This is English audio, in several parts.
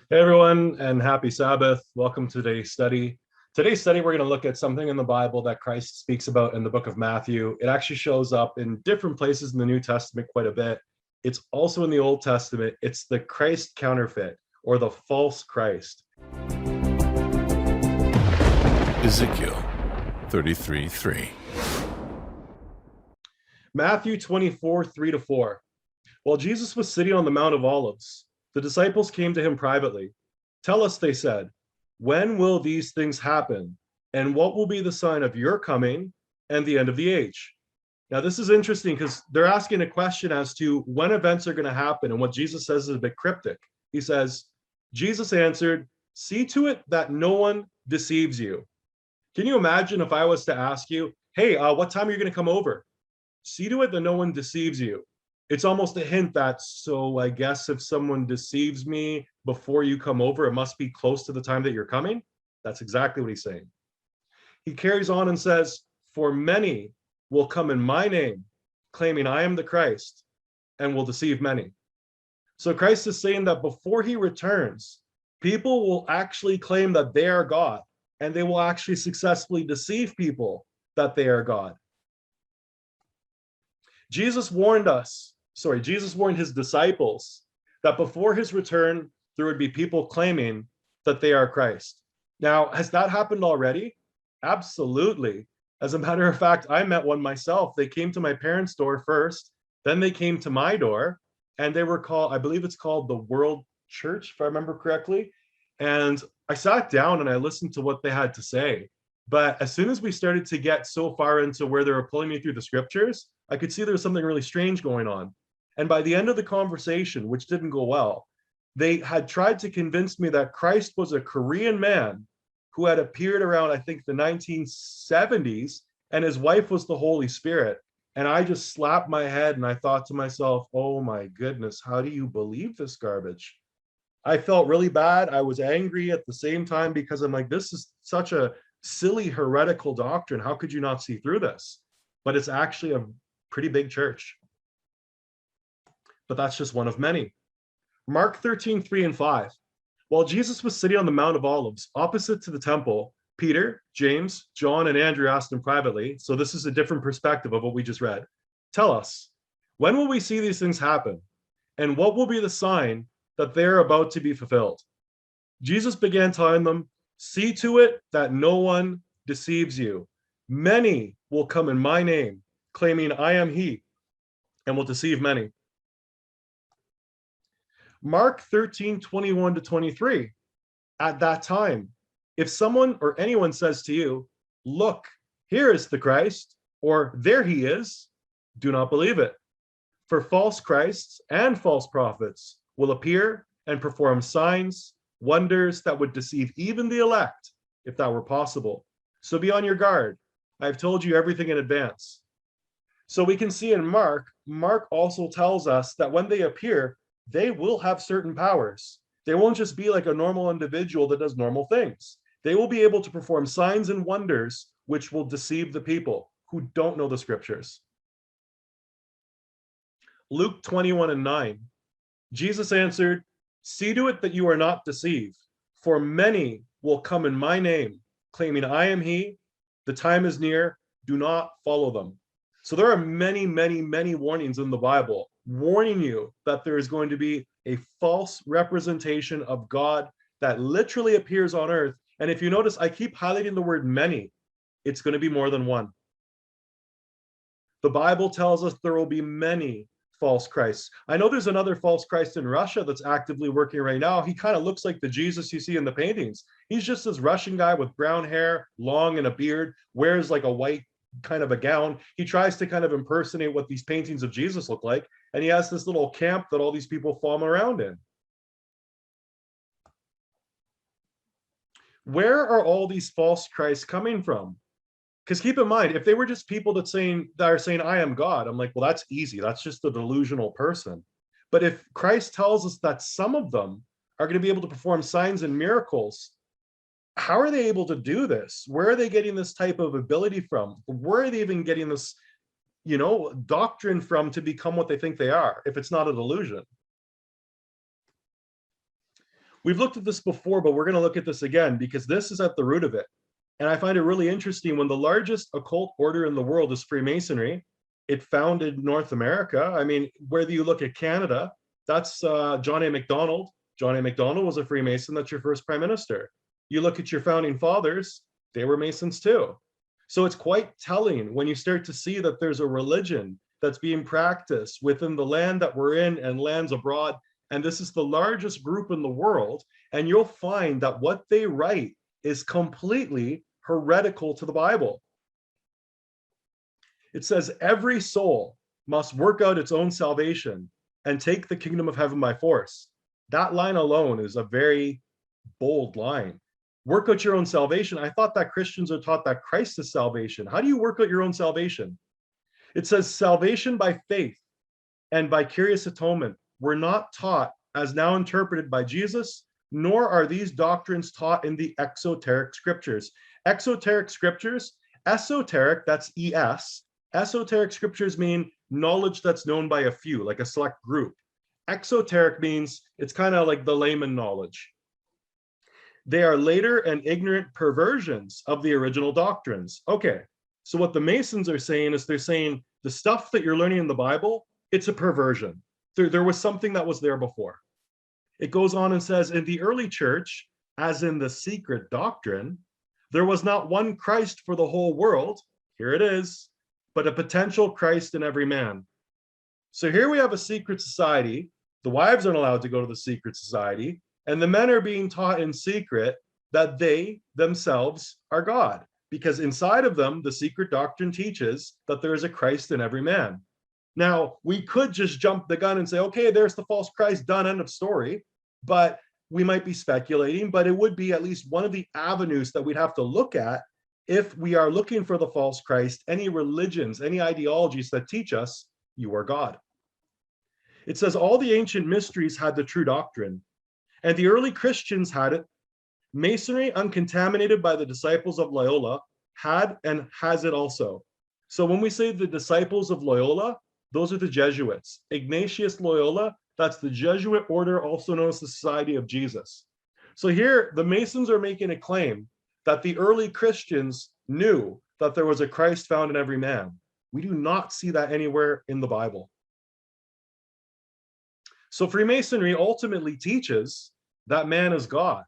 Hey everyone, and happy Sabbath. Welcome to today's study. Today's study, we're going to look at something in the Bible that Christ speaks about in the book of Matthew. It actually shows up in different places in the New Testament quite a bit. It's also in the Old Testament. It's the Christ counterfeit, or the false Christ. Ezekiel 33:3. Matthew 24, 3-4. While Jesus was sitting on the Mount of Olives, the disciples came to him privately. Tell us, they said, when will these things happen? And what will be the sign of your coming and the end of the age? Now, this is interesting because they're asking a question as to when events are going to happen. And what Jesus says is a bit cryptic. He says, Jesus answered, see to it that no one deceives you. Can you imagine if I was to ask you, hey, what time are you going to come over? See to it that no one deceives you. It's almost a hint that, so I guess if someone deceives me before you come over, it must be close to the time that you're coming. That's exactly what he's saying. He carries on and says, for many will come in my name, claiming I am the Christ, and will deceive many. So Christ is saying that before he returns, people will actually claim that they are God, and they will actually successfully deceive people that they are God. Jesus warned his disciples that before his return, there would be people claiming that they are Christ. Now, has that happened already? Absolutely. As a matter of fact, I met one myself. They came to my parents' door first, then they came to my door, and they were called, I believe it's called the World Church, if I remember correctly. And I sat down and I listened to what they had to say. But as soon as we started to get so far into where they were pulling me through the scriptures, I could see there was something really strange going on. And by the end of the conversation, which didn't go well, they had tried to convince me that Christ was a Korean man who had appeared around, I think, the 1970s, and his wife was the Holy Spirit. And I just slapped my head and I thought to myself, oh my goodness, how do you believe this garbage? I felt really bad. I was angry at the same time because I'm like, this is such a silly heretical doctrine. How could you not see through this? But it's actually a pretty big church. But that's just one of many. Mark 13, 3 and 5. While Jesus was sitting on the Mount of Olives, opposite to the temple, Peter, James, John, and Andrew asked him privately, so this is a different perspective of what we just read. Tell us, when will we see these things happen? And what will be the sign that they're about to be fulfilled? Jesus began telling them, see to it that no one deceives you. Many will come in my name, claiming I am he, and will deceive many. Mark 13, 21-23. At that time, if someone or anyone says to you, look, here is the Christ, or there he is, do not believe it. For false Christs and false prophets will appear and perform signs, wonders that would deceive even the elect, if that were possible. So be on your guard. I've told you everything in advance. So we can see in Mark also tells us that when they appear, they will have certain powers. They won't just be like a normal individual that does normal things. They will be able to perform signs and wonders which will deceive the people who don't know the scriptures. Luke 21 and 9. Jesus answered, see to it that you are not deceived, for many will come in my name, claiming I am he. The time is near. Do not follow them. So there are many, many, many warnings in the Bible warning you that there is going to be a false representation of God that literally appears on earth. And if you notice, I keep highlighting the word many. It's going to be more than one. The Bible tells us there will be many false Christs. I know there's another false Christ in Russia that's actively working right now. He kind of looks like the Jesus you see in the paintings. He's just this Russian guy with brown hair, long and a beard, wears like a white kind of a gown. He tries to kind of impersonate what these paintings of Jesus look like. And he has this little camp that all these people follow him around in. Where are all these false Christs coming from? Because keep in mind, if they were just people that are saying, I am God, I'm like, well, that's easy. That's just a delusional person. But if Christ tells us that some of them are going to be able to perform signs and miracles, how are they able to do this? Where are they getting this type of ability from? Where are they even getting this, doctrine from to become what they think they are, if it's not a delusion? We've looked at this before, but we're going to look at this again because this is at the root of it. And I find it really interesting when the largest occult order in the world is Freemasonry. It founded North America. I mean, whether you look at Canada, that's John A. Macdonald. John A. Macdonald was a Freemason. That's your first prime minister. You look at your founding fathers, they were Masons too. So it's quite telling when you start to see that there's a religion that's being practiced within the land that we're in and lands abroad. And this is the largest group in the world. And you'll find that what they write is completely heretical to the Bible. It says every soul must work out its own salvation and take the kingdom of heaven by force. That line alone is a very bold line. Work out your own salvation. I thought that Christians are taught that Christ is salvation. How do you work out your own salvation? It says salvation by faith and vicarious atonement were not taught as now interpreted by Jesus, nor are these doctrines taught in the exoteric scriptures. Exoteric scriptures, esoteric, that's ES. Esoteric scriptures mean knowledge that's known by a few, like a select group. Exoteric means it's kind of like the layman knowledge. They are later and ignorant perversions of the original doctrines. Okay, so what the Masons are saying is they're saying the stuff that you're learning in the Bible, it's a perversion. There was something that was there before. It goes on and says, in the early church, as in the secret doctrine, there was not one Christ for the whole world, here it is, but a potential Christ in every man. So here we have a secret society. The wives aren't allowed to go to the secret society, and the men are being taught in secret that they themselves are God, because inside of them, the secret doctrine teaches that there is a Christ in every man. Now, we could just jump the gun and say, okay, there's the false Christ, done, end of story. But we might be speculating, but it would be at least one of the avenues that we'd have to look at if we are looking for the false Christ, any religions, any ideologies that teach us you are God. It says all the ancient mysteries had the true doctrine, and the early Christians had it. Masonry, uncontaminated by the disciples of Loyola, had and has it also. So when we say the disciples of Loyola, those are the Jesuits. Ignatius Loyola, that's the Jesuit order, also known as the Society of Jesus. So here, the Masons are making a claim that the early Christians knew that there was a Christ found in every man. We do not see that anywhere in the Bible. So Freemasonry ultimately teaches that man is God.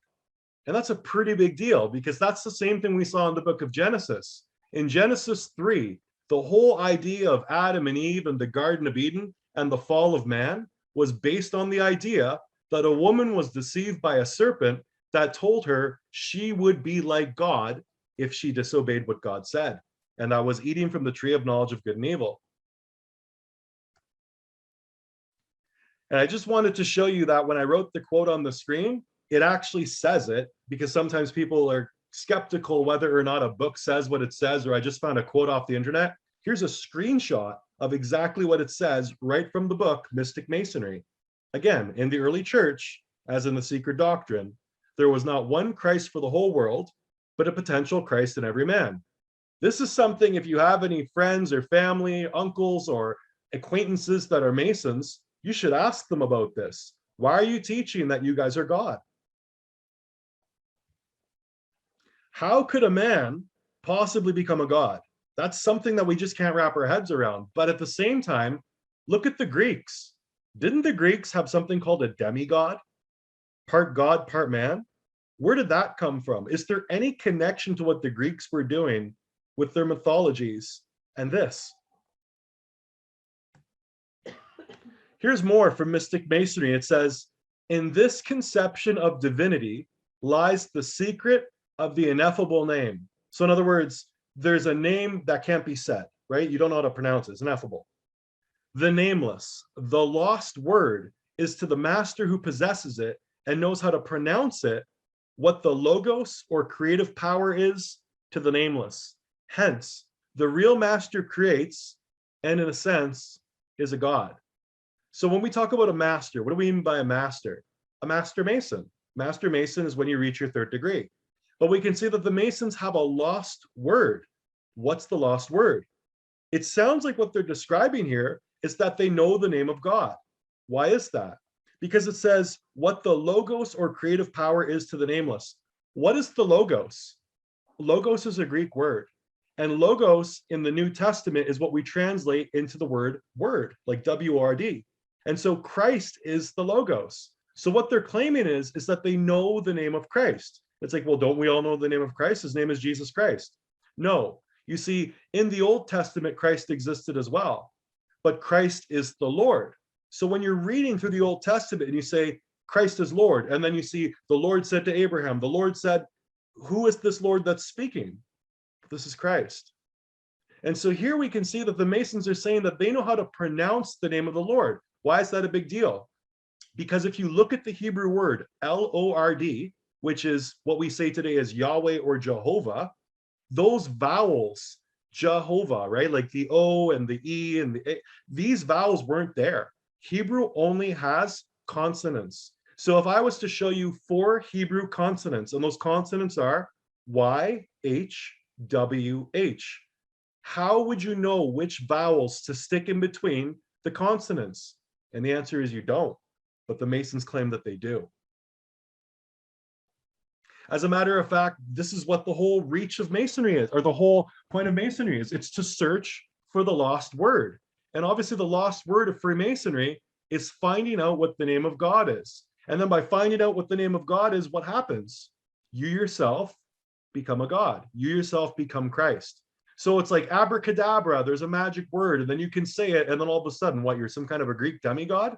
And that's a pretty big deal because that's the same thing we saw in the book of Genesis. In Genesis 3, the whole idea of Adam and Eve and the Garden of Eden and the fall of man was based on the idea that a woman was deceived by a serpent that told her she would be like God if she disobeyed what God said. And that was eating from the tree of knowledge of good and evil. And I just wanted to show you that when I wrote the quote on the screen, it actually says it, because sometimes people are skeptical whether or not a book says what it says, or I just found a quote off the internet. Here's a screenshot of exactly what it says right from the book, Mystic Masonry. Again, in the early church, as in the secret doctrine, there was not one Christ for the whole world, but a potential Christ in every man. This is something, if you have any friends or family, uncles or acquaintances that are Masons, you should ask them about this. Why are you teaching that you guys are God? How could a man possibly become a god? That's something that we just can't wrap our heads around. But at the same time, look at the Greeks. Didn't the Greeks have something called a demigod? Part God, part man? Where did that come from? Is there any connection to what the Greeks were doing with their mythologies and this? Here's more from Mystic Masonry. It says, in this conception of divinity lies the secret of the ineffable name. So in other words, there's a name that can't be said, right? You don't know how to pronounce it. It's ineffable. The nameless, the lost word, is to the master who possesses it and knows how to pronounce it what the logos or creative power is to the nameless. Hence, the real master creates and in a sense is a god. So when we talk about a master, what do we mean by a master? A master mason. Master mason is when you reach your third degree. But we can see that the Masons have a lost word. What's the lost word? It sounds like what they're describing here is that they know the name of God. Why is that? because it says what the logos or creative power is to the nameless. What is the logos? Logos is a Greek word. And logos in the New Testament is what we translate into the word, like W-O-R-D. And so Christ is the logos. So what they're claiming is that they know the name of Christ. It's like, well, don't we all know the name of Christ? His name is Jesus Christ. No, you see, in the Old Testament, Christ existed as well, but Christ is the Lord. So when you're reading through the Old Testament and you say, Christ is Lord, and then you see the Lord said to Abraham, the Lord said, who is this Lord that's speaking? This is Christ. And so here we can see that the Masons are saying that they know how to pronounce the name of the Lord. Why is that a big deal? Because if you look at the Hebrew word L-O-R-D, which is what we say today as Yahweh or Jehovah, those vowels, Jehovah, right? Like the O and the E and the A, these vowels weren't there. Hebrew only has consonants. So if I was to show you 4 Hebrew consonants, and those consonants are Y, H, W, H, how would you know which vowels to stick in between the consonants? And the answer is you don't, but the Masons claim that they do. As a matter of fact, this is what the whole reach of Masonry is, or the whole point of Masonry is. It's to search for the lost word. And obviously the lost word of Freemasonry is finding out what the name of God is. And then by finding out what the name of God is, what happens? You yourself become a God. You yourself become Christ. So it's like abracadabra, there's a magic word, and then you can say it, and then all of a sudden, what, you're some kind of a Greek demigod?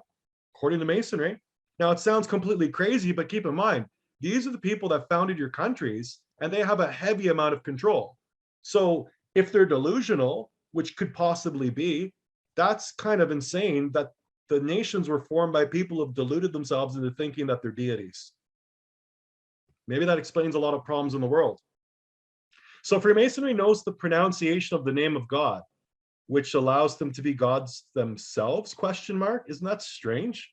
According to Masonry. Now, it sounds completely crazy, but keep in mind, these are the people that founded your countries, and they have a heavy amount of control. So if they're delusional, which could possibly be, that's kind of insane that the nations were formed by people who have deluded themselves into thinking that they're deities. Maybe that explains a lot of problems in the world. So Freemasonry knows the pronunciation of the name of God, which allows them to be gods themselves, question mark. Isn't that strange?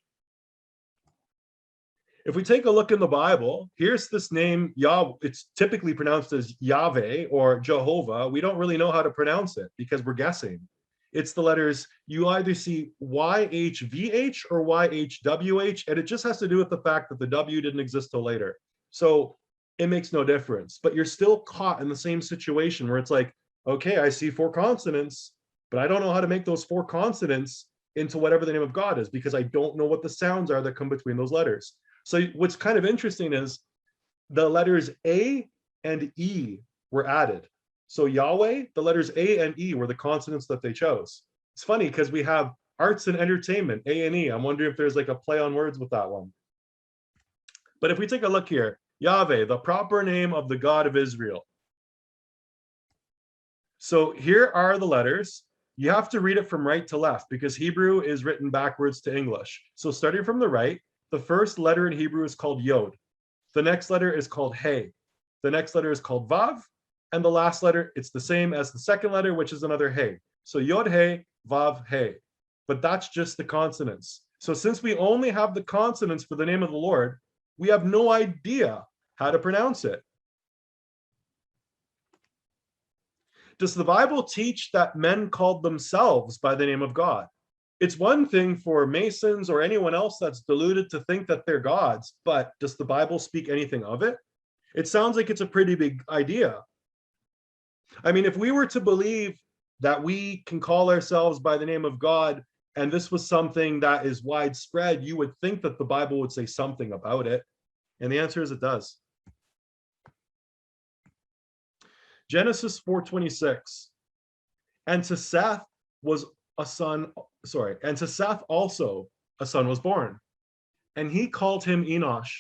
If we take a look in the Bible, here's this name, Yahweh. It's typically pronounced as Yahweh or Jehovah. We don't really know how to pronounce it because we're guessing. It's the letters, you either see YHVH or YHWH, and it just has to do with the fact that the W didn't exist till later. So it makes no difference, but you're still caught in the same situation where it's like, okay, I see 4 consonants, but I don't know how to make those 4 consonants into whatever the name of God is because I don't know what the sounds are that come between those letters. So what's kind of interesting is the letters A and E were added. So Yahweh, the letters A and E were the consonants that they chose. It's funny because we have arts and entertainment, A and E. I'm wondering if there's like a play on words with that one. But if we take a look here, Yahweh, the proper name of the God of Israel. So here are the letters. You have to read it from right to left because Hebrew is written backwards to English. So starting from the right, the first letter in Hebrew is called Yod. The next letter is called He. The next letter is called Vav. And the last letter, it's the same as the second letter, which is another He. So Yod He, Vav He. But that's just the consonants. So since we only have the consonants for the name of the Lord, we have no idea how to pronounce it. Does the Bible teach that men called themselves by the name of God? It's one thing for Masons or anyone else that's deluded to think that they're gods, but does the Bible speak anything of it? It sounds like it's a pretty big idea. I mean, if we were to believe that we can call ourselves by the name of God, and this was something that is widespread, you would think that the Bible would say something about it. And the answer is it does. Genesis 4:26. And to Seth was a son, and to Seth also a son was born, and he called him Enosh.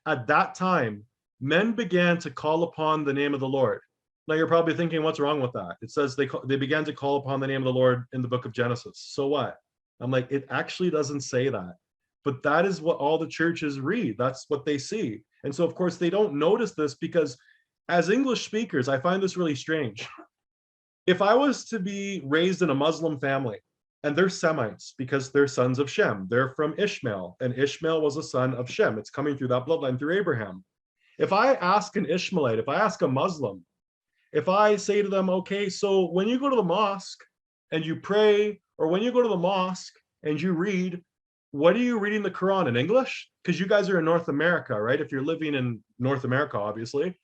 At that time, men began to call upon the name of the Lord. Now you're probably thinking, what's wrong with that? It says they began to call upon the name of the Lord in the book of Genesis. So what? I'm like, it actually doesn't say that. But that is what all the churches read. That's what they see. And so, of course, they don't notice this because as English speakers, I find this really strange. If I was to be raised in a Muslim family, and they're Semites because they're sons of Shem, they're from Ishmael, and Ishmael was a son of Shem. It's coming through that bloodline through Abraham. If I ask an Ishmaelite, if I ask a Muslim, if I say to them, okay, so when you go to the mosque and you pray, or when you go to the mosque and you read, what are you reading the Quran in English? Because you guys are in North America, right? If you're living in North America, obviously.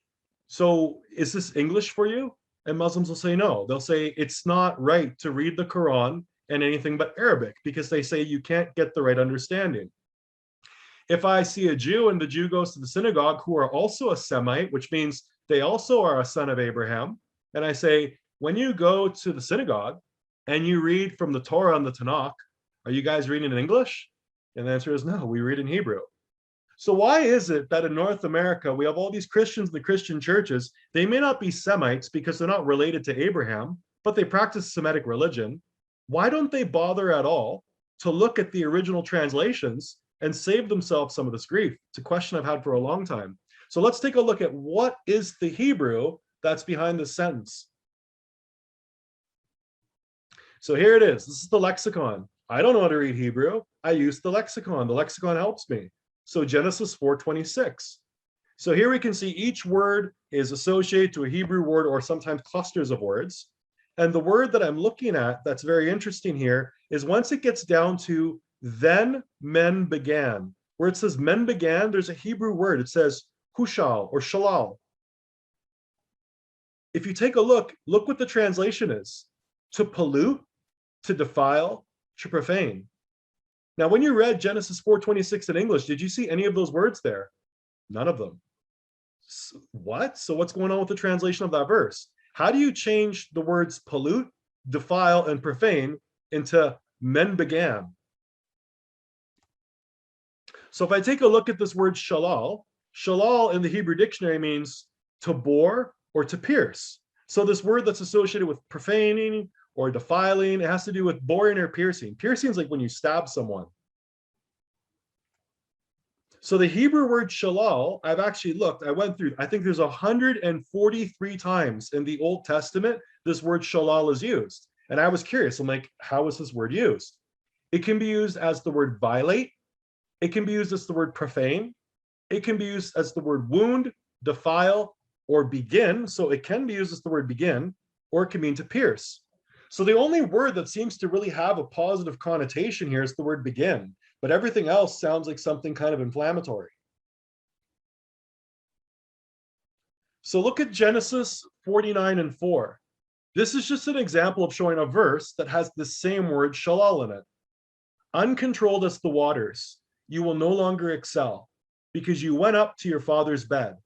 So is this English for you? And Muslims will say no. They'll say it's not right to read the Quran in anything but Arabic because they say you can't get the right understanding. If I see a Jew and the Jew goes to the synagogue who are also a Semite, which means they also are a son of Abraham, and I say, when you go to the synagogue and you read from the Torah and the Tanakh, are you guys reading in English? And the answer is no, we read in Hebrew. So why is it that in North America, we have all these Christians in the Christian churches? They may not be Semites because they're not related to Abraham, but they practice Semitic religion. Why don't they bother at all to look at the original translations and save themselves some of this grief? It's a question I've had for a long time. So let's take a look at what is the Hebrew that's behind this sentence. So here it is. This is the lexicon. I don't know how to read Hebrew. I use the lexicon. The lexicon helps me. So Genesis 4:26. So here we can see each word is associated to a Hebrew word or sometimes clusters of words. And the word that I'm looking at that's very interesting here is once it gets down to then men began. Where it says men began, there's a Hebrew word. It says hushal or shalal. If you take a look what the translation is. To pollute, to defile, to profane. Now, when you read Genesis 4:26 in English, did you see any of those words there? None of them. What? So what's going on with the translation of that verse? How do you change the words pollute, defile, and profane into men began? So if I take a look at this word shalal, shalal in the Hebrew dictionary means to bore or to pierce. So this word that's associated with profaning or defiling, it has to do with boring or piercing. Piercing is like when you stab someone. So the Hebrew word shalal, I've actually looked, I went through, I think there's 143 times in the Old Testament, this word shalal is used. And I was curious, I'm like, how is this word used? It can be used as the word violate. It can be used as the word profane. It can be used as the word wound, defile, or begin. So it can be used as the word begin, or it can mean to pierce. So the only word that seems to really have a positive connotation here is the word begin, but everything else sounds like something kind of inflammatory. So look at Genesis 49:4. This is just an example of showing a verse that has the same word shalal in it. Uncontrolled as the waters, you will no longer excel, because you went up to your father's bed,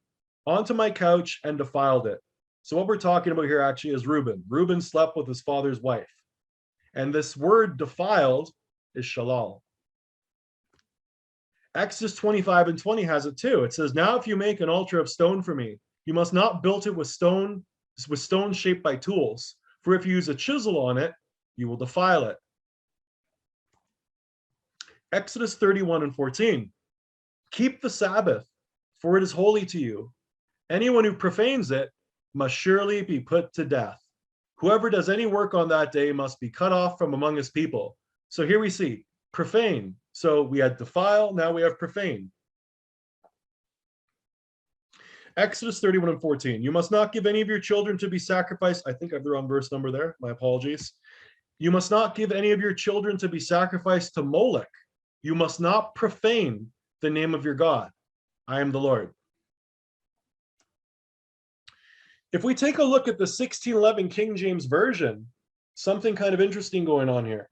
onto my couch and defiled it. So what we're talking about here actually is Reuben. Reuben slept with his father's wife. And this word defiled is shalal. Exodus 25:20 has it too. It says, now if you make an altar of stone for me, you must not build it with stone shaped by tools. For if you use a chisel on it, you will defile it. Exodus 31:14. Keep the Sabbath, for it is holy to you. Anyone who profanes it must surely be put to death. Whoever does any work on that day must be cut off from among his people. So here we see profane. So we had defile, now we have profane. Exodus 31:14. You must not give any of your children to be sacrificed. I think I have the wrong verse number there. My apologies. You must not give any of your children to be sacrificed to Molech. You must not profane the name of your God. I am the Lord. If we take a look at the 1611 King James Version, something kind of interesting going on here.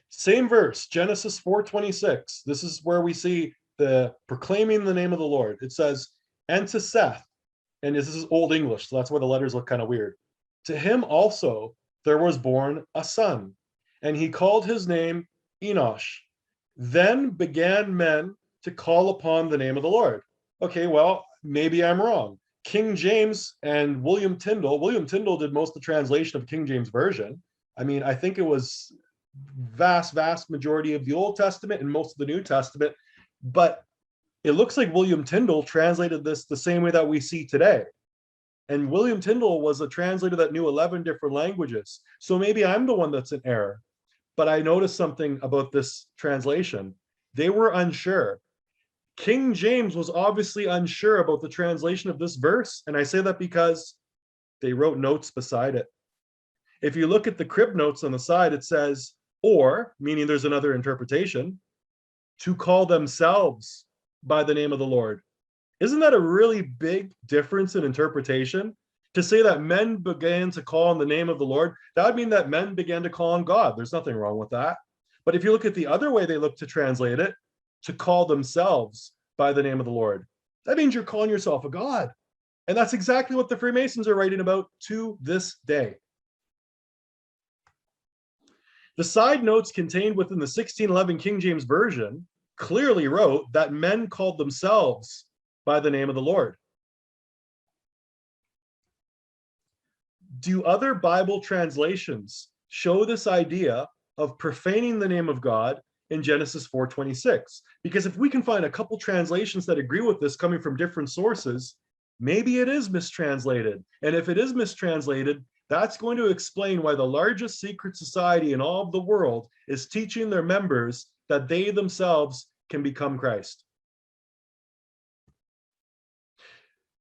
Same verse, Genesis 4:26. This is where we see the proclaiming the name of the Lord. It says, and to Seth, and this is Old English, so that's why the letters look kind of weird. To him also there was born a son, and he called his name Enosh. Then began men to call upon the name of the Lord. Okay, well, maybe I'm wrong. King James and William Tyndale did most of the translation of King James Version. I mean, I think it was vast majority of the Old Testament and most of the New Testament, but it looks like William Tyndale translated this the same way that we see today. And William Tyndale was a translator that knew 11 different languages. So maybe I'm the one that's in error. But I noticed something about this translation. They were unsure. King James was obviously unsure about the translation of this verse. And I say that because they wrote notes beside it. If you look at the crib notes on the side, it says, Or, meaning there's another interpretation, to call themselves by the name of the Lord. Isn't that a really big difference in interpretation? To say that men began to call on the name of the Lord, that would mean that men began to call on God. There's nothing wrong with that. But if you look at the other way they look to translate it, to call themselves by the name of the Lord, that means you're calling yourself a god. And that's exactly what the Freemasons are writing about to this day. The side notes contained within the 1611 King James Version clearly wrote that men called themselves by the name of the Lord. Do other Bible translations show this idea of profaning the name of God in Genesis 4:26? Because if we can find a couple translations that agree with this coming from different sources, maybe it is mistranslated. And if it is mistranslated, that's going to explain why the largest secret society in all of the world is teaching their members that they themselves can become Christ.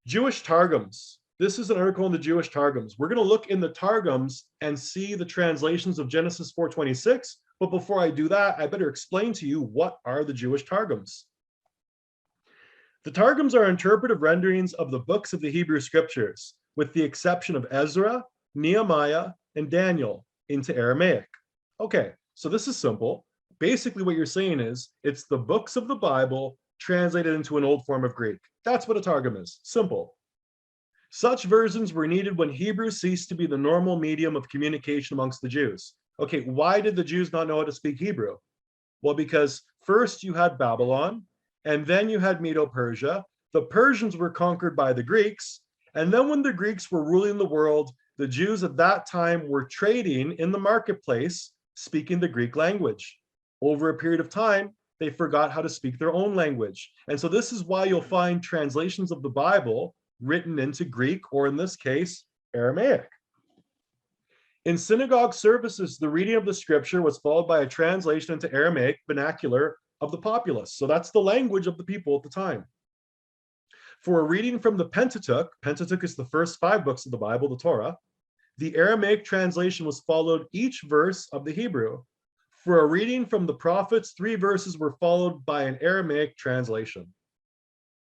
Jewish Targums. This is an article in the Jewish Targums. We're going to look in the Targums and see the translations of Genesis 4:26. But before I do that, I better explain to you what are the Jewish Targums. The Targums are interpretive renderings of the books of the Hebrew Scriptures, with the exception of Ezra, Nehemiah, and Daniel, into Aramaic. Okay, so this is simple. Basically what you're saying is, it's the books of the Bible translated into an old form of Greek. That's what a Targum is. Simple. Such versions were needed when Hebrew ceased to be the normal medium of communication amongst the Jews. Okay, why did the Jews not know how to speak Hebrew? Well, because first you had Babylon, and then you had Medo-Persia. The Persians were conquered by the Greeks, and then when the Greeks were ruling the world, the Jews at that time were trading in the marketplace, speaking the Greek language. Over a period of time, they forgot how to speak their own language. And so this is why you'll find translations of the Bible written into Greek, or in this case, Aramaic. In synagogue services, the reading of the scripture was followed by a translation into Aramaic vernacular of the populace. So that's the language of the people at the time. For a reading from the Pentateuch, Pentateuch is the first 5 books of the Bible, the Torah, the Aramaic translation was followed each verse of the Hebrew. For a reading from the prophets, 3 verses were followed by an Aramaic translation.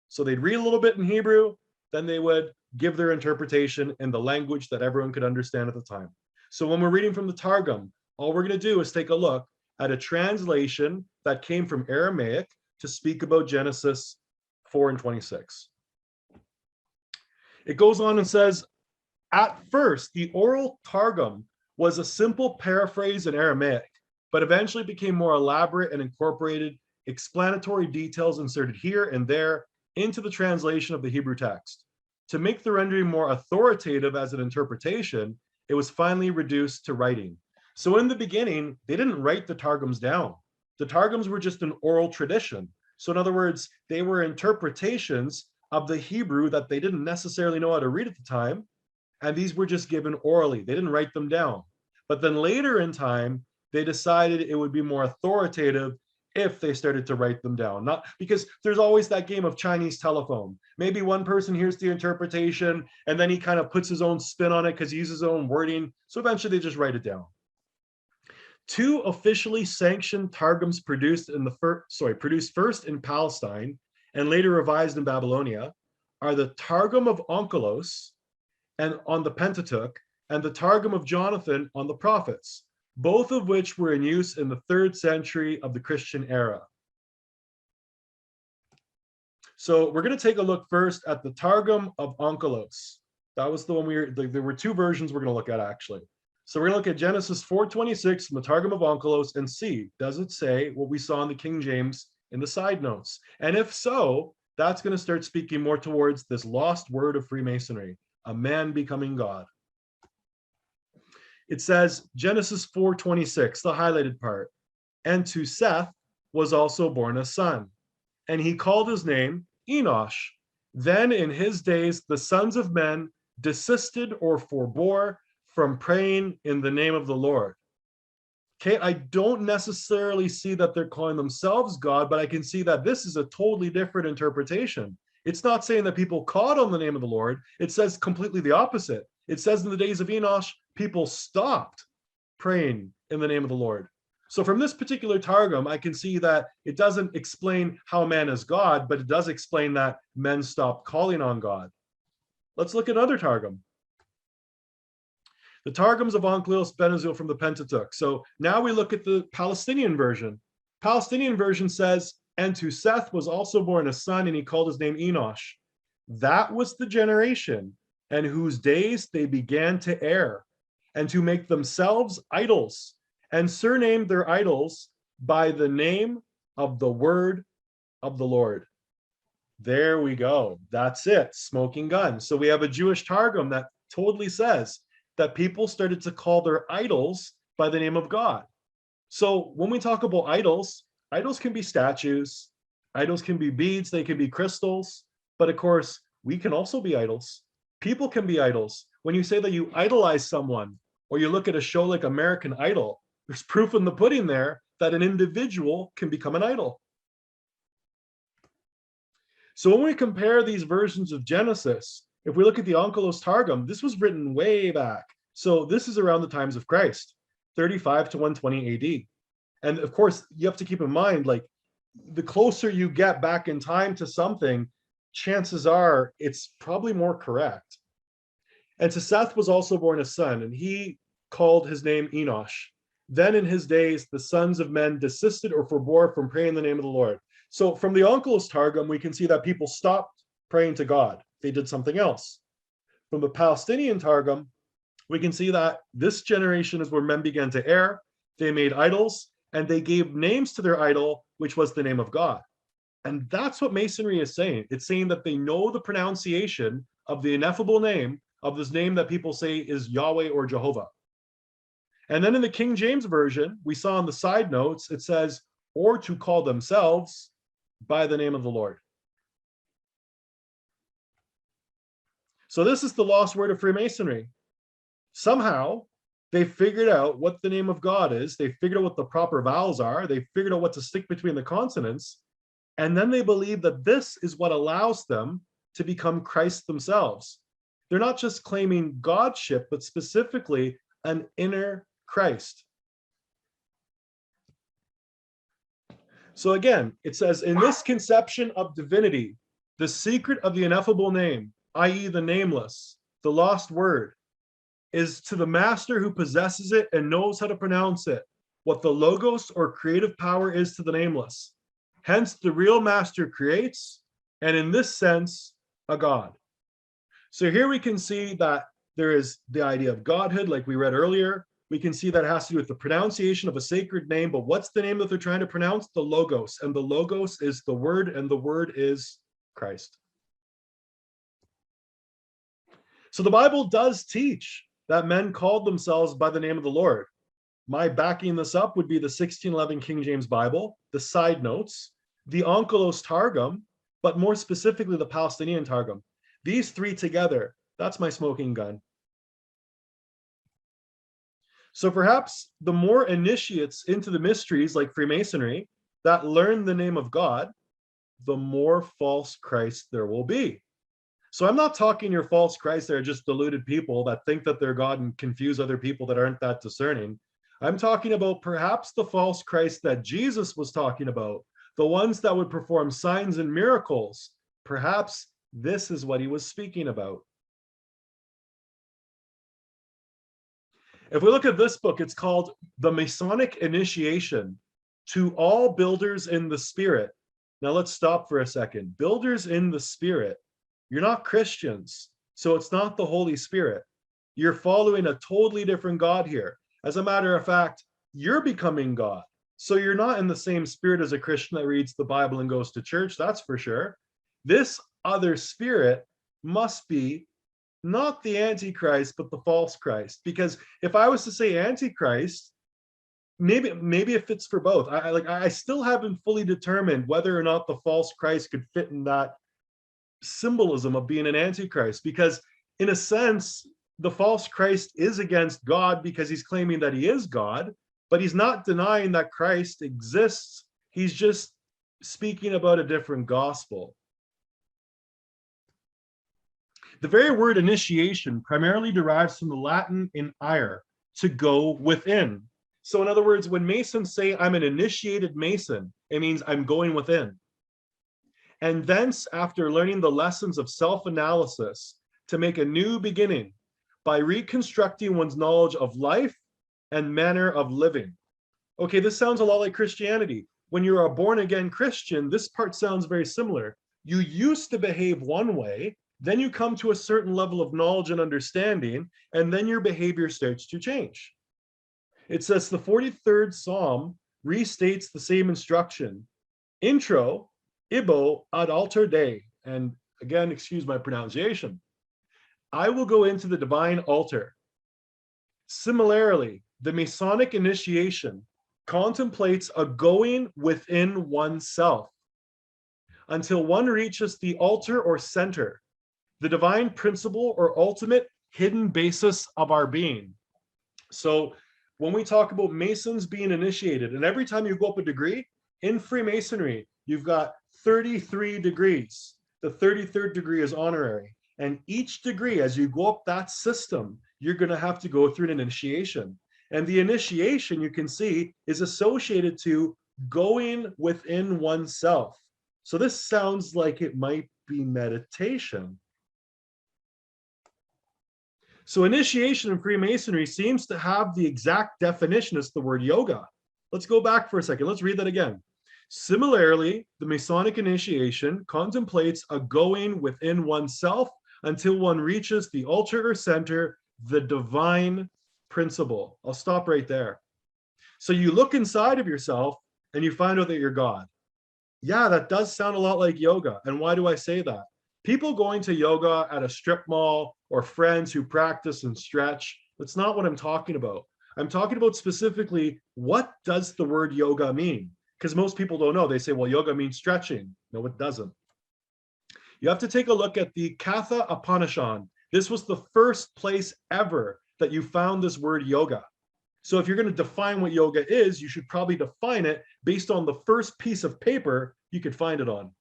So they'd read a little bit in Hebrew, then they would give their interpretation in the language that everyone could understand at the time. So when we're reading from the Targum, all we're going to do is take a look at a translation that came from Aramaic to speak about Genesis 4:26. It goes on and says, at first, the oral Targum was a simple paraphrase in Aramaic, but eventually became more elaborate and incorporated explanatory details inserted here and there into the translation of the Hebrew text. To make the rendering more authoritative as an interpretation, it was finally reduced to writing. So in the beginning, they didn't write the Targums down. The Targums were just an oral tradition. So in other words, they were interpretations of the Hebrew that they didn't necessarily know how to read at the time. And these were just given orally. They didn't write them down. But then later in time, they decided it would be more authoritative if they started to write them down. Not because there's always that game of Chinese telephone. Maybe one person hears the interpretation and then he kind of puts his own spin on it because he uses his own wording. So eventually they just write it down. 2 officially sanctioned Targums produced first in Palestine and later revised in Babylonia are the Targum of Onkelos and on the Pentateuch and the Targum of Jonathan on the prophets, both of which were in use in the 3rd century of the Christian era. So we're going to take a look first at the Targum of Onkelos. That was the one there were 2 versions we're going to look at actually. So we're going to look at Genesis 4:26 from the Targum of Onkelos and see, does it say what we saw in the King James in the side notes? And if so, that's going to start speaking more towards this lost word of Freemasonry, a man becoming God. It says, Genesis 4:26, the highlighted part, and to Seth was also born a son, and he called his name Enosh. Then in his days the sons of men desisted or forbore from praying in the name of the Lord. Okay, I don't necessarily see that they're calling themselves God, but I can see that this is a totally different interpretation. It's not saying that people called on the name of the Lord. It says completely the opposite. It says in the days of Enosh, people stopped praying in the name of the Lord. So from this particular Targum, I can see that it doesn't explain how man is God, but it does explain that men stopped calling on God. Let's look at another Targum. The Targums of Onkelos Benazil from the Pentateuch. So now we look at the Palestinian version. Palestinian version says, and to Seth was also born a son, and he called his name Enosh. That was the generation, and whose days they began to err, and to make themselves idols, and surnamed their idols by the name of the word of the Lord. There we go. That's it. Smoking gun. So we have a Jewish Targum that totally says that people started to call their idols by the name of God. So when we talk about idols, idols can be statues, idols can be beads, they can be crystals, but of course, we can also be idols. People can be idols. When you say that you idolize someone, or you look at a show like American Idol, there's proof in the pudding there that an individual can become an idol. So when we compare these versions of Genesis, if we look at the Onkelos Targum, this was written way back. So this is around the times of Christ, 35 to 120 AD. And of course, you have to keep in mind, like, the closer you get back in time to something, chances are it's probably more correct. And to Seth was also born a son, and he called his name Enosh. Then in his days, the sons of men desisted or forbore from praying in the name of the Lord. So from the Onkelos Targum, we can see that people stopped praying to God. They did something else. From the Palestinian Targum, we can see that this generation is where men began to err. They made idols, and they gave names to their idol, which was the name of God. And that's what Masonry is saying. It's saying that they know the pronunciation of the ineffable name, of this name that people say is Yahweh or Jehovah. And then in the King James Version, we saw on the side notes, it says, or to call themselves by the name of the Lord. So this is the lost word of Freemasonry. Somehow, they figured out what the name of God is. They figured out what the proper vowels are. They figured out what to stick between the consonants. And then they believe that this is what allows them to become Christ themselves. They're not just claiming Godship, but specifically an inner Christ. So again, it says, in this conception of divinity, the secret of the ineffable name, i.e. the nameless, the lost word, is to the master who possesses it and knows how to pronounce it, what the logos or creative power is to the nameless. Hence, the real master creates, and in this sense, a God. So here we can see that there is the idea of Godhood, like we read earlier. We can see that it has to do with the pronunciation of a sacred name, but what's the name that they're trying to pronounce? The Logos, and the Logos is the Word, and the Word is Christ. So the Bible does teach that men called themselves by the name of the Lord. My backing this up would be the 1611 King James Bible, the side notes, the Onkelos Targum, but more specifically the Palestinian Targum. These three together, that's my smoking gun. So perhaps the more initiates into the mysteries like Freemasonry that learn the name of God, the more false Christ there will be. So I'm not talking your false Christ that are just deluded people that think that they're God and confuse other people that aren't that discerning. I'm talking about perhaps the false Christ that Jesus was talking about, the ones that would perform signs and miracles. Perhaps this is what he was speaking about. If we look at this book, it's called The Masonic Initiation to All Builders in the Spirit. Now let's stop for a second. Builders in the Spirit. You're not Christians, so it's not the Holy Spirit. You're following a totally different God here. As a matter of fact, you're becoming God. So you're not in the same spirit as a Christian that reads the Bible and goes to church, that's for sure. This other spirit must be not the Antichrist, but the false Christ. Because if I was to say Antichrist, maybe it fits for both. I still haven't fully determined whether or not the false Christ could fit in that symbolism of being an Antichrist, because in a sense, the false Christ is against God because he's claiming that he is God, but he's not denying that Christ exists. He's just speaking about a different gospel. The very word initiation primarily derives from the Latin in ire, to go within. So in other words, when Masons say I'm an initiated Mason, it means I'm going within. And thence, after learning the lessons of self-analysis, to make a new beginning by reconstructing one's knowledge of life and manner of living. Okay, this sounds a lot like Christianity. When you're a born-again Christian, this part sounds very similar. You used to behave one way, then you come to a certain level of knowledge and understanding, and then your behavior starts to change. It says the 43rd Psalm restates the same instruction. Intro, Ibo ad altar Dei. And again, excuse my pronunciation. I will go into the divine altar. Similarly, the Masonic initiation contemplates a going within oneself until one reaches the altar or center, the divine principle or ultimate hidden basis of our being. So when we talk about Masons being initiated, and every time you go up a degree, in Freemasonry, you've got 33 degrees. The 33rd degree is honorary. And each degree, as you go up that system, you're going to have to go through an initiation. And the initiation, you can see, is associated to going within oneself. So this sounds like it might be meditation. So initiation in Freemasonry seems to have the exact definition as the word yoga. Let's go back for a second. Let's read that again. Similarly, the Masonic initiation contemplates a going within oneself until one reaches the altar or center, the divine principle. I'll stop right there. So you look inside of yourself and you find out that you're God. Yeah, that does sound a lot like yoga. And why do I say that? People going to yoga at a strip mall or friends who practice and stretch, that's not what I'm talking about. I'm talking about specifically, what does the word yoga mean? Because most people don't know. They say, well, yoga means stretching. No, it doesn't. You have to take a look at the Katha Upanishad. This was the first place ever that you found this word yoga. So if you're going to define what yoga is, you should probably define it based on the first piece of paper you could find it on.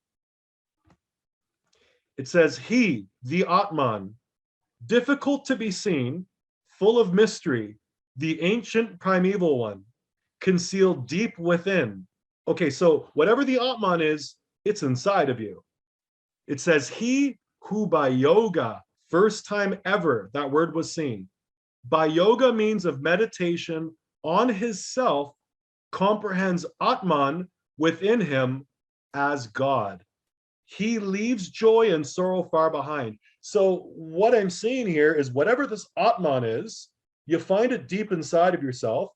It says, he, the Atman, difficult to be seen, full of mystery, the ancient primeval one, concealed deep within. Okay, so whatever the Atman is, it's inside of you. It says, he who by yoga, first time ever, that word was seen. By yoga means of meditation on his self, comprehends Atman within him as God. He leaves joy and sorrow far behind. So what I'm saying here is whatever this Atman is, you find it deep inside of yourself,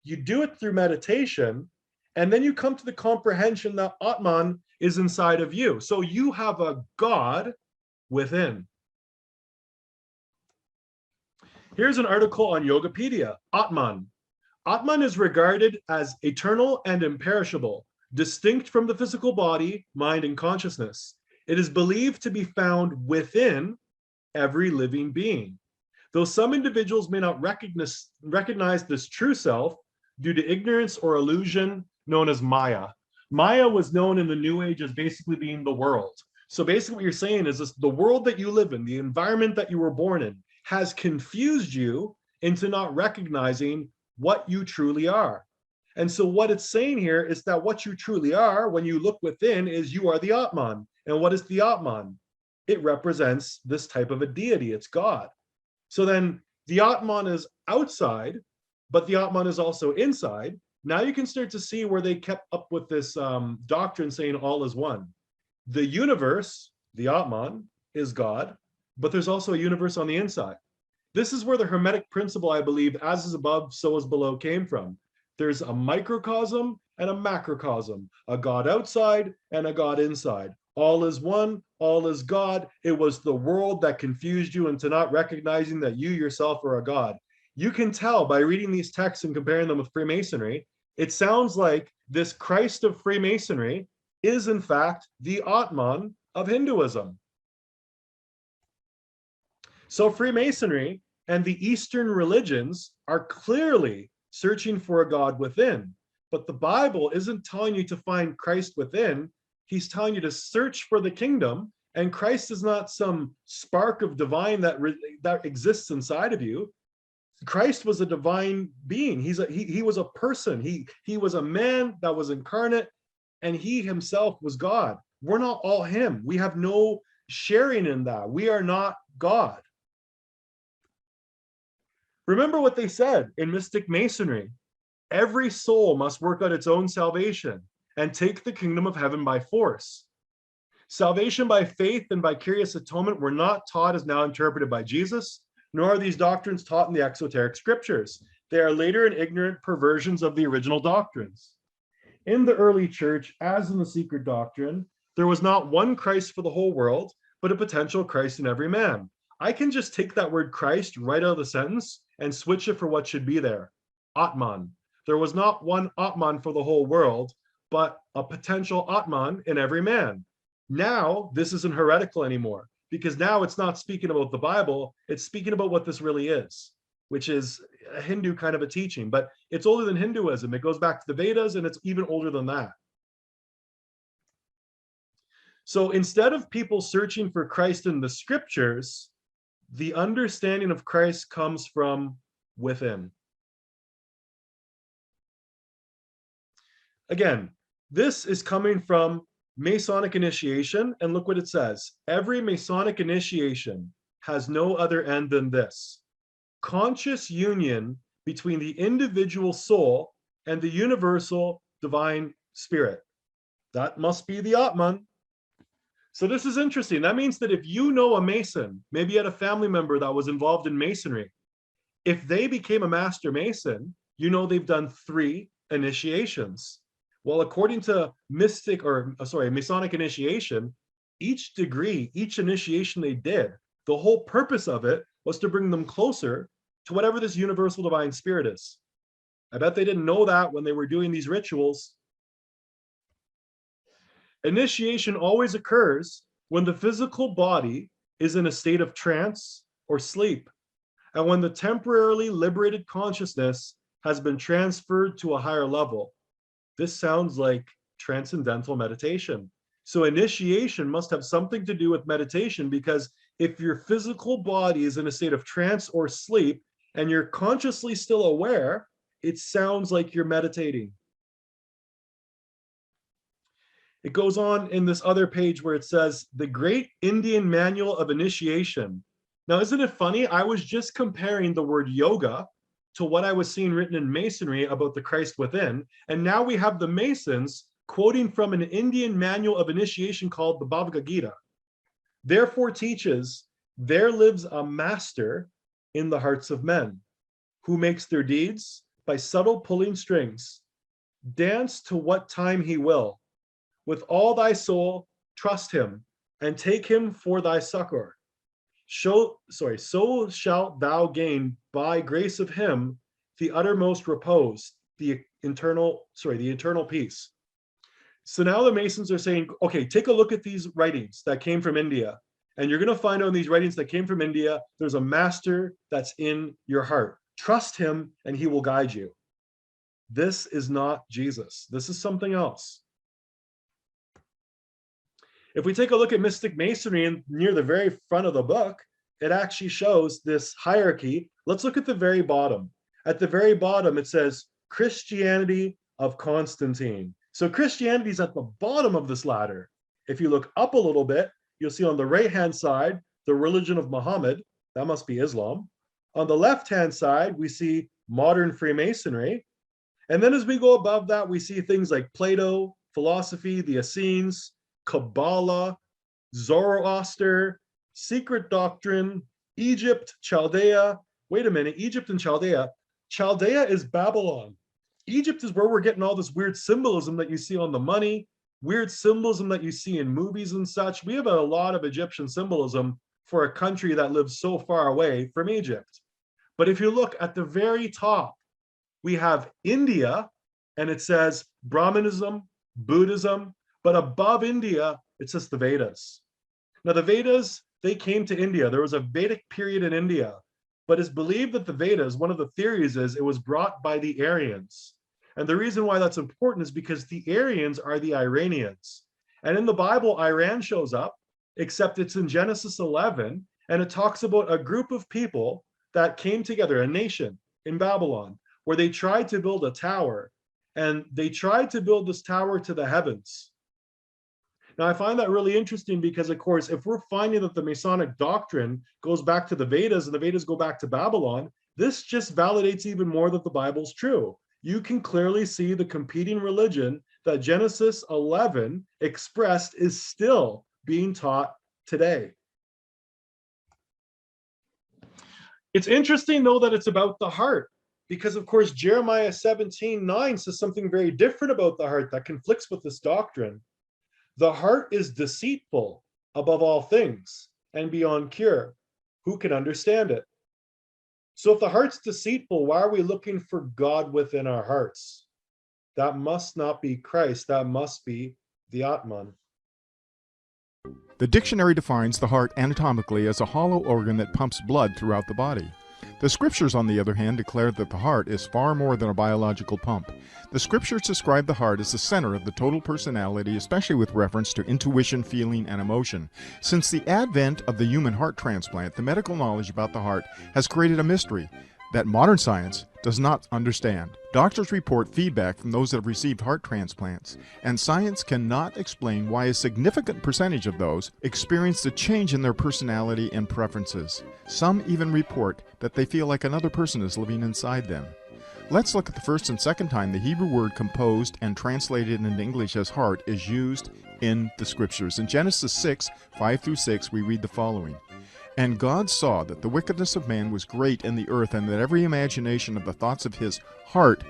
you do it through meditation, and then you come to the comprehension that Atman is inside of you. So you have a God within. Here's an article on Yogapedia, Atman. Atman is regarded as eternal and imperishable, distinct from the physical body, mind, and consciousness. It is believed to be found within every living being. Though some individuals may not recognize this true self due to ignorance or illusion known as Maya. Maya was known in the New Age as basically being the world. So basically what you're saying is this, the world that you live in, the environment that you were born in, has confused you into not recognizing what you truly are. And so what it's saying here is that what you truly are, when you look within, is you are the Atman. And what is the Atman? It represents this type of a deity. It's God. So then the Atman is outside, but the Atman is also inside. Now you can start to see where they kept up with this doctrine saying all is one. The universe, the Atman, is God, but there's also a universe on the inside. This is where the Hermetic principle, I believe, as is above, so is below, came from. There's a microcosm and a macrocosm, a God outside and a God inside. All is one, all is God. It was the world that confused you into not recognizing that you yourself are a God. You can tell by reading these texts and comparing them with Freemasonry, it sounds like this Christ of Freemasonry is in fact the Atman of Hinduism. So Freemasonry and the Eastern religions are clearly searching for a God within, but the Bible isn't telling you to find Christ within. He's telling you to search for the kingdom, and Christ is not some spark of divine that exists inside of you. Christ was a divine being. He was a person. He was a man that was incarnate, and he himself was God. We're not all him. We have no sharing in that. We are not God. Remember what they said in mystic masonry. Every soul must work out its own salvation and take the kingdom of heaven by force. Salvation by faith and vicarious atonement were not taught as now interpreted by Jesus, nor are these doctrines taught in the exoteric scriptures. They are later and ignorant perversions of the original doctrines. In the early church, as in the secret doctrine, there was not one Christ for the whole world, but a potential Christ in every man. I can just take that word Christ right out of the sentence and switch it for what should be there. Atman. There was not one Atman for the whole world, but a potential Atman in every man. Now, this isn't heretical anymore, because now it's not speaking about the Bible, it's speaking about what this really is, which is a Hindu kind of a teaching, but it's older than Hinduism. It goes back to the Vedas, and it's even older than that. So instead of people searching for Christ in the scriptures, the understanding of Christ comes from within. Again, this is coming from Masonic initiation, and look what it says. Every Masonic initiation has no other end than this: conscious union between the individual soul and the universal divine spirit. That must be the Atman. So this is interesting. That means that if you know a Mason, maybe you had a family member that was involved in Masonry, if they became a Master Mason, you know they've done 3 initiations. Well, according to Masonic initiation, each degree, each initiation they did, the whole purpose of it was to bring them closer to whatever this universal divine spirit is. I bet they didn't know that when they were doing these rituals. Initiation always occurs when the physical body is in a state of trance or sleep, and when the temporarily liberated consciousness has been transferred to a higher level. This sounds like transcendental meditation. So initiation must have something to do with meditation, because if your physical body is in a state of trance or sleep and you're consciously still aware, it sounds like you're meditating. It goes on in this other page where it says, the Great Indian Manual of Initiation. Now, isn't it funny? I was just comparing the word yoga to what I was seeing written in Masonry about the Christ within. And now we have the Masons quoting from an Indian manual of initiation called the Bhagavad Gita. Therefore teaches, there lives a master in the hearts of men, who makes their deeds by subtle pulling strings. Dance to what time he will. With all thy soul, trust him, and take him for thy succor. So shalt thou gain by grace of him the uttermost repose, the eternal peace. So now the Masons are saying, okay, take a look at these writings that came from India, and you're going to find out in these writings that came from India, there's a master that's in your heart. Trust him, and he will guide you. This is not Jesus. This is something else. If we take a look at Mystic Masonry, and near the very front of the book, it actually shows this hierarchy. Let's look at the very bottom. At the very bottom, it says Christianity of Constantine. So Christianity is at the bottom of this ladder. If you look up a little bit, you'll see on the right-hand side, the religion of Muhammad. That must be Islam. On the left-hand side, we see modern Freemasonry. And then as we go above that, we see things like Plato, philosophy, the Essenes, Kabbalah, Zoroaster, secret doctrine, Egypt, Chaldea. Wait a minute, Egypt and Chaldea. Chaldea is Babylon. Egypt is where we're getting all this weird symbolism that you see on the money, weird symbolism that you see in movies and such. We have a lot of Egyptian symbolism for a country that lives so far away from Egypt. But if you look at the very top, we have India, and it says Brahmanism, Buddhism, but above India, it says the Vedas. Now, the Vedas, they came to India. There was a Vedic period in India, but it's believed that the Vedas, one of the theories is it was brought by the Aryans. And the reason why that's important is because the Aryans are the Iranians. And in the Bible, Iran shows up, except it's in Genesis 11, and it talks about a group of people that came together, a nation in Babylon, where they tried to build a tower, and they tried to build this tower to the heavens. Now, I find that really interesting because, of course, if we're finding that the Masonic doctrine goes back to the Vedas and the Vedas go back to Babylon, this just validates even more that the Bible's true. You can clearly see the competing religion that Genesis 11 expressed is still being taught today. It's interesting, though, that it's about the heart, because, of course, Jeremiah 17:9 says something very different about the heart that conflicts with this doctrine. The heart is deceitful above all things and beyond cure. Who can understand it? So if the heart's deceitful, why are we looking for God within our hearts? That must not be Christ. That must be the Atman. The dictionary defines the heart anatomically as a hollow organ that pumps blood throughout the body. The scriptures, on the other hand, declare that the heart is far more than a biological pump. The scriptures describe the heart as the center of the total personality, especially with reference to intuition, feeling, and emotion. Since the advent of the human heart transplant, the medical knowledge about the heart has created a mystery that modern science does not understand. Doctors report feedback from those that have received heart transplants, and science cannot explain why a significant percentage of those experience a change in their personality and preferences. Some even report that they feel like another person is living inside them. Let's look at the first and second time the Hebrew word composed and translated into English as heart is used in the scriptures. In Genesis 6:5-6, we read the following. And God saw that the wickedness of man was great in the earth, and that every imagination of the thoughts of his heart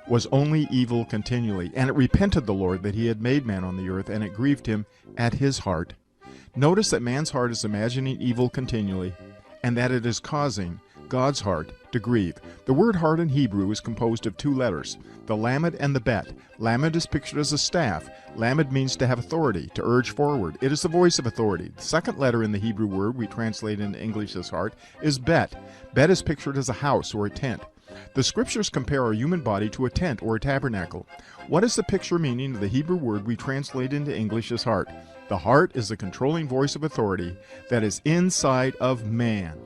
was only evil continually. And it repented the Lord that he had made man on the earth, and it grieved him at his heart. Notice that man's heart is imagining evil continually, and that it is causing God's heart to grieve. The word heart in Hebrew is composed of two letters, the lamed and the bet. Lamed is pictured as a staff. Lamed means to have authority, to urge forward. It is the voice of authority. The second letter in the Hebrew word we translate into English as heart is bet. Bet is pictured as a house or a tent. The scriptures compare our human body to a tent or a tabernacle. What is the picture meaning of the Hebrew word we translate into English as heart? The heart is the controlling voice of authority that is inside of man.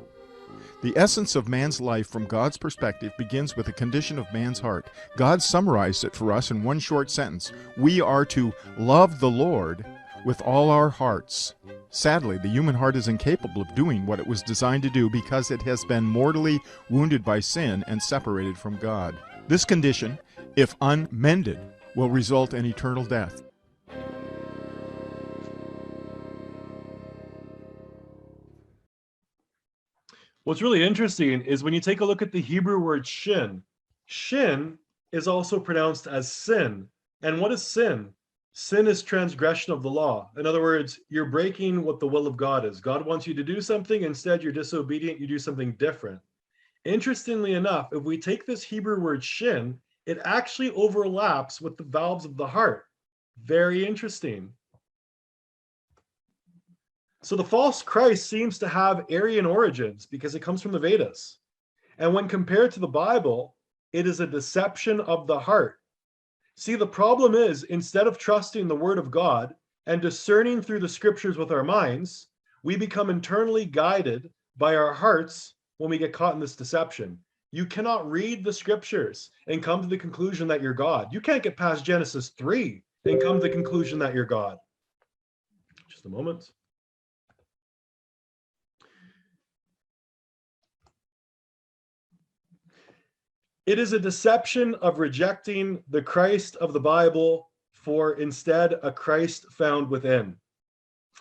The essence of man's life from God's perspective begins with the condition of man's heart. God summarized it for us in one short sentence. We are to love the Lord with all our hearts. Sadly, the human heart is incapable of doing what it was designed to do because it has been mortally wounded by sin and separated from God. This condition, if unmended, will result in eternal death. What's really interesting is when you take a look at the Hebrew word shin, shin is also pronounced as sin. And what is sin? Sin is transgression of the law. In other words, you're breaking what the will of God is. God wants you to do something, instead you're disobedient, you do something different. Interestingly enough, if we take this Hebrew word shin, it actually overlaps with the valves of the heart. Very interesting. So the false Christ seems to have Aryan origins because it comes from the Vedas. And when compared to the Bible, it is a deception of the heart. See, the problem is, instead of trusting the word of God and discerning through the scriptures with our minds, we become internally guided by our hearts when we get caught in this deception. You cannot read the scriptures and come to the conclusion that you're God. You can't get past Genesis 3 and come to the conclusion that you're God. Just a moment. It is a deception of rejecting the Christ of the Bible for instead a Christ found within.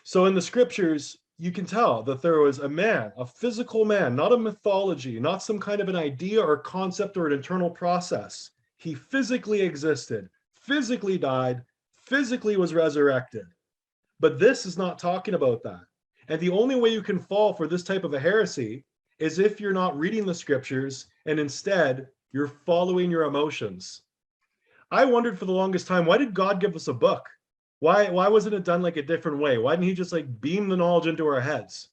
So in the scriptures, you can tell that there was a man, a physical man, not a mythology, not some kind of an idea or concept or an internal process. He physically existed, physically died, physically was resurrected. But this is not talking about that. And the only way you can fall for this type of a heresy is if you're not reading the scriptures and instead you're following your emotions. I wondered for the longest time, why did God give us a book? Why wasn't it done like a different way? Why didn't he just like beam the knowledge into our heads?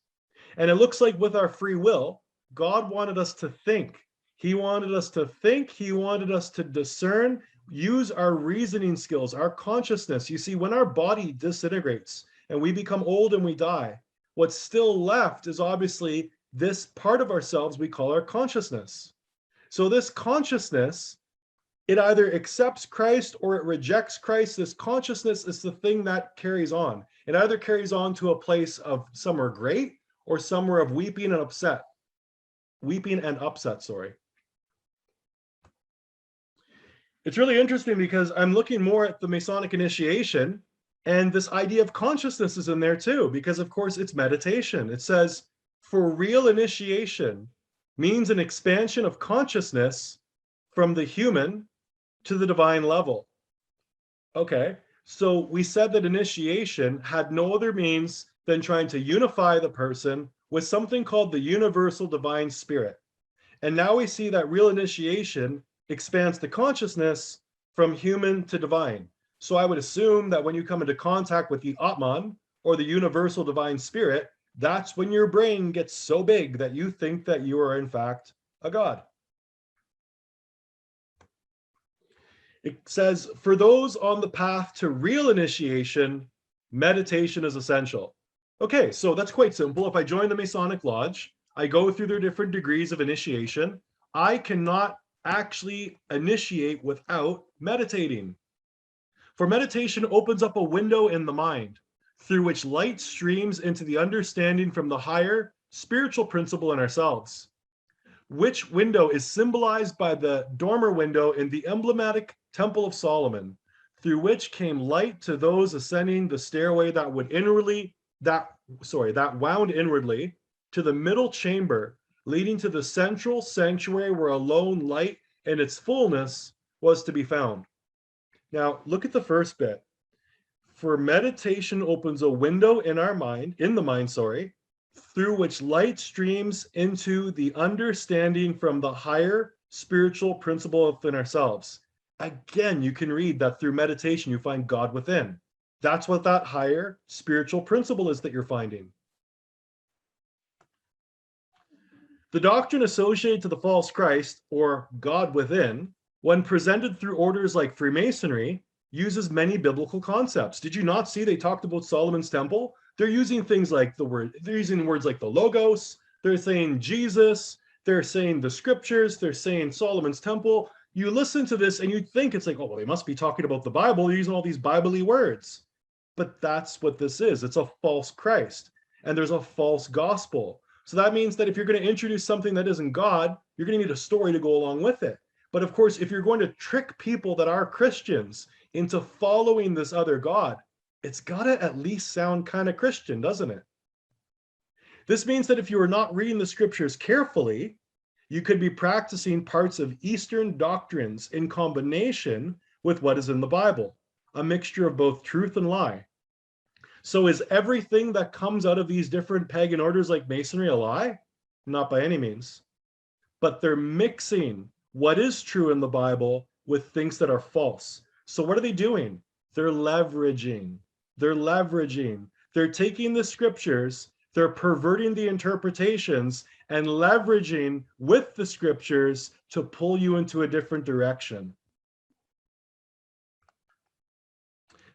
And it looks like with our free will, God wanted us to think. He wanted us to think. He wanted us to discern, use our reasoning skills, our consciousness. You see, when our body disintegrates and we become old and we die, what's still left is obviously this part of ourselves we call our consciousness. So this consciousness, it either accepts Christ or it rejects Christ. This consciousness is the thing that carries on. It either carries on to a place of somewhere great or somewhere of weeping and upset. Weeping and upset, sorry. It's really interesting because I'm looking more at the Masonic initiation, and this idea of consciousness is in there too, because of course it's meditation. It says, for real initiation means an expansion of consciousness from the human to the divine level. Okay, so we said that initiation had no other means than trying to unify the person with something called the universal divine spirit. And now we see that real initiation expands the consciousness from human to divine. So I would assume that when you come into contact with the Atman or the universal divine spirit, that's when your brain gets so big that you think that you are in fact a god. It says, for those on the path to real initiation, meditation is essential. Okay, so that's quite simple. If I join the Masonic Lodge, I go through their different degrees of initiation. I cannot actually initiate without meditating. For meditation opens up a window in the mind through which light streams into the understanding from the higher spiritual principle in ourselves, which window is symbolized by the dormer window in the emblematic Temple of Solomon, through which came light to those ascending the stairway that wound inwardly to the middle chamber, leading to the central sanctuary where alone light in its fullness was to be found. Now, look at the first bit. For meditation opens a window in our mind, through which light streams into the understanding from the higher spiritual principle within ourselves. Again, you can read that through meditation, you find God within. That's what that higher spiritual principle is that you're finding. The doctrine associated to the false Christ, or God within, when presented through orders like Freemasonry, uses many biblical concepts. Did you not see they talked about Solomon's temple? They're using things like they're using words like the Logos, they're saying Jesus, they're saying the scriptures, they're saying Solomon's temple. You listen to this and you think it's like, oh, well, they must be talking about the Bible, they're using all these Bible-y words. But that's what this is. It's a false Christ, and there's a false gospel. So that means that if you're going to introduce something that isn't God, you're going to need a story to go along with it. But of course, if you're going to trick people that are Christians into following this other God, it's got to at least sound kind of Christian, doesn't it? This means that if you are not reading the scriptures carefully, you could be practicing parts of Eastern doctrines in combination with what is in the Bible, a mixture of both truth and lie. So is everything that comes out of these different pagan orders like Masonry a lie? Not by any means. But they're mixing what is true in the Bible with things that are false. So what are they doing? They're leveraging. They're taking the scriptures, they're perverting the interpretations and leveraging with the scriptures to pull you into a different direction.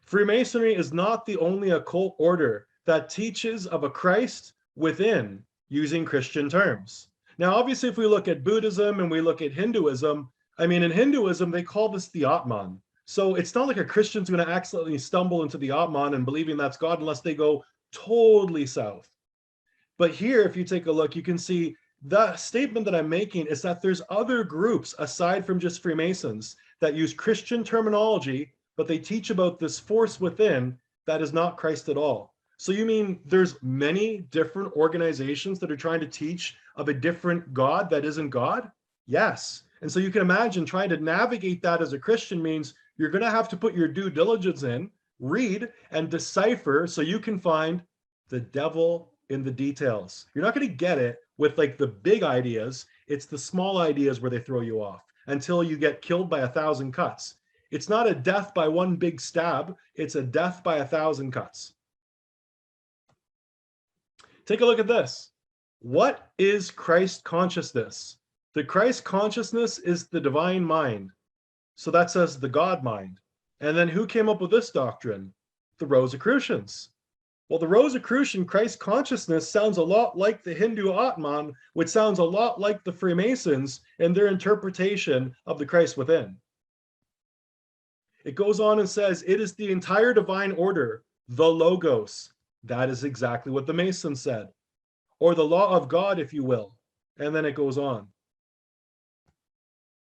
Freemasonry is not the only occult order that teaches of a Christ within using Christian terms. Now, obviously, if we look at Buddhism and we look at Hinduism, I mean, in Hinduism, they call this the Atman. So it's not like a Christian's going to accidentally stumble into the Atman and believing that's God unless they go totally south. But here, if you take a look, you can see the statement that I'm making is that there's other groups aside from just Freemasons that use Christian terminology, but they teach about this force within that is not Christ at all. So you mean there's many different organizations that are trying to teach of a different God that isn't God? Yes. And so you can imagine trying to navigate that as a Christian means you're going to have to put your due diligence in, read, and decipher so you can find the devil in the details. You're not going to get it with like the big ideas. It's the small ideas where they throw you off until you get killed by 1,000 cuts. It's not a death by one big stab. It's a death by 1,000 cuts. Take a look at this. What is Christ consciousness? The Christ consciousness is the divine mind. So that says the God mind. And then who came up with this doctrine? The Rosicrucians. Well, the Rosicrucian Christ consciousness sounds a lot like the Hindu Atman, which sounds a lot like the Freemasons and their interpretation of the Christ within. It goes on and says, it is the entire divine order, the Logos. That is exactly what the Masons said. Or the law of God, if you will. And then it goes on.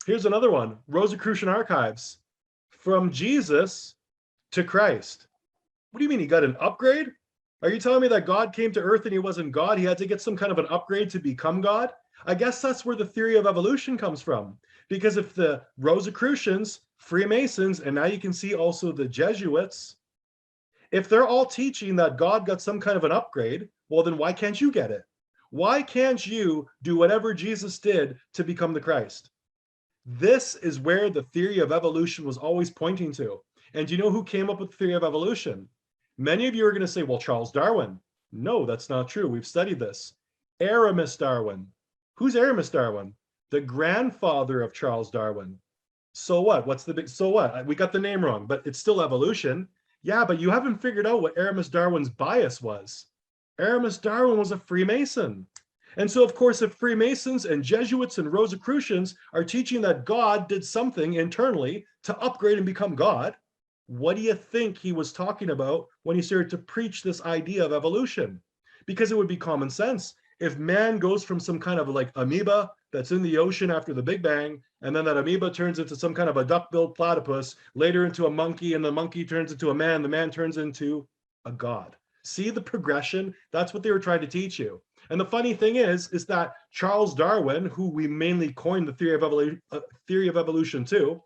Here's another one, Rosicrucian Archives. From Jesus to Christ. What do you mean he got an upgrade? Are you telling me that God came to earth and he wasn't God? He had to get some kind of an upgrade to become God? I guess that's where the theory of evolution comes from. Because if the Rosicrucians, Freemasons, and now you can see also the Jesuits, if they're all teaching that God got some kind of an upgrade, well, then why can't you get it? Why can't you do whatever Jesus did to become the Christ? This is where the theory of evolution was always pointing to. And do you know who came up with the theory of evolution? Many of you are going to say, well, Charles Darwin. No, that's not true. We've studied this. Aramis Darwin. Who's Aramis Darwin? The grandfather of Charles Darwin. So what? What's the big, so what? We got the name wrong, but it's still evolution. Yeah, but you haven't figured out what Aramis Darwin's bias was. Aramis Darwin was a Freemason. And so, of course, if Freemasons and Jesuits and Rosicrucians are teaching that God did something internally to upgrade and become God, what do you think he was talking about when he started to preach this idea of evolution? Because it would be common sense. If man goes from some kind of like amoeba that's in the ocean after the Big Bang, and then that amoeba turns into some kind of a duck-billed platypus, later into a monkey, and the monkey turns into a man, the man turns into a god. See the progression? That's what they were trying to teach you. And the funny thing is that Charles Darwin, who we mainly coined the theory of evolution to,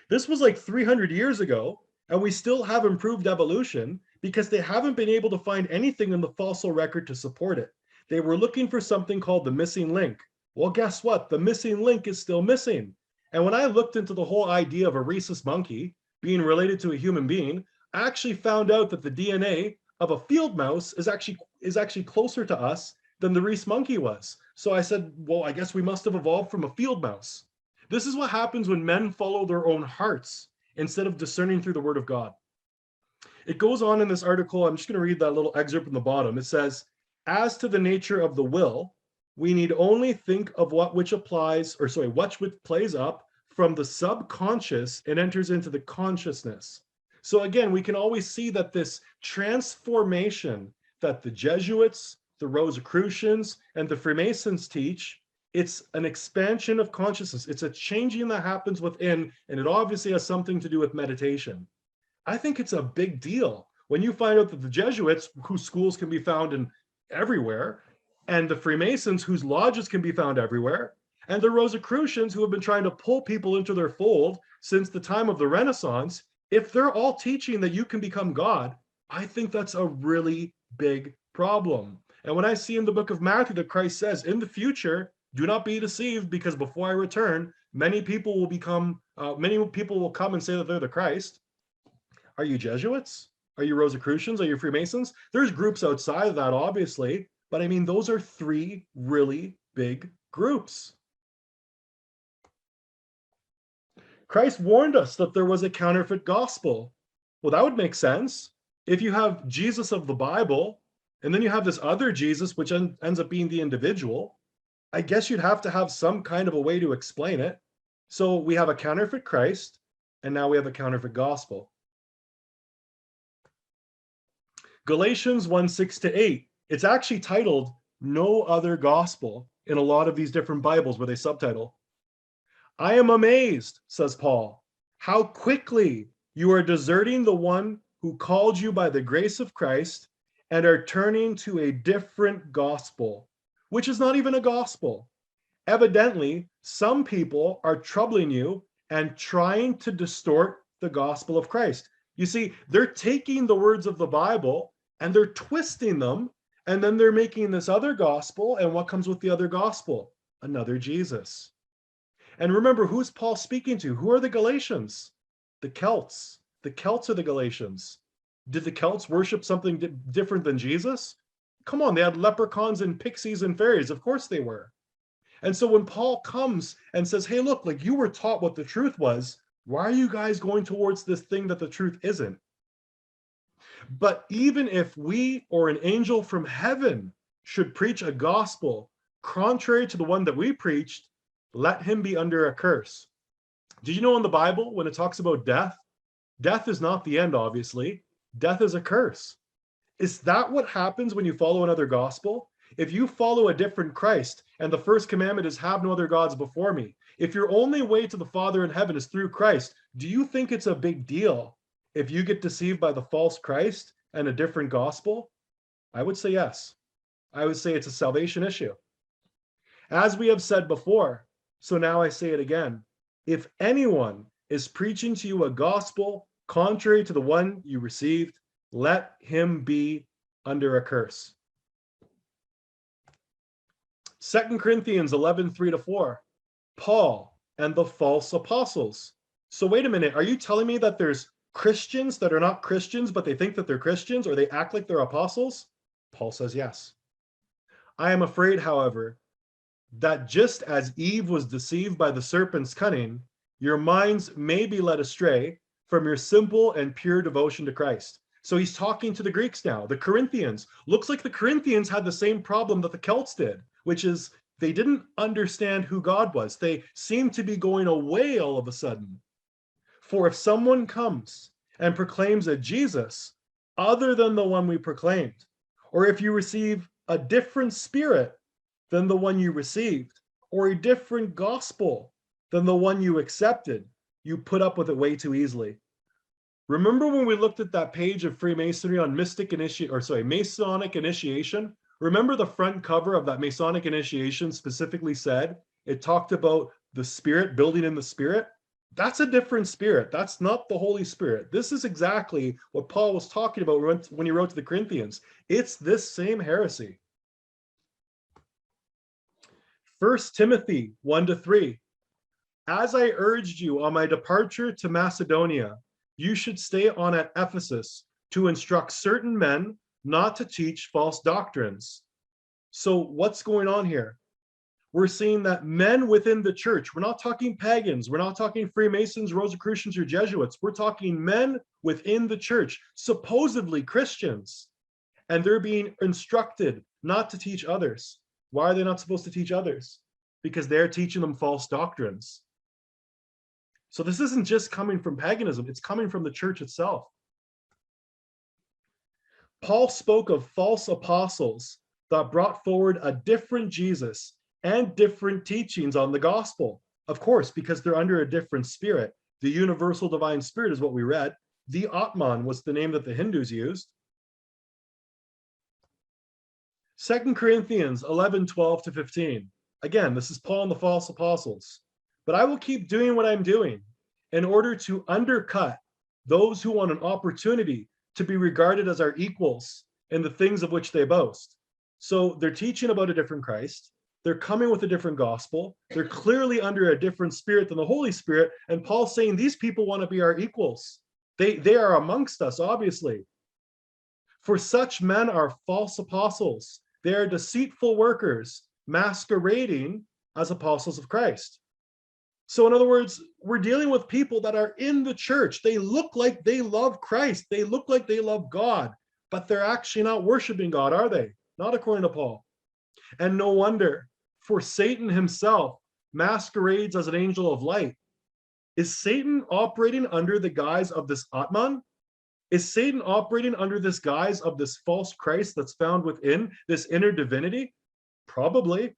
this was like 300 years ago, and we still have improved evolution because they haven't been able to find anything in the fossil record to support it. They were looking for something called the missing link. Well, guess what? The missing link is still missing. And when I looked into the whole idea of a rhesus monkey being related to a human being, I actually found out that the DNA of a field mouse is actually closer to us than the rhesus monkey was. So I said, well, I guess we must have evolved from a field mouse. This is what happens when men follow their own hearts instead of discerning through the word of God. It goes on in this article. I'm just going to read that little excerpt from the bottom. It says, as to the nature of the will, we need only think of what which plays up from the subconscious and enters into the consciousness. So again, we can always see that this transformation that the Jesuits, the Rosicrucians, and the Freemasons teach, it's an expansion of consciousness. It's a changing that happens within, and it obviously has something to do with meditation. I think it's a big deal when you find out that the Jesuits, whose schools can be found in everywhere, and the Freemasons, whose lodges can be found everywhere, and the Rosicrucians, who have been trying to pull people into their fold since the time of the Renaissance, if they're all teaching that you can become God, I think that's a really big problem. And when I see in the book of Matthew that Christ says, in the future, do not be deceived, because before I return, many people will come and say that they're the Christ. Are you Jesuits? Are you Rosicrucians? Are you Freemasons? There's groups outside of that, obviously, but I mean, those are three really big groups. Christ warned us that there was a counterfeit gospel. Well, that would make sense. If you have Jesus of the Bible, and then you have this other Jesus, which ends up being the individual, I guess you'd have to have some kind of a way to explain it. So we have a counterfeit Christ, and now we have a counterfeit gospel. Galatians 1:6-8. It's actually titled No Other Gospel in a lot of these different Bibles where they subtitle. I am amazed, says Paul, how quickly you are deserting the one who called you by the grace of Christ and are turning to a different gospel, which is not even a gospel. Evidently, some people are troubling you and trying to distort the gospel of Christ. You see, they're taking the words of the Bible and they're twisting them, and then they're making this other gospel. And what comes with the other gospel? Another Jesus. And remember, who's Paul speaking to? Who are the Galatians? The Celts. The Celts are the Galatians. Did the Celts worship something different than Jesus? Come on, they had leprechauns and pixies and fairies. Of course they were. And so when Paul comes and says, hey, look, like you were taught what the truth was, why are you guys going towards this thing that the truth isn't? But even if we or an angel from heaven should preach a gospel contrary to the one that we preached, let him be under a curse. Did you know in the Bible, when it talks about death, death is not the end, obviously. Death is a curse. Is that what happens when you follow another gospel? If you follow a different Christ, and the first commandment is have no other gods before me, if your only way to the Father in heaven is through Christ, do you think it's a big deal if you get deceived by the false Christ and a different gospel? I would say yes. I would say it's a salvation issue. As we have said before, so now I say it again, if anyone is preaching to you a gospel contrary to the one you received, let him be under a curse. 2 Corinthians 11:3-4, Paul and the false apostles. So wait a minute, are you telling me that there's Christians that are not Christians, but they think that they're Christians, or they act like they're apostles? Paul says yes. I am afraid, however, that just as Eve was deceived by the serpent's cunning, your minds may be led astray from your simple and pure devotion to Christ. So he's talking to the Greeks now, the Corinthians. Looks like the Corinthians had the same problem that the Celts did, which is they didn't understand who God was. They seemed to be going away all of a sudden. For if someone comes and proclaims a Jesus other than the one we proclaimed, or if you receive a different spirit than the one you received, or a different gospel than the one you accepted, you put up with it way too easily. Remember when we looked at that page of Freemasonry on Masonic initiation? Remember the front cover of that Masonic initiation specifically said, it talked about the spirit, building in the spirit? That's a different spirit. That's not the Holy Spirit. This is exactly what Paul was talking about when he wrote to the Corinthians. It's this same heresy. 1 Timothy 1-3. As I urged you on my departure to Macedonia, you should stay on at Ephesus to instruct certain men not to teach false doctrines. So what's going on here? We're seeing that men within the church, we're not talking pagans, we're not talking Freemasons, Rosicrucians, or Jesuits, we're talking men within the church, supposedly Christians, and they're being instructed not to teach others. Why are they not supposed to teach others? Because they're teaching them false doctrines. So this isn't just coming from paganism, it's coming from the church itself. Paul spoke of false apostles that brought forward a different Jesus and different teachings on the gospel. Of course, because they're under a different spirit. The universal divine spirit is what we read. The Atman was the name that the Hindus used. 2 Corinthians 11:12-15. Again, this is Paul and the false apostles. But I will keep doing what I'm doing in order to undercut those who want an opportunity to be regarded as our equals in the things of which they boast. So they're teaching about a different Christ. They're coming with a different gospel. They're clearly under a different spirit than the Holy Spirit. And Paul's saying these people want to be our equals. They are amongst us, obviously. For such men are false apostles. They are deceitful workers, masquerading as apostles of Christ. So in other words, we're dealing with people that are in the church. They look like they love Christ. They look like they love God, but they're actually not worshiping God, are they? Not according to Paul. And no wonder, for Satan himself masquerades as an angel of light. Is Satan operating under the guise of this Atman? Is Satan operating under this guise of this false Christ that's found within this inner divinity? Probably.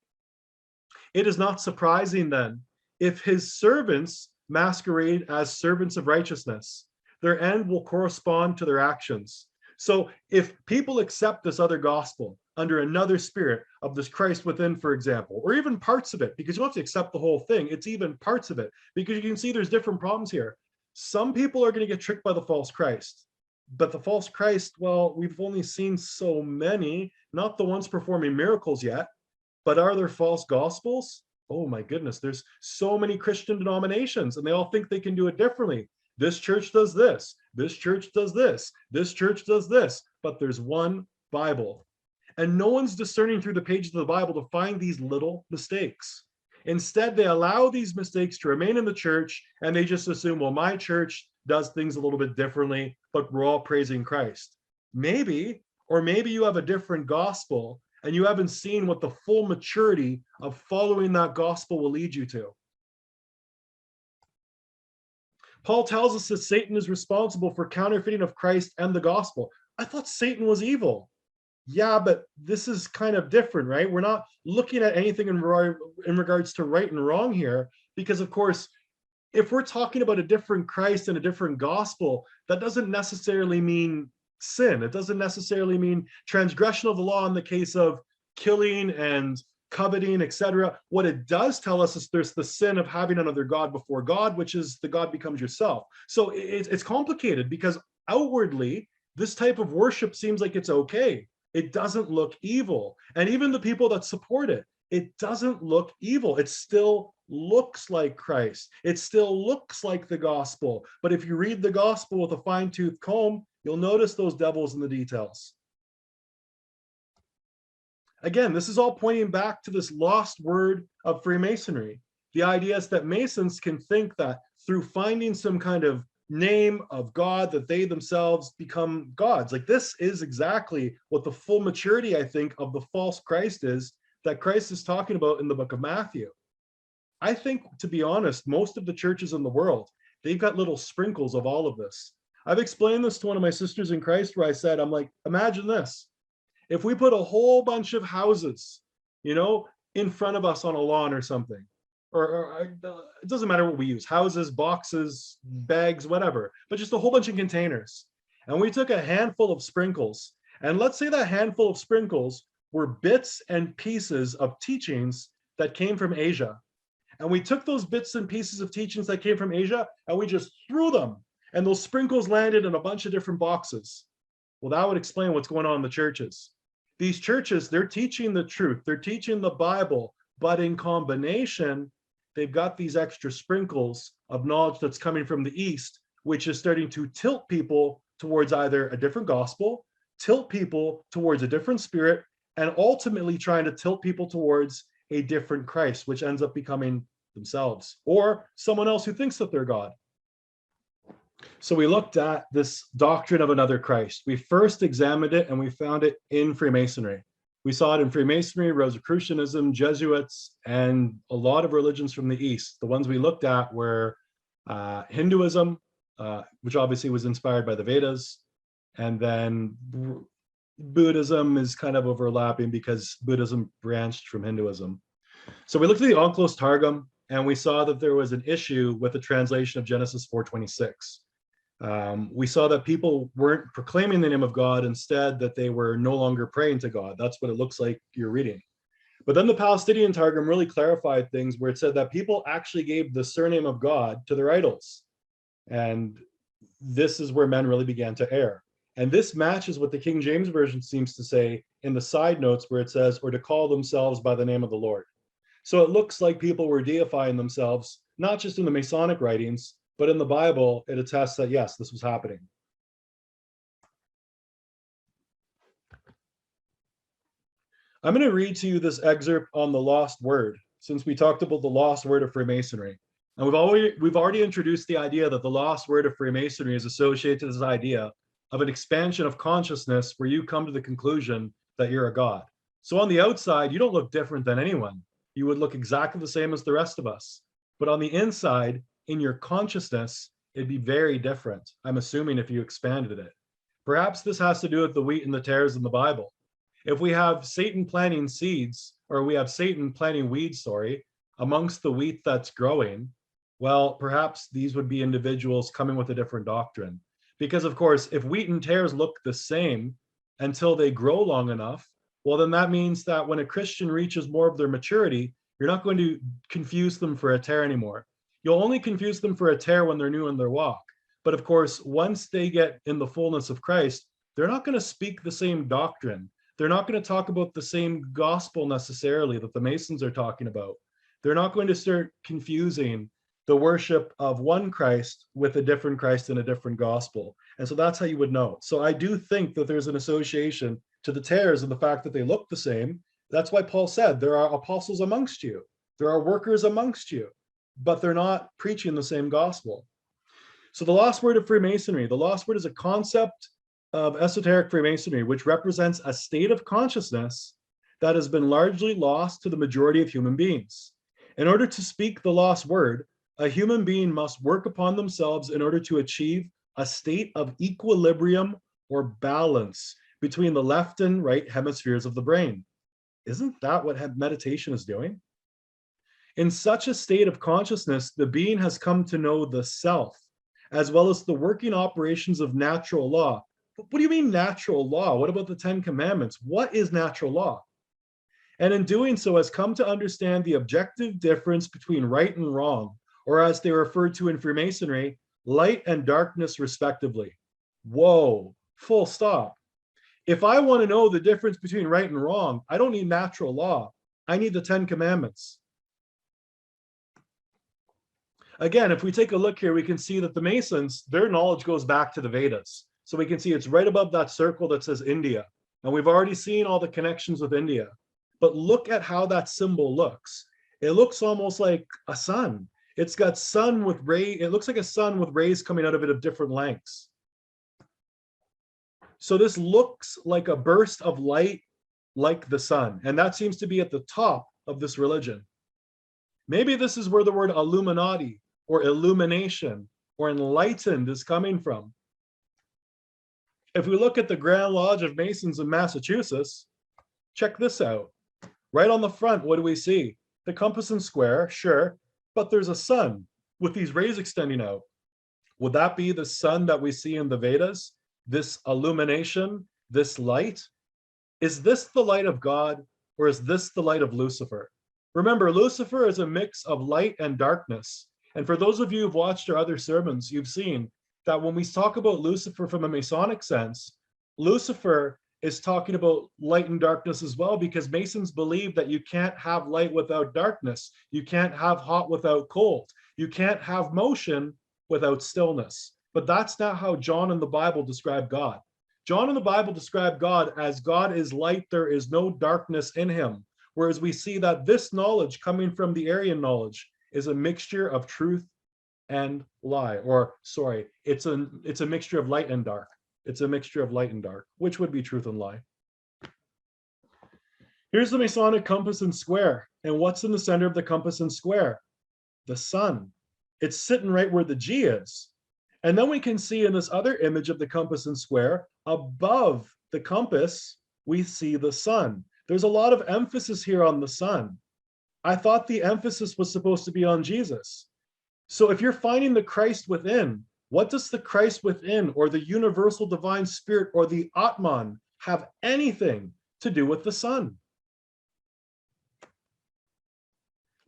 It is not surprising then if his servants masquerade as servants of righteousness. Their end will correspond to their actions. So if people accept this other gospel under another spirit of this Christ within, for example, or even parts of it, because you don't have to accept the whole thing, it's even parts of it, because you can see there's different problems here. Some people are going to get tricked by the false Christ, but the false Christ, well, we've only seen so many, not the ones performing miracles yet, but are there false gospels? Oh my goodness, there's so many Christian denominations and they all think they can do it differently. This church does this, this church does this, this church does this, but there's one Bible. And no one's discerning through the pages of the Bible to find these little mistakes. Instead, they allow these mistakes to remain in the church and they just assume, well, my church does things a little bit differently, but we're all praising Christ. Maybe, or maybe you have a different gospel and you haven't seen what the full maturity of following that gospel will lead you to. Paul tells us that Satan is responsible for counterfeiting of Christ and the gospel. I thought Satan was evil. Yeah, but this is kind of different, right? We're not looking at anything in regards to right and wrong here, because of course, if we're talking about a different Christ and a different gospel, that doesn't necessarily mean sin. It doesn't necessarily mean transgression of the law in the case of killing and coveting, etc. What it does tell us is there's the sin of having another God before God, which is the God becomes yourself. So it's complicated because outwardly, this type of worship seems like it's okay. It doesn't look evil. And even the people that support it, it doesn't look evil. It still looks like Christ. It still looks like the gospel. But if you read the gospel with a fine-tooth comb, you'll notice those devils in the details. Again, this is all pointing back to this lost word of Freemasonry. The idea is that Masons can think that through finding some kind of name of God, that they themselves become gods. Like, this is exactly what the full maturity, I think, of the false Christ is, that Christ is talking about in the book of Matthew. I think, to be honest, most of the churches in the world, they've got little sprinkles of all of this. I've explained this to one of my sisters in Christ where I said, I'm like, imagine this. If we put a whole bunch of houses, in front of us on a lawn or something, or it doesn't matter what we use, houses, boxes, bags, whatever, but just a whole bunch of containers. And we took a handful of sprinkles, and let's say that handful of sprinkles were bits and pieces of teachings that came from Asia. And we took those bits and pieces of teachings that came from Asia, and we just threw them. And those sprinkles landed in a bunch of different boxes. Well, that would explain what's going on in the churches. These churches, they're teaching the truth. They're teaching the Bible, but in combination, they've got these extra sprinkles of knowledge that's coming from the East, which is starting to tilt people towards either a different gospel, tilt people towards a different spirit, and ultimately trying to tilt people towards a different Christ, which ends up becoming themselves or someone else who thinks that they're God. So we looked at this doctrine of another Christ. We first examined it and we found it in Freemasonry. We saw it in Freemasonry, Rosicrucianism, Jesuits, and a lot of religions from the East. The ones we looked at were Hinduism, which obviously was inspired by the Vedas, and then Buddhism is kind of overlapping because Buddhism branched from Hinduism. So we looked at the Unclos Targum, and we saw that there was an issue with the translation of Genesis 4:26. We saw that people weren't proclaiming the name of God, instead that they were no longer praying to God. That's what it looks like you're reading. But then the Palestinian Targum really clarified things, where it said that people actually gave the surname of God to their idols. And this is where men really began to err. And this matches what the King James Version seems to say in the side notes, where it says, or to call themselves by the name of the Lord. So it looks like people were deifying themselves, not just in the Masonic writings, but in the Bible. It attests that, yes, this was happening. I'm going to read to you this excerpt on the lost word, since we talked about the lost word of Freemasonry. And we've already introduced the idea that the lost word of Freemasonry is associated to this idea of an expansion of consciousness where you come to the conclusion that you're a god. So on the outside, you don't look different than anyone. You would look exactly the same as the rest of us. But on the inside, in your consciousness, it'd be very different, I'm assuming, if you expanded it. Perhaps this has to do with the wheat and the tares in the Bible. If we have Satan planting seeds, or we have Satan planting weeds, amongst the wheat that's growing, well, perhaps these would be individuals coming with a different doctrine. Because of course, if wheat and tares look the same until they grow long enough, well, then that means that when a Christian reaches more of their maturity, you're not going to confuse them for a tare anymore. You'll only confuse them for a tare when they're new in their walk. But of course, once they get in the fullness of Christ, they're not going to speak the same doctrine. They're not going to talk about the same gospel necessarily that the Masons are talking about. They're not going to start confusing the worship of one Christ with a different Christ and a different gospel. And so that's how you would know. So I do think that there's an association to the tares and the fact that they look the same. That's why Paul said, there are apostles amongst you. There are workers amongst you, but they're not preaching the same gospel. So the lost word of Freemasonry, the lost word is a concept of esoteric Freemasonry, which represents a state of consciousness that has been largely lost to the majority of human beings. In order to speak the lost word, a human being must work upon themselves in order to achieve a state of equilibrium or balance between the left and right hemispheres of the brain. Isn't that what meditation is doing? In such a state of consciousness, the being has come to know the self, as well as the working operations of natural law. But what do you mean natural law? What about the 10 Commandments? What is natural law? And in doing so, has come to understand the objective difference between right and wrong, or as they are referred to in Freemasonry, light and darkness respectively. Whoa, full stop. If I want to know the difference between right and wrong, I don't need natural law. I need the 10 Commandments. Again, if we take a look here, we can see that the Masons, their knowledge goes back to the Vedas. So we can see it's right above that circle that says India. And we've already seen all the connections with India. But look at how that symbol looks. It looks almost like a sun. It's got sun with ray. It looks like a sun with rays coming out of it of different lengths. So this looks like a burst of light like the sun. And that seems to be at the top of this religion. Maybe this is where the word Illuminati or illumination or enlightened is coming from. If we look at the Grand Lodge of Masons in Massachusetts, check this out. Right on the front, what do we see? The compass and square, sure, but there's a sun with these rays extending out. Would that be the sun that we see in the Vedas? This illumination, this light? Is this the light of God, or is this the light of Lucifer? Remember, Lucifer is a mix of light and darkness. And for those of you who've watched our other sermons, you've seen that when we talk about Lucifer from a Masonic sense, Lucifer is talking about light and darkness as well, because Masons believe that you can't have light without darkness. You can't have hot without cold. You can't have motion without stillness. But that's not how John in the Bible described God. John in the Bible described God as God is light, there is no darkness in him. Whereas we see that this knowledge coming from the Aryan knowledge is a mixture of truth and lie, or sorry, it's a mixture of light and dark. It's a mixture of light and dark, which would be truth and lie. Here's the Masonic compass and square. And what's in the center of the compass and square? The sun. It's sitting right where the G is. And then we can see in this other image of the compass and square, above the compass, we see the sun. There's a lot of emphasis here on the sun. I thought the emphasis was supposed to be on Jesus. So if you're finding the Christ within, what does the Christ within, or the universal divine spirit, or the Atman have anything to do with the sun?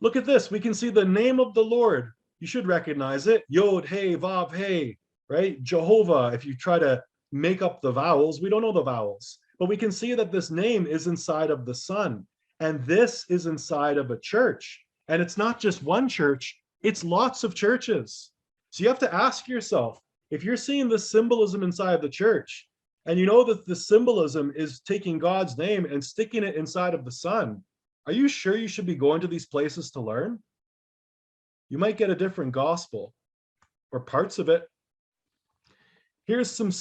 Look at this. We can see the name of the Lord. You should recognize it. Yod, Hey, Vav, Hey, right? Jehovah. If you try to make up the vowels, we don't know the vowels. But we can see that this name is inside of the sun. And this is inside of a church. And it's not just one church, it's lots of churches. So you have to ask yourself, if you're seeing the symbolism inside the church, and you know that the symbolism is taking God's name and sticking it inside of the sun, are you sure you should be going to these places to learn? You might get a different gospel, or parts of it. Here's some,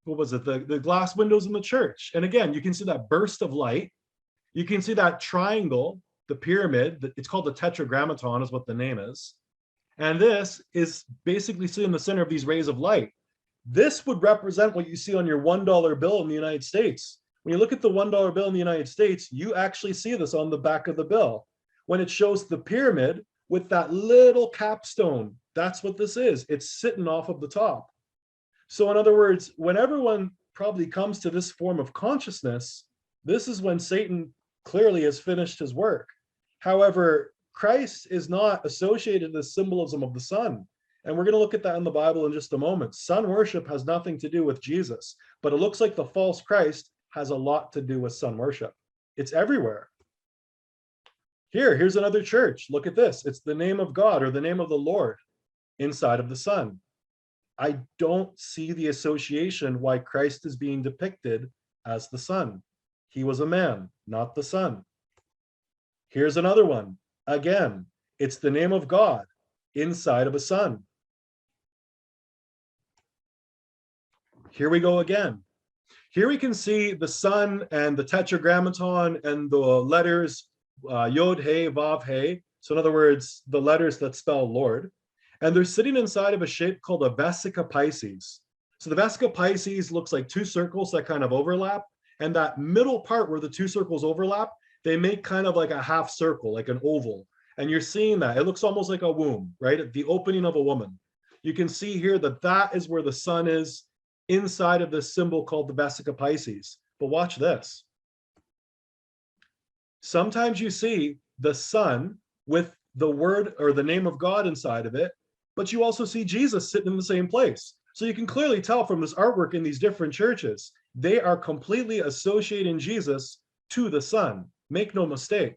what was it? The glass windows in the church. And again, you can see that burst of light. You can see that triangle, the pyramid. It's called the Tetragrammaton is what the name is. And this is basically seen in the center of these rays of light. This would represent what you see on your $1 bill in the United States. When you look at the $1 bill in the United States, you actually see this on the back of the bill. When it shows the pyramid with that little capstone, that's what this is. It's sitting off of the top. So in other words, when everyone probably comes to this form of consciousness, this is when Satan clearly has finished his work. However, Christ is not associated with the symbolism of the sun. And we're going to look at that in the Bible in just a moment. Sun worship has nothing to do with Jesus, but it looks like the false Christ has a lot to do with sun worship. It's everywhere. Here's another church. Look at this. It's the name of God, or the name of the Lord, inside of the sun. I don't see the association why Christ is being depicted as the sun. He was a man, not the sun. Here's another one. Again, it's the name of God inside of a sun. Here we go again. Here we can see the sun and the Tetragrammaton and the letters Yod, He, Vav, He. So in other words, the letters that spell Lord. And they're sitting inside of a shape called a vesica Pisces. So the vesica Pisces looks like two circles that kind of overlap. And that middle part where the two circles overlap, they make kind of like a half circle, like an oval. And you're seeing that. It looks almost like a womb, right? At the opening of a woman. You can see here that that is where the sun is inside of this symbol called the vesica Pisces. But watch this. Sometimes you see the sun with the word or the name of God inside of it, but you also see Jesus sitting in the same place. So you can clearly tell from this artwork in these different churches, they are completely associating Jesus to the sun. Make no mistake.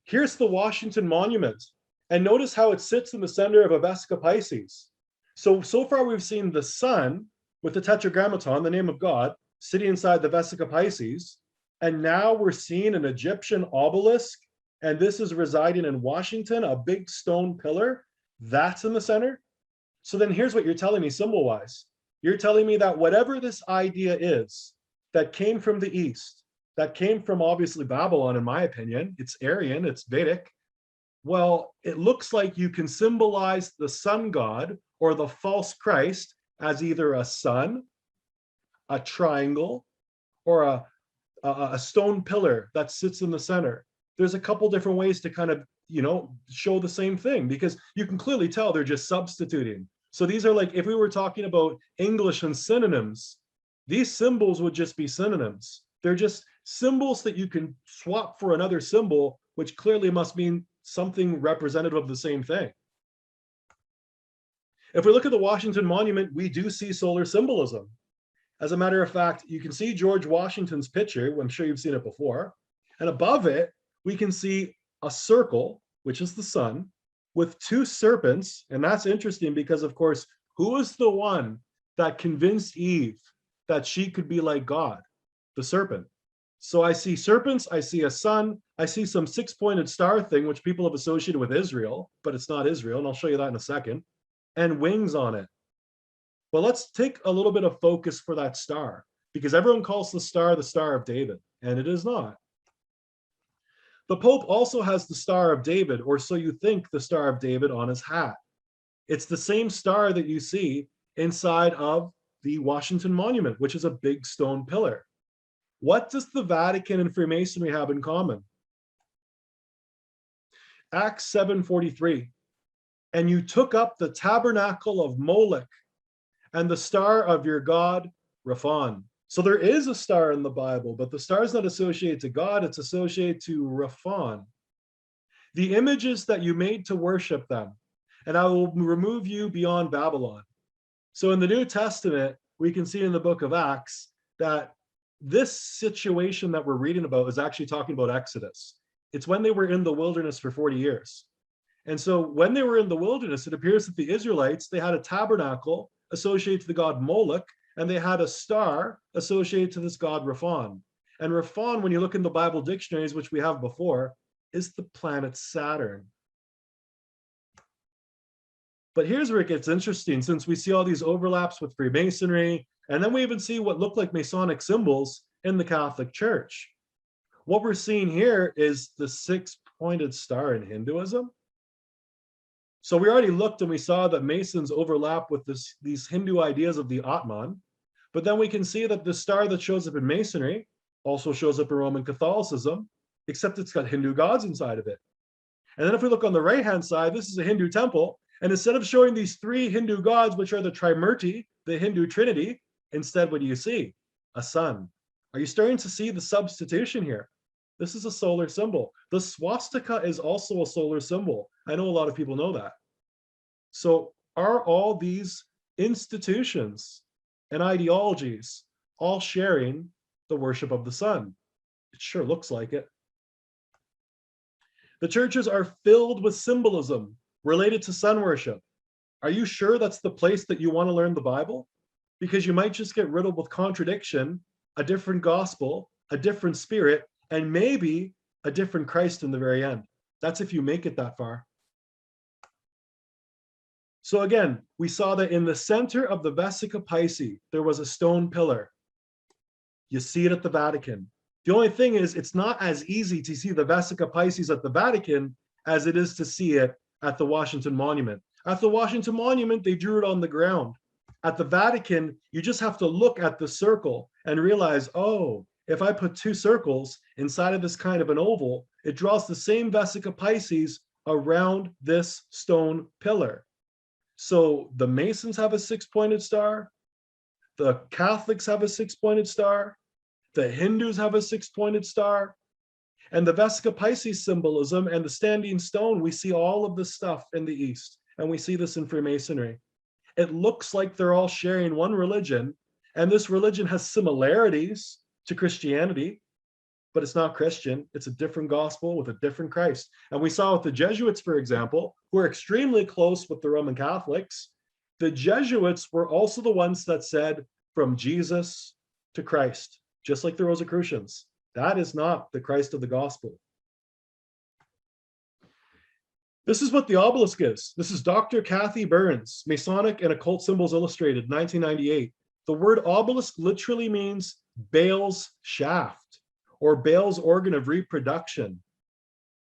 Here's the Washington Monument. And notice how it sits in the center of a vesica Pisces. So far we've seen the sun with the Tetragrammaton, the name of God, sitting inside the vesica Pisces. And now we're seeing an Egyptian obelisk. And this is residing in Washington, a big stone pillar. That's in the center. So then here's what you're telling me symbol-wise. You're telling me that whatever this idea is that came from the East, that came from obviously Babylon, in my opinion, it's Aryan, it's Vedic. Well, it looks like you can symbolize the sun god or the false Christ as either a sun, a triangle, or a stone pillar that sits in the center. There's a couple different ways to kind of, show the same thing, because you can clearly tell they're just substituting. So these are like, if we were talking about English and synonyms, these symbols would just be synonyms. They're just symbols that you can swap for another symbol, which clearly must mean something representative of the same thing. If we look at the Washington Monument, we do see solar symbolism. As a matter of fact, you can see George Washington's picture. I'm sure you've seen it before. And above it, we can see a circle, which is the sun, with two serpents. And that's interesting because, of course, who is the one that convinced Eve that she could be like God? The serpent. So I see serpents, I see a sun, I see some six-pointed star thing, which people have associated with Israel, but it's not Israel, and I'll show you that in a second, and wings on it. Well, let's take a little bit of focus for that star, because everyone calls the Star of David, and it is not. The Pope also has the Star of David, or so you think, the Star of David on his hat. It's the same star that you see inside of the Washington Monument, which is a big stone pillar. What does the Vatican and Freemasonry have in common? Acts 7:43. And you took up the tabernacle of Moloch and the star of your god, Raphan. So there is a star in the Bible, but the star is not associated to God, it's associated to Raphan. The images that you made to worship them, and I will remove you beyond Babylon. So in the New Testament, we can see in the book of Acts that this situation that we're reading about is actually talking about Exodus. It's when they were in the wilderness for 40 years. And so when they were in the wilderness, it appears that the Israelites, they had a tabernacle associated to the god Moloch, and they had a star associated to this god Raphan. And Raphan, when you look in the Bible dictionaries, which we have before, is the planet Saturn. But here's where it gets interesting, since we see all these overlaps with Freemasonry, and then we even see what look like Masonic symbols in the Catholic Church. What we're seeing here is the six-pointed star in Hinduism. So we already looked and we saw that Masons overlap with these Hindu ideas of the Atman, but then we can see that the star that shows up in Masonry also shows up in Roman Catholicism, except it's got Hindu gods inside of it. And then if we look on the right-hand side, this is a Hindu temple, and instead of showing these three Hindu gods, which are the Trimurti, the Hindu Trinity, instead, what do you see? A sun. Are you starting to see the substitution here? This is a solar symbol. The swastika is also a solar symbol. I know a lot of people know that. So are all these institutions and ideologies all sharing the worship of the sun? It sure looks like it. The churches are filled with symbolism related to sun worship. Are you sure that's the place that you want to learn the Bible? Because you might just get riddled with contradiction, a different gospel, a different spirit, and maybe a different Christ in the very end. That's if you make it that far. So again, we saw that in the center of the Vesica Piscis, there was a stone pillar. You see it at the Vatican. The only thing is, it's not as easy to see the Vesica Piscis at the Vatican as it is to see it at the Washington Monument. At the Washington Monument, they drew it on the ground. At the Vatican, you just have to look at the circle and realize, oh, if I put two circles inside of this kind of an oval, it draws the same Vesica Piscis around this stone pillar. So the Masons have a six-pointed star, the Catholics have a six-pointed star, the Hindus have a six-pointed star, and the Vesica Piscis symbolism and the standing stone, we see all of this stuff in the East, and we see this in Freemasonry. It looks like they're all sharing one religion, and this religion has similarities to Christianity, but it's not Christian. It's a different gospel with a different Christ. And we saw with the Jesuits, for example, who are extremely close with the Roman Catholics. The Jesuits were also the ones that said from Jesus to Christ, just like the Rosicrucians. That is not the Christ of the gospel. This is what the obelisk is. This is Dr. Kathy Burns, Masonic and Occult Symbols Illustrated, 1998. The word obelisk literally means Baal's shaft or Baal's organ of reproduction.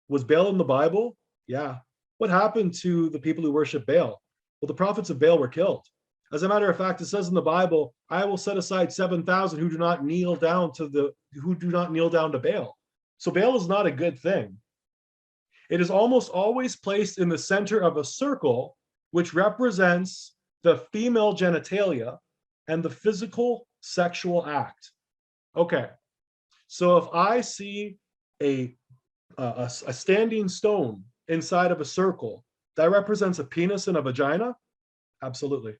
Was Baal in the Bible? Yeah. What happened to the people who worship Baal? Well, the prophets of Baal were killed. As a matter of fact, it says in the Bible, I will set aside 7,000 who do not kneel down to Baal. So Baal is not a good thing. It is almost always placed in the center of a circle, which represents the female genitalia and the physical sexual act. Okay, so if I see a standing stone inside of a circle, that represents a penis and a vagina? Absolutely.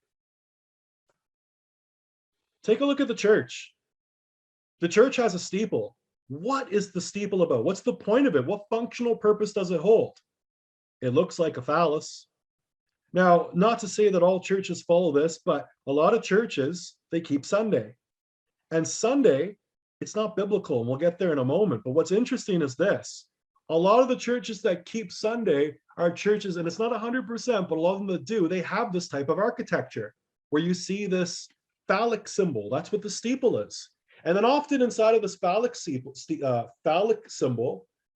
Take a look at the church. The church has a steeple. What is the steeple about? What's the point of it? What functional purpose does it hold? It looks like a phallus. Now, not to say that all churches follow this, but a lot of churches, they keep Sunday. And Sunday, it's not biblical, and we'll get there in a moment. But what's interesting is this. A lot of the churches that keep Sunday are churches, and it's not 100%, but a lot of them that do, they have this type of architecture where you see this phallic symbol. That's what the steeple is. And then often inside of this phallic symbol,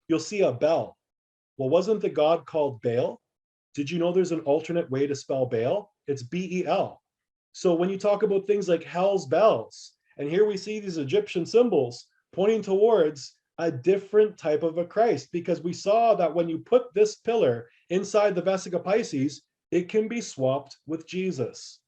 you'll see a bell. Well, wasn't the god called Baal? Did you know there's an alternate way to spell Baal? It's B-E-L. So when you talk about things like hell's bells, and here we see these Egyptian symbols pointing towards a different type of a Christ, because we saw that when you put this pillar inside the Vesica Piscis, it can be swapped with Jesus.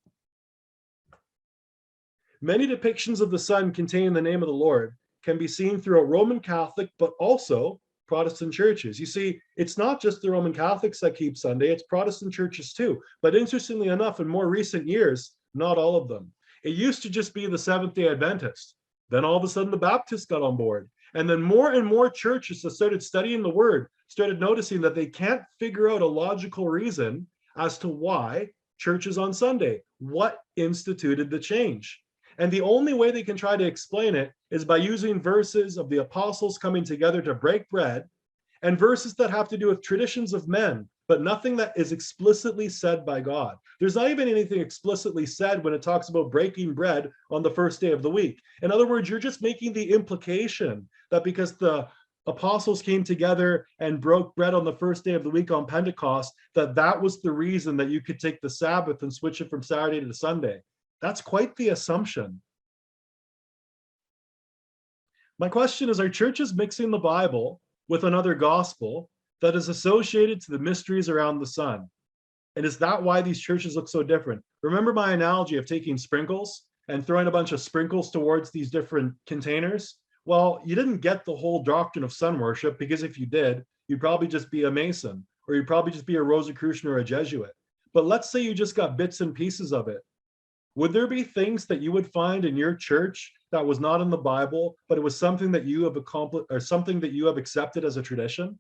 Many depictions of the sun containing the name of the Lord can be seen throughout Roman Catholic, but also Protestant churches. You see, it's not just the Roman Catholics that keep Sunday, it's Protestant churches too. But interestingly enough, in more recent years, not all of them. It used to just be the Seventh-day Adventist. Then all of a sudden the Baptists got on board. And then more and more churches that started studying the word started noticing that they can't figure out a logical reason as to why church is on Sunday. What instituted the change? And the only way they can try to explain it is by using verses of the apostles coming together to break bread and verses that have to do with traditions of men, but nothing that is explicitly said by God. There's not even anything explicitly said when it talks about breaking bread on the first day of the week. In other words, you're just making the implication that because the apostles came together and broke bread on the first day of the week on Pentecost, that was the reason that you could take the Sabbath and switch it from Saturday to Sunday. That's quite the assumption. My question is, are churches mixing the Bible with another gospel that is associated to the mysteries around the sun? And is that why these churches look so different? Remember my analogy of taking sprinkles and throwing a bunch of sprinkles towards these different containers? Well, you didn't get the whole doctrine of sun worship, because if you did, you'd probably just be a Mason, or you'd probably just be a Rosicrucian or a Jesuit. But let's say you just got bits and pieces of it. Would there be things that you would find in your church that was not in the Bible, but it was something that you have accomplished or something that you have accepted as a tradition?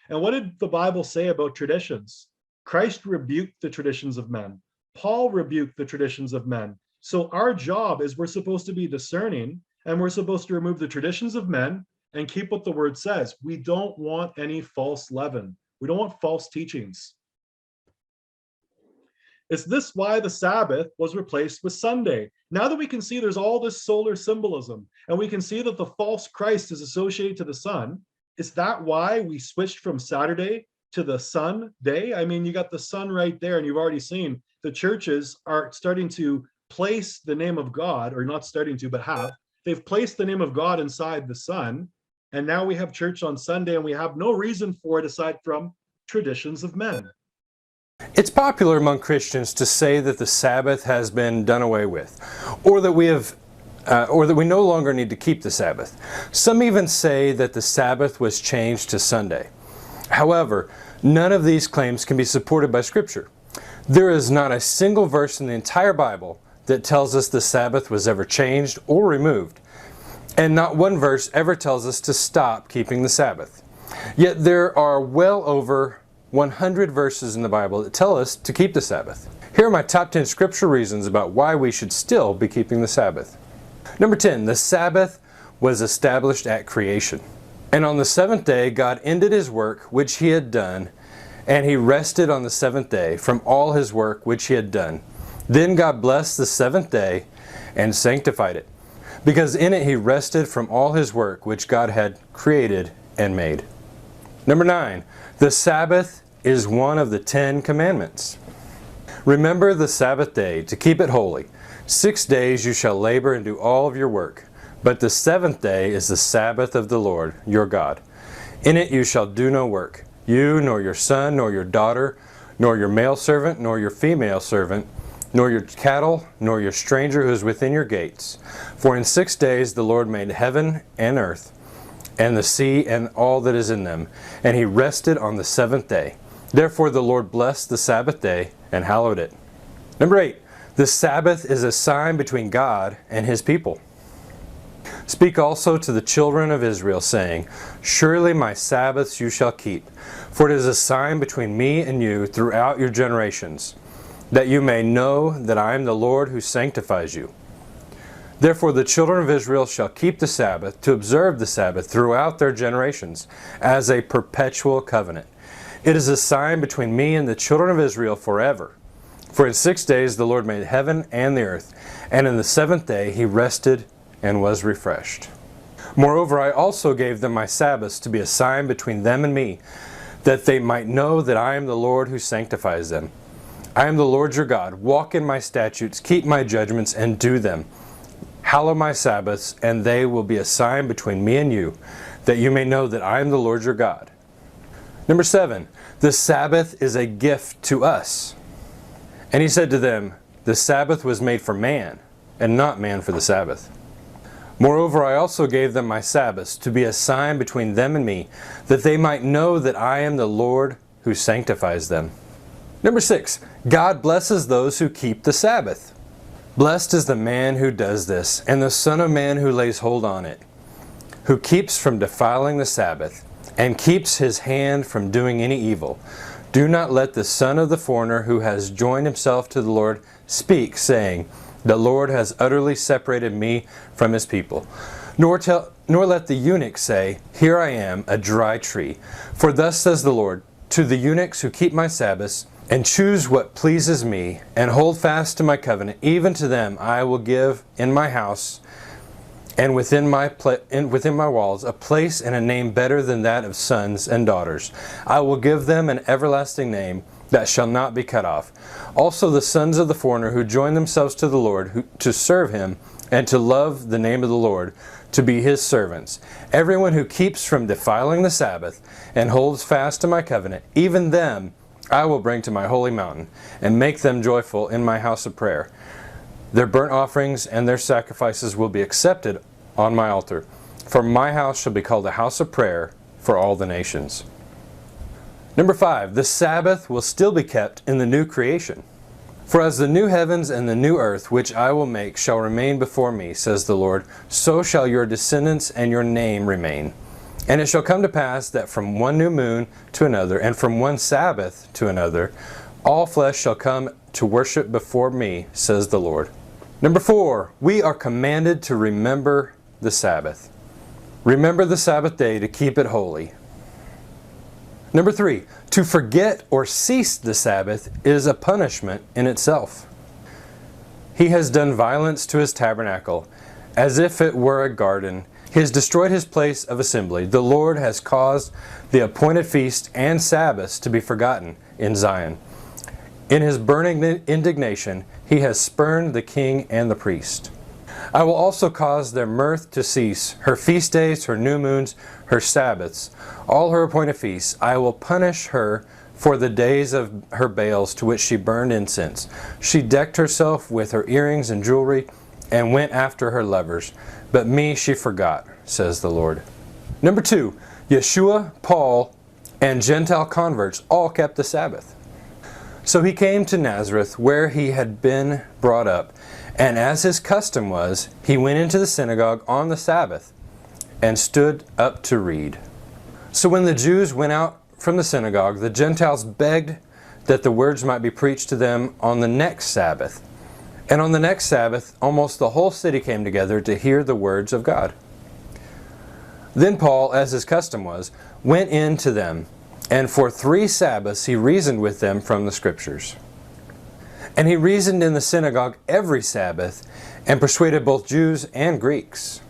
And what did the Bible say about traditions? Christ rebuked the traditions of men. Paul rebuked the traditions of men. So our job is we're supposed to be discerning, and we're supposed to remove the traditions of men and keep what the word says. We don't want any false leaven. We don't want false teachings. Is this why the Sabbath was replaced with Sunday? Now that we can see there's all this solar symbolism, and we can see that the false Christ is associated to the sun, is that why we switched from Saturday to the sun day? I mean, you got the sun right there, and you've already seen the churches are starting to place the name of God, or not starting to, but have. They've placed the name of God inside the sun, and now we have church on Sunday, and we have no reason for it aside from traditions of men. It's popular among Christians to say that the Sabbath has been done away with, or that we no longer need to keep the Sabbath. Some even say that the Sabbath was changed to Sunday. However, none of these claims can be supported by Scripture. There is not a single verse in the entire Bible that tells us the Sabbath was ever changed or removed, and not one verse ever tells us to stop keeping the Sabbath. Yet there are well over 100 verses in the Bible that tell us to keep the Sabbath. Here are my top 10 scripture reasons about why we should still be keeping the Sabbath. Number 10, the Sabbath was established at creation. And on the seventh day, God ended His work which He had done, and He rested on the seventh day from all His work which He had done. Then God blessed the seventh day and sanctified it, because in it He rested from all His work which God had created and made. Number 9, the Sabbath is one of the 10 commandments. Remember the Sabbath day to keep it holy. 6 days you shall labor and do all of your work, but the seventh day is the Sabbath of the Lord your God. In it you shall do no work, you, nor your son, nor your daughter, nor your male servant, nor your female servant, nor your cattle, nor your stranger who is within your gates. For in 6 days the Lord made heaven and earth, and the sea and all that is in them, and He rested on the seventh day. Therefore the Lord blessed the Sabbath day and hallowed it. Number 8, the Sabbath is a sign between God and His people. Speak also to the children of Israel, saying, Surely my Sabbaths you shall keep, for it is a sign between me and you throughout your generations, that you may know that I am the Lord who sanctifies you. Therefore the children of Israel shall keep the Sabbath, to observe the Sabbath throughout their generations, as a perpetual covenant. It is a sign between me and the children of Israel forever. For in 6 days the Lord made heaven and the earth, and in the seventh day He rested and was refreshed. Moreover, I also gave them my Sabbaths to be a sign between them and me, that they might know that I am the Lord who sanctifies them. I am the Lord your God. Walk in my statutes, keep my judgments, and do them. Hallow my Sabbaths, and they will be a sign between me and you, that you may know that I am the Lord your God. Number 7, the Sabbath is a gift to us. And He said to them, The Sabbath was made for man, and not man for the Sabbath. Moreover, I also gave them my Sabbaths to be a sign between them and me, that they might know that I am the Lord who sanctifies them. Number 6, God blesses those who keep the Sabbath. Blessed is the man who does this, and the Son of Man who lays hold on it, who keeps from defiling the Sabbath, and keeps his hand from doing any evil. Do not let the son of the foreigner who has joined himself to the Lord speak, saying, The Lord has utterly separated me from His people. Nor let the eunuch say, Here I am, a dry tree. For thus says the Lord, to the eunuchs who keep my Sabbaths, and choose what pleases me, and hold fast to my covenant, even to them I will give in my house and within my walls a place and a name better than that of sons and daughters. I will give them an everlasting name that shall not be cut off. Also the sons of the foreigner who join themselves to the Lord, to serve Him and to love the name of the Lord, to be His servants. Everyone who keeps from defiling the Sabbath and holds fast to my covenant, even them I will bring to my holy mountain, and make them joyful in my house of prayer. Their burnt offerings and their sacrifices will be accepted on my altar. For my house shall be called a house of prayer for all the nations. Number 5, the Sabbath will still be kept in the new creation. For as the new heavens and the new earth which I will make shall remain before me, says the Lord, so shall your descendants and your name remain. And it shall come to pass that from one new moon to another, and from one Sabbath to another, all flesh shall come to worship before me, says the Lord. Number 4, we are commanded to remember the Sabbath. Remember the Sabbath day to keep it holy. Number 3, to forget or cease the Sabbath is a punishment in itself. He has done violence to his tabernacle, as if it were a garden. He has destroyed his place of assembly. The Lord has caused the appointed feast and Sabbaths to be forgotten in Zion. In his burning indignation, he has spurned the king and the priest. I will also cause their mirth to cease, her feast days, her new moons, her Sabbaths, all her appointed feasts. I will punish her for the days of her bales to which she burned incense. She decked herself with her earrings and jewelry and went after her lovers. But me she forgot, says the Lord. Number 2, Yeshua, Paul, and Gentile converts all kept the Sabbath. So he came to Nazareth, where he had been brought up, and as his custom was, he went into the synagogue on the Sabbath and stood up to read. So when the Jews went out from the synagogue, the Gentiles begged that the words might be preached to them on the next Sabbath. And on the next Sabbath, almost the whole city came together to hear the words of God. Then Paul, as his custom was, went in to them, and for 3 Sabbaths he reasoned with them from the Scriptures. And he reasoned in the synagogue every Sabbath, and persuaded both Jews and Greeks.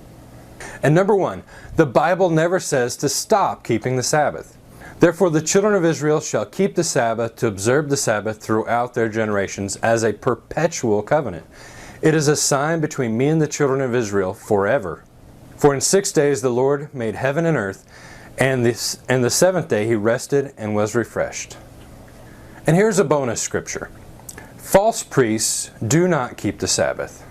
And number 1, the Bible never says to stop keeping the Sabbath. Therefore the children of Israel shall keep the Sabbath to observe the Sabbath throughout their generations as a perpetual covenant. It is a sign between me and the children of Israel forever. For in 6 days the Lord made heaven and earth, and the 7th day he rested and was refreshed. And here's a bonus scripture. False priests do not keep the Sabbath.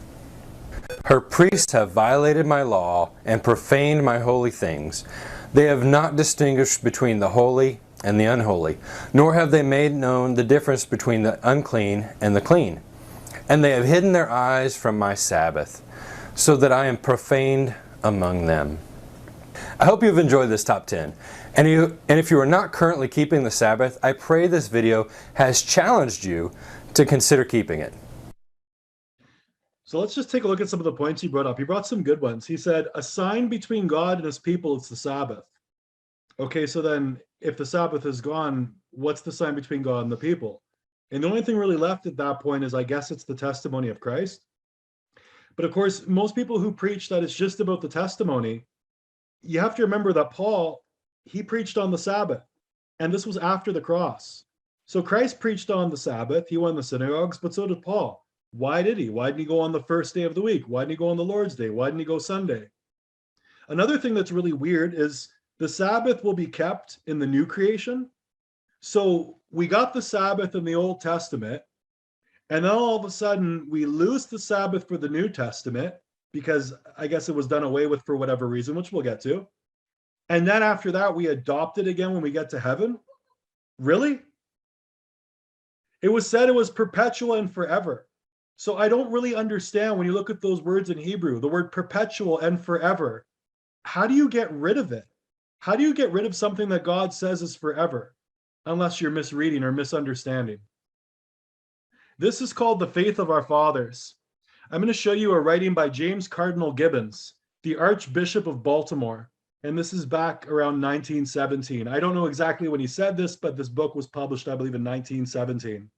Her priests have violated my law and profaned my holy things. They have not distinguished between the holy and the unholy, nor have they made known the difference between the unclean and the clean. And they have hidden their eyes from my Sabbath, so that I am profaned among them. I hope you've enjoyed this top 10. And if you are not currently keeping the Sabbath, I pray this video has challenged you to consider keeping it. So let's just take a look at some of the points he brought up. He brought some good ones. He said, a sign between God and his people is the Sabbath. Okay, so then if the Sabbath is gone, what's the sign between God and the people? And the only thing really left at that point is, I guess, it's the testimony of Christ. But of course, most people who preach that it's just about the testimony, you have to remember that Paul, he preached on the Sabbath, and this was after the cross. So Christ preached on the Sabbath, he went in the synagogues, but so did Paul. Why did he? Why didn't he go on the first day of the week? Why didn't he go on the Lord's Day? Why didn't he go Sunday? Another thing that's really weird is the Sabbath will be kept in the new creation. So we got the Sabbath in the Old Testament, and then all of a sudden we lose the Sabbath for the New Testament because I guess it was done away with for whatever reason, which we'll get to. And then after that, we adopt it again when we get to heaven. Really? It was said it was perpetual and forever. So I don't really understand when you look at those words in Hebrew, the word perpetual and forever. How do you get rid of it? How do you get rid of something that God says is forever? Unless you're misreading or misunderstanding. This is called the faith of our fathers. I'm going to show you a writing by James Cardinal Gibbons, the Archbishop of Baltimore. And this is back around 1917. I don't know exactly when he said this, but this book was published, I believe, in 1917.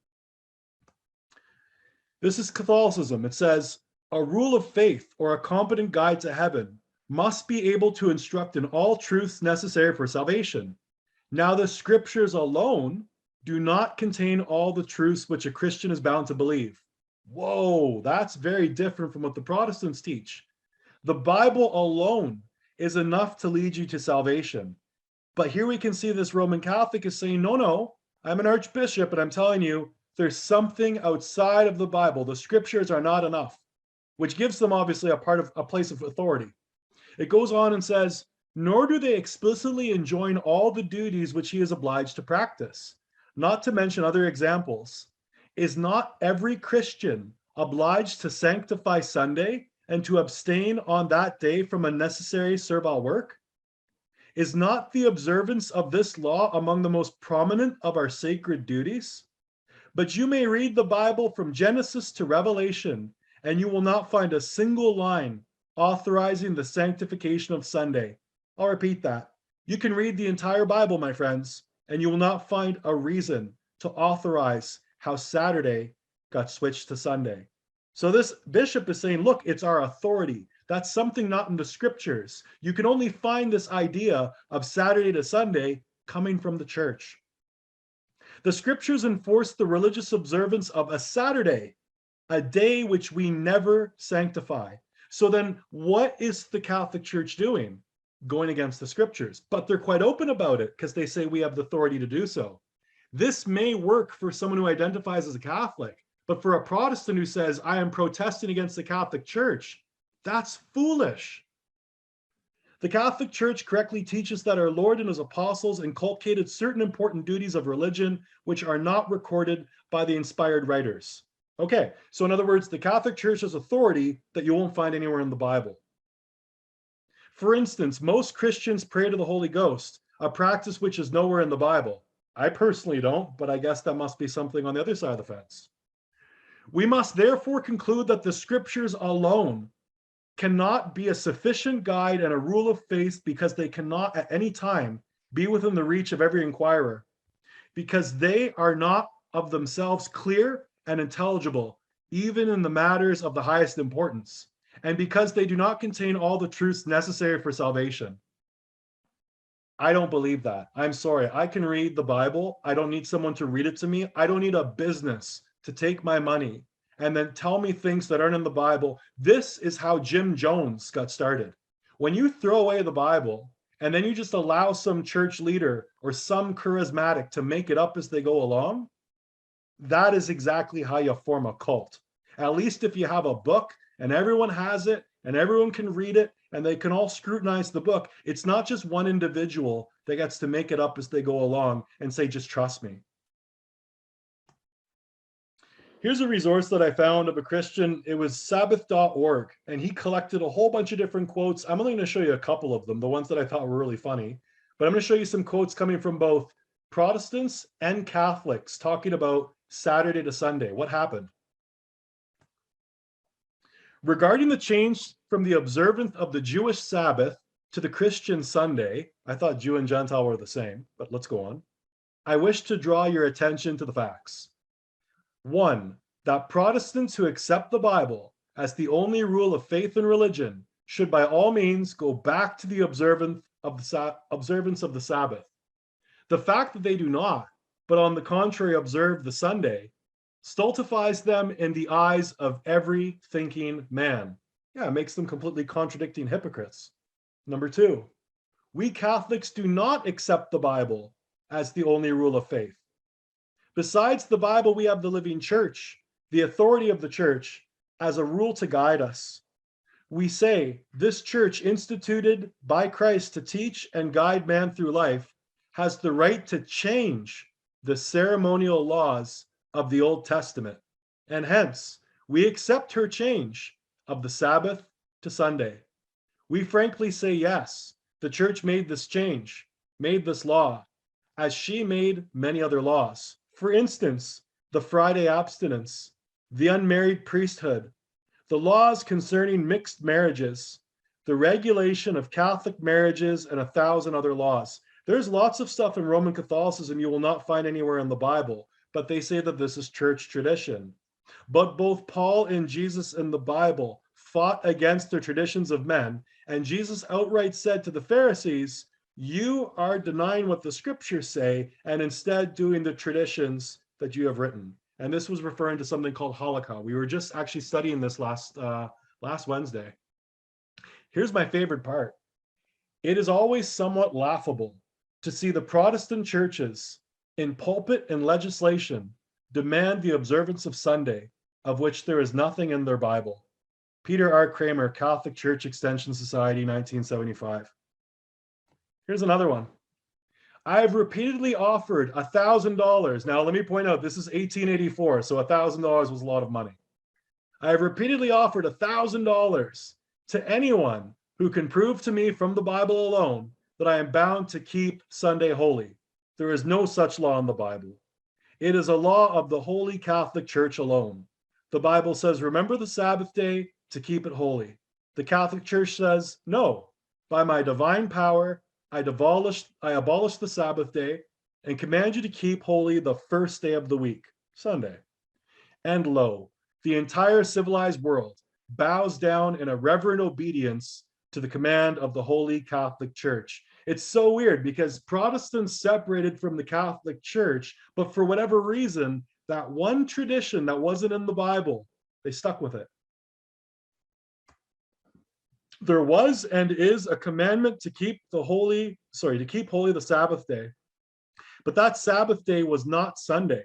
This is Catholicism. It says, a rule of faith or a competent guide to heaven must be able to instruct in all truths necessary for salvation. Now the scriptures alone do not contain all the truths which a Christian is bound to believe. Whoa, that's very different from what the Protestants teach. The Bible alone is enough to lead you to salvation. But here we can see this Roman Catholic is saying, no, I'm an archbishop, and I'm telling you, there's something outside of the Bible. The scriptures are not enough, which gives them obviously a place of authority. It goes on and says, nor do they explicitly enjoin all the duties which he is obliged to practice, not to mention other examples. Is not every Christian obliged to sanctify Sunday and to abstain on that day from unnecessary servile work? Is not the observance of this law among the most prominent of our sacred duties? But you may read the Bible from Genesis to Revelation, and you will not find a single line authorizing the sanctification of Sunday. I'll repeat that. You can read the entire Bible, my friends, and you will not find a reason to authorize how Saturday got switched to Sunday. So this bishop is saying, look, it's our authority. That's something not in the scriptures. You can only find this idea of Saturday to Sunday coming from the church. The scriptures enforce the religious observance of a Saturday, a day which we never sanctify. So then what is the Catholic Church doing? Going against the scriptures. But they're quite open about it because they say we have the authority to do so. This may work for someone who identifies as a Catholic, but for a Protestant who says, I am protesting against the Catholic Church, that's foolish. The Catholic Church correctly teaches that our Lord and his apostles inculcated certain important duties of religion which are not recorded by the inspired writers. Okay, so in other words, the Catholic Church has authority that you won't find anywhere in the Bible. For instance, most Christians pray to the Holy Ghost, a practice which is nowhere in the Bible. I personally don't, but I guess that must be something on the other side of the fence. We must therefore conclude that the scriptures alone cannot be a sufficient guide and a rule of faith because they cannot at any time be within the reach of every inquirer, because they are not of themselves clear and intelligible, even in the matters of the highest importance, and because they do not contain all the truths necessary for salvation. I don't believe that. I'm sorry. I can read the Bible. I don't need someone to read it to me. I don't need a business to take my money and then tell me things that aren't in the Bible. This is how Jim Jones got started. When you throw away the Bible and then you just allow some church leader or some charismatic to make it up as they go along, that is exactly how you form a cult. At least if you have a book and everyone has it and everyone can read it and they can all scrutinize the book, it's not just one individual that gets to make it up as they go along and say, just trust me. Here's a resource that I found of a Christian. It was Sabbath.org, and he collected a whole bunch of different quotes. I'm only going to show you a couple of them, the ones that I thought were really funny. But I'm going to show you some quotes coming from both Protestants and Catholics talking about Saturday to Sunday. What happened? Regarding the change from the observance of the Jewish Sabbath to the Christian Sunday, I thought Jew and Gentile were the same, but let's go on. I wish to draw your attention to the facts. 1, that Protestants who accept the Bible as the only rule of faith and religion should by all means go back to the observance of the Sabbath. The fact that they do not, but on the contrary observe the Sunday, stultifies them in the eyes of every thinking man. Yeah, it makes them completely contradicting hypocrites. Number 2, we Catholics do not accept the Bible as the only rule of faith. Besides the Bible, we have the living church, the authority of the church, as a rule to guide us. We say this church instituted by Christ to teach and guide man through life has the right to change the ceremonial laws of the Old Testament. And hence, we accept her change of the Sabbath to Sunday. We frankly say yes, the church made this change, made this law, as she made many other laws. For instance, the Friday abstinence, the unmarried priesthood, the laws concerning mixed marriages, the regulation of Catholic marriages, and 1,000 other laws. There's lots of stuff in Roman Catholicism you will not find anywhere in the Bible, but they say that this is church tradition. But both Paul and Jesus in the Bible fought against the traditions of men, and Jesus outright said to the Pharisees, you are denying what the scriptures say and instead doing the traditions that you have written. And this was referring to something called Halakha. We were just actually studying this last Wednesday. Here's my favorite part. It is always somewhat laughable to see the Protestant churches in pulpit and legislation demand the observance of Sunday, of which there is nothing in their Bible. Peter R. Kramer, Catholic Church Extension Society, 1975. Here's another one. I have repeatedly offered $1,000. Now, let me point out, this is 1884, so $1,000 was a lot of money. I have repeatedly offered $1,000 to anyone who can prove to me from the Bible alone that I am bound to keep Sunday holy. There is no such law in the Bible. It is a law of the Holy Catholic Church alone. The Bible says, remember the Sabbath day to keep it holy. The Catholic Church says, no, by my divine power, I abolish the Sabbath day, and command you to keep holy the first day of the week, Sunday. And lo, the entire civilized world bows down in a reverent obedience to the command of the Holy Catholic Church. It's so weird because Protestants separated from the Catholic Church, but for whatever reason, that one tradition that wasn't in the Bible, they stuck with it. There was and is a commandment to keep holy the Sabbath day. But that Sabbath day was not Sunday.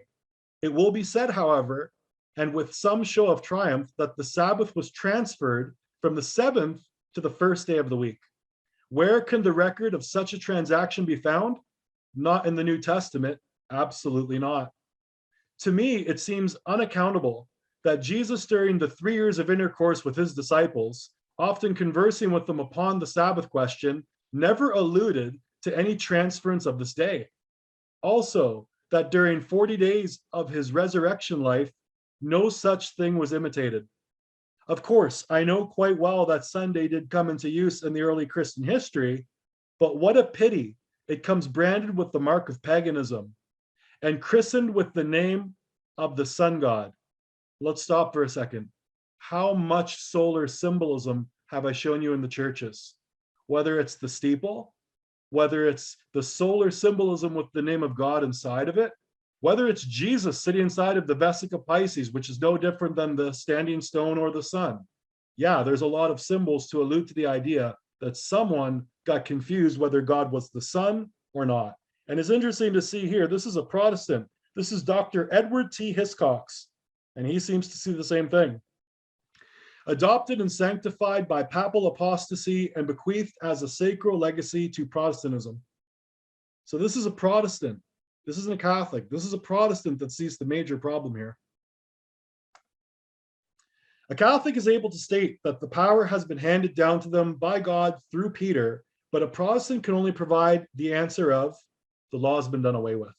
It will be said, however, and with some show of triumph, that the Sabbath was transferred from the seventh to the first day of the week. Where can the record of such a transaction be found? Not in the New Testament, absolutely not. To me, it seems unaccountable that Jesus, during the 3 years of intercourse with his disciples, often conversing with them upon the Sabbath question, never alluded to any transference of this day. Also, that during 40 days of his resurrection life, no such thing was imitated. Of course, I know quite well that Sunday did come into use in the early Christian history, but what a pity it comes branded with the mark of paganism and christened with the name of the sun god. Let's stop for a second. How much solar symbolism have I shown you in the churches? Whether it's the steeple, whether it's the solar symbolism with the name of God inside of it, whether it's Jesus sitting inside of the Vesica Pisces, which is no different than the standing stone or the sun. Yeah, there's a lot of symbols to allude to the idea that someone got confused whether God was the sun or not. And it's interesting to see here, this is a Protestant. This is Dr. Edward T. Hiscox, and he seems to see the same thing. Adopted and sanctified by papal apostasy and bequeathed as a sacral legacy to Protestantism. So this is a Protestant. This isn't a Catholic. This is a Protestant that sees the major problem here. A Catholic is able to state that the power has been handed down to them by God through Peter, but a Protestant can only provide the answer of the law has been done away with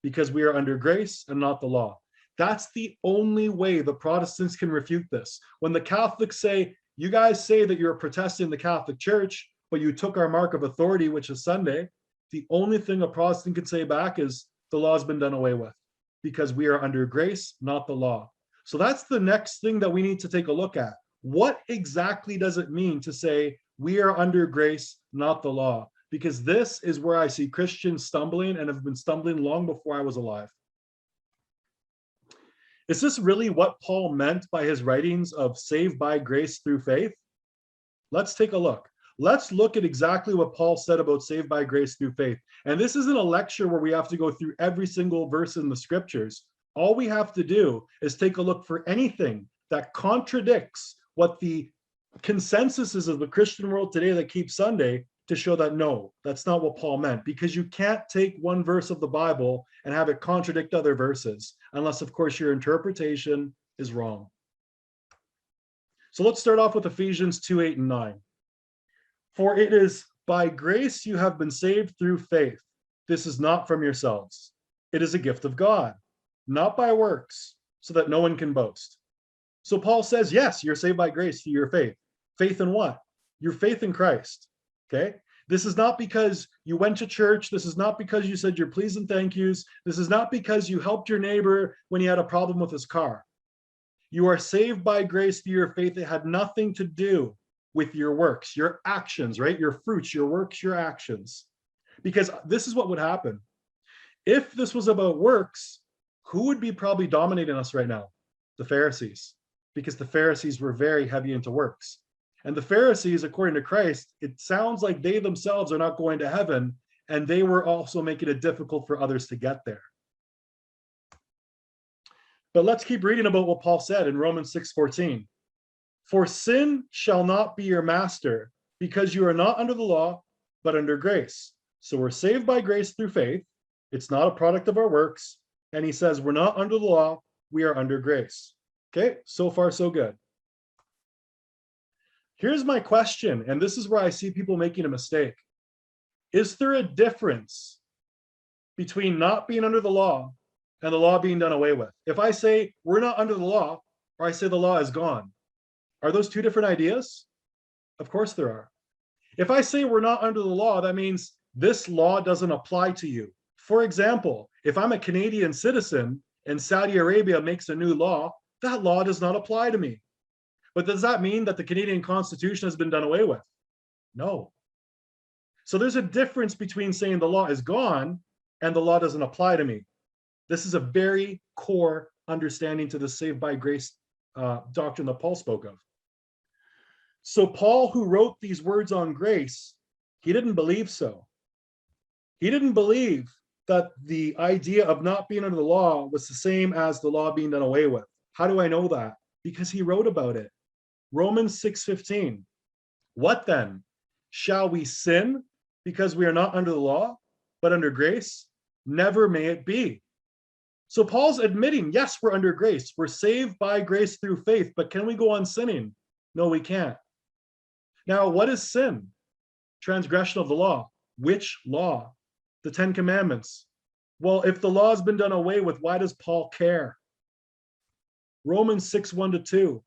because we are under grace and not the law. That's the only way the Protestants can refute this. When the Catholics say, you guys say that you're protesting the Catholic Church, but you took our mark of authority, which is Sunday, the only thing a Protestant can say back is the law has been done away with because we are under grace, not the law. So that's the next thing that we need to take a look at. What exactly does it mean to say we are under grace, not the law? Because this is where I see Christians stumbling and have been stumbling long before I was alive. Is this really what Paul meant by his writings of saved by grace through faith? Let's take a look. Let's look at exactly what Paul said about saved by grace through faith. And this isn't a lecture where we have to go through every single verse in the scriptures. All we have to do is take a look for anything that contradicts what the consensus is of the Christian world today that keeps Sunday to show that no, that's not what Paul meant, because you can't take one verse of the Bible and have it contradict other verses, unless, of course, your interpretation is wrong. So let's start off with Ephesians 2:8 and 9. For it is by grace you have been saved through faith. This is not from yourselves. It is a gift of God, not by works, so that no one can boast. So Paul says, yes, you're saved by grace through your faith. Faith in what? Your faith in Christ. Okay? This is not because you went to church. This is not because you said your please and thank yous. This is not because you helped your neighbor when he had a problem with his car. You are saved by grace through your faith. It had nothing to do with your works, your actions, right? Your fruits, your works, your actions. Because this is what would happen. If this was about works, who would be probably dominating us right now? The Pharisees. Because the Pharisees were very heavy into works. And the Pharisees, according to Christ, it sounds like they themselves are not going to heaven, and they were also making it difficult for others to get there. But let's keep reading about what Paul said in Romans 6:14. For sin shall not be your master, because you are not under the law, but under grace. So we're saved by grace through faith. It's not a product of our works. And he says we're not under the law, we are under grace. Okay, so far so good. Here's my question, and this is where I see people making a mistake. Is there a difference between not being under the law and the law being done away with? If I say we're not under the law, or I say the law is gone, are those two different ideas? Of course there are. If I say we're not under the law, that means this law doesn't apply to you. For example, if I'm a Canadian citizen and Saudi Arabia makes a new law, that law does not apply to me. But does that mean that the Canadian Constitution has been done away with? No. So there's a difference between saying the law is gone and the law doesn't apply to me. This is a very core understanding to the saved by grace doctrine that Paul spoke of. So Paul, who wrote these words on grace, he didn't believe so. He didn't believe that the idea of not being under the law was the same as the law being done away with. How do I know that? Because he wrote about it. Romans 6:15. What then? Shall we sin because we are not under the law, but under grace? Never may it be. So Paul's admitting, yes, we're under grace. We're saved by grace through faith, but can we go on sinning? No, we can't. Now, what is sin? Transgression of the law. Which law? The 10 Commandments. Well, if the law has been done away with, why does Paul care? Romans 6:1-2.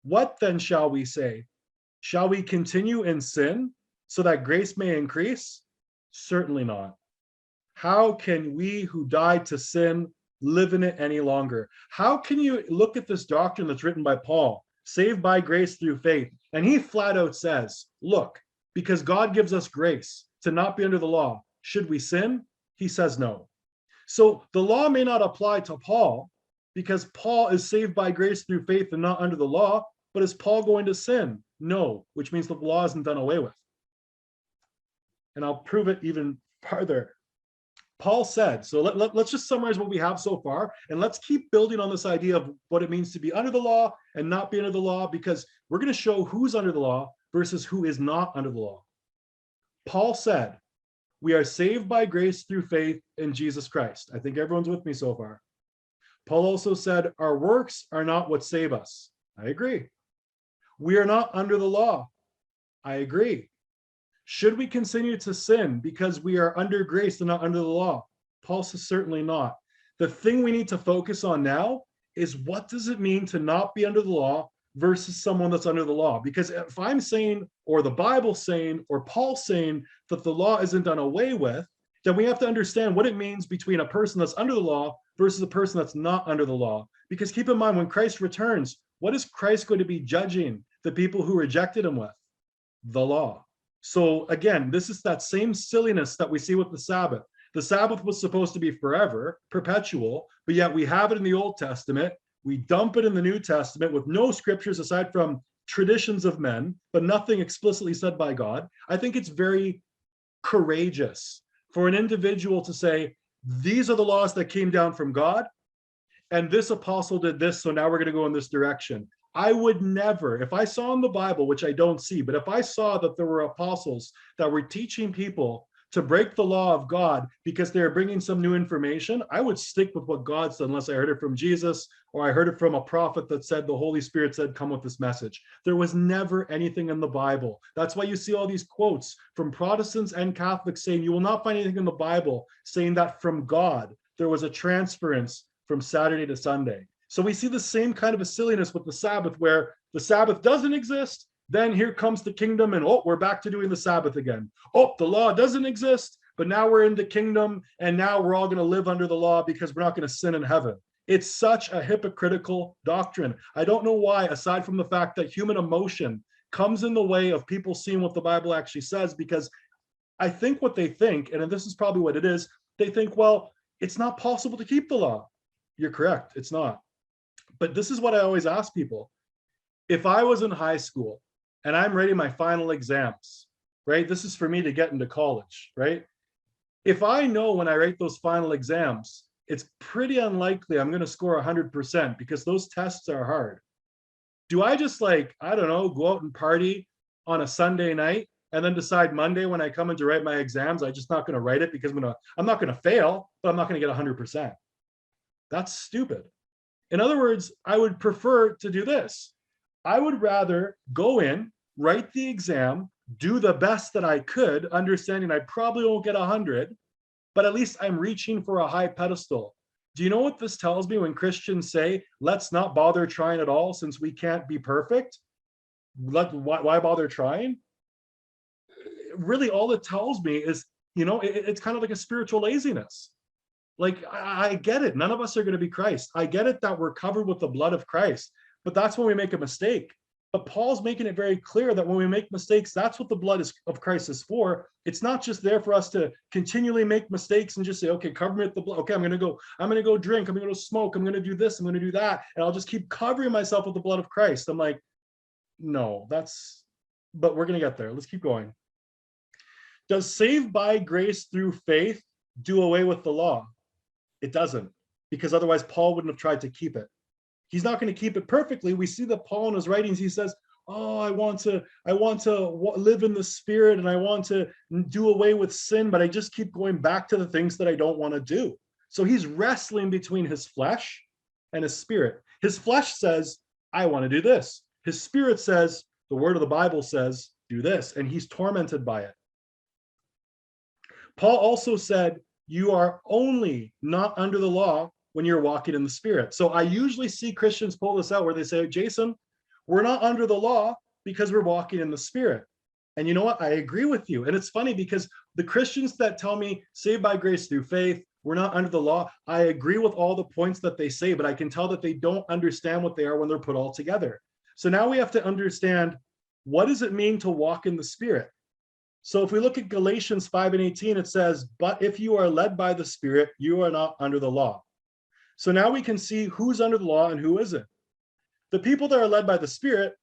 What then shall we say? Shall we continue in sin so that grace may increase? Certainly not. How can we who died to sin live in it any longer? How can you look at this doctrine that's written by Paul, saved by grace through faith, and he flat out says, look, because God gives us grace to not be under the law, should we sin? He says no. So the law may not apply to Paul because Paul is saved by grace through faith and not under the law, but is Paul going to sin? No, which means the law isn't done away with. And I'll prove it even farther. Paul said, so let's just summarize what we have so far, and let's keep building on this idea of what it means to be under the law and not be under the law, because we're going to show who's under the law versus who is not under the law. Paul said, we are saved by grace through faith in Jesus Christ. I think everyone's with me so far. Paul also said, our works are not what save us. I agree. We are not under the law. I agree. Should we continue to sin because we are under grace and not under the law? Paul says certainly not. The thing we need to focus on now is, what does it mean to not be under the law versus someone that's under the law? Because if I'm saying, or the Bible's saying, or Paul's saying that the law isn't done away with, then we have to understand what it means between a person that's under the law versus a person that's not under the law. Because keep in mind, when Christ returns, what is Christ going to be judging the people who rejected him with? The law. So again, this is that same silliness that we see with the Sabbath. The Sabbath was supposed to be forever, perpetual, but yet we have it in the Old Testament. We dump it in the New Testament with no scriptures aside from traditions of men, but nothing explicitly said by God. I think it's very courageous for an individual to say, these are the laws that came down from God, and this apostle did this, so now we're going to go in this direction. I would never, if I saw in the Bible, which I don't see, but if I saw that there were apostles that were teaching people to break the law of God because they're bringing some new information, I would stick with what God said unless I heard it from Jesus or I heard it from a prophet that said the Holy Spirit said, come with this message. There was never anything in the Bible. That's why you see all these quotes from Protestants and Catholics saying you will not find anything in the Bible saying that from God there was a transference from Saturday to Sunday. So we see the same kind of a silliness with the Sabbath, where the Sabbath doesn't exist, then here comes the kingdom, and oh, we're back to doing the Sabbath again. Oh, the law doesn't exist, but now we're in the kingdom, and now we're all going to live under the law because we're not going to sin in heaven. It's such a hypocritical doctrine. I don't know why, aside from the fact that human emotion comes in the way of people seeing what the Bible actually says, because I think what they think, and this is probably what it is, they think, well, it's not possible to keep the law. You're correct, it's not. But this is what I always ask people. If I was in high school and I'm writing my final exams, right? This is for me to get into college, right? If I know when I write those final exams, it's pretty unlikely I'm going to score 100% because those tests are hard. Do I just I don't know, go out and party on a Sunday night and then decide Monday when I come in to write my exams, I'm just not going to write it because I'm not going to fail, but I'm not going to get 100%. That's stupid. In other words, I would prefer to do this. I would rather go in, write the exam, do the best that I could, understanding I probably won't get 100, but at least I'm reaching for a high pedestal. Do you know what this tells me when Christians say, let's not bother trying at all since we can't be perfect? Why bother trying? Really, all it tells me is, it's kind of like a spiritual laziness. Like, I get it. None of us are going to be Christ. I get it that we're covered with the blood of Christ, but that's when we make a mistake. But Paul's making it very clear that when we make mistakes, that's what the blood of Christ is for. It's not just there for us to continually make mistakes and just say, okay, cover me with the blood. Okay, I'm going to go drink. I'm going to go smoke. I'm going to do this. I'm going to do that. And I'll just keep covering myself with the blood of Christ. I'm like, no, but we're going to get there. Let's keep going. Does saved by grace through faith do away with the law? It doesn't, because otherwise Paul wouldn't have tried to keep it. He's not going to keep it perfectly. We see that Paul in his writings, he says, oh, I want to live in the Spirit and I want to do away with sin, but I just keep going back to the things that I don't want to do. So he's wrestling between his flesh and his spirit. His flesh says, I want to do this. His spirit says, the word of the Bible says, do this. And he's tormented by it. Paul also said, you are only not under the law when you're walking in the Spirit. So I usually see Christians pull this out where they say, Jason, we're not under the law because we're walking in the Spirit. And you know what? I agree with you. And it's funny because the Christians that tell me saved by grace through faith, we're not under the law, I agree with all the points that they say, but I can tell that they don't understand what they are when they're put all together. So now we have to understand, what does it mean to walk in the Spirit? So if we look at Galatians 5:18, it says, but if you are led by the Spirit, you are not under the law. So now we can see who's under the law and who isn't. The people that are led by the Spirit,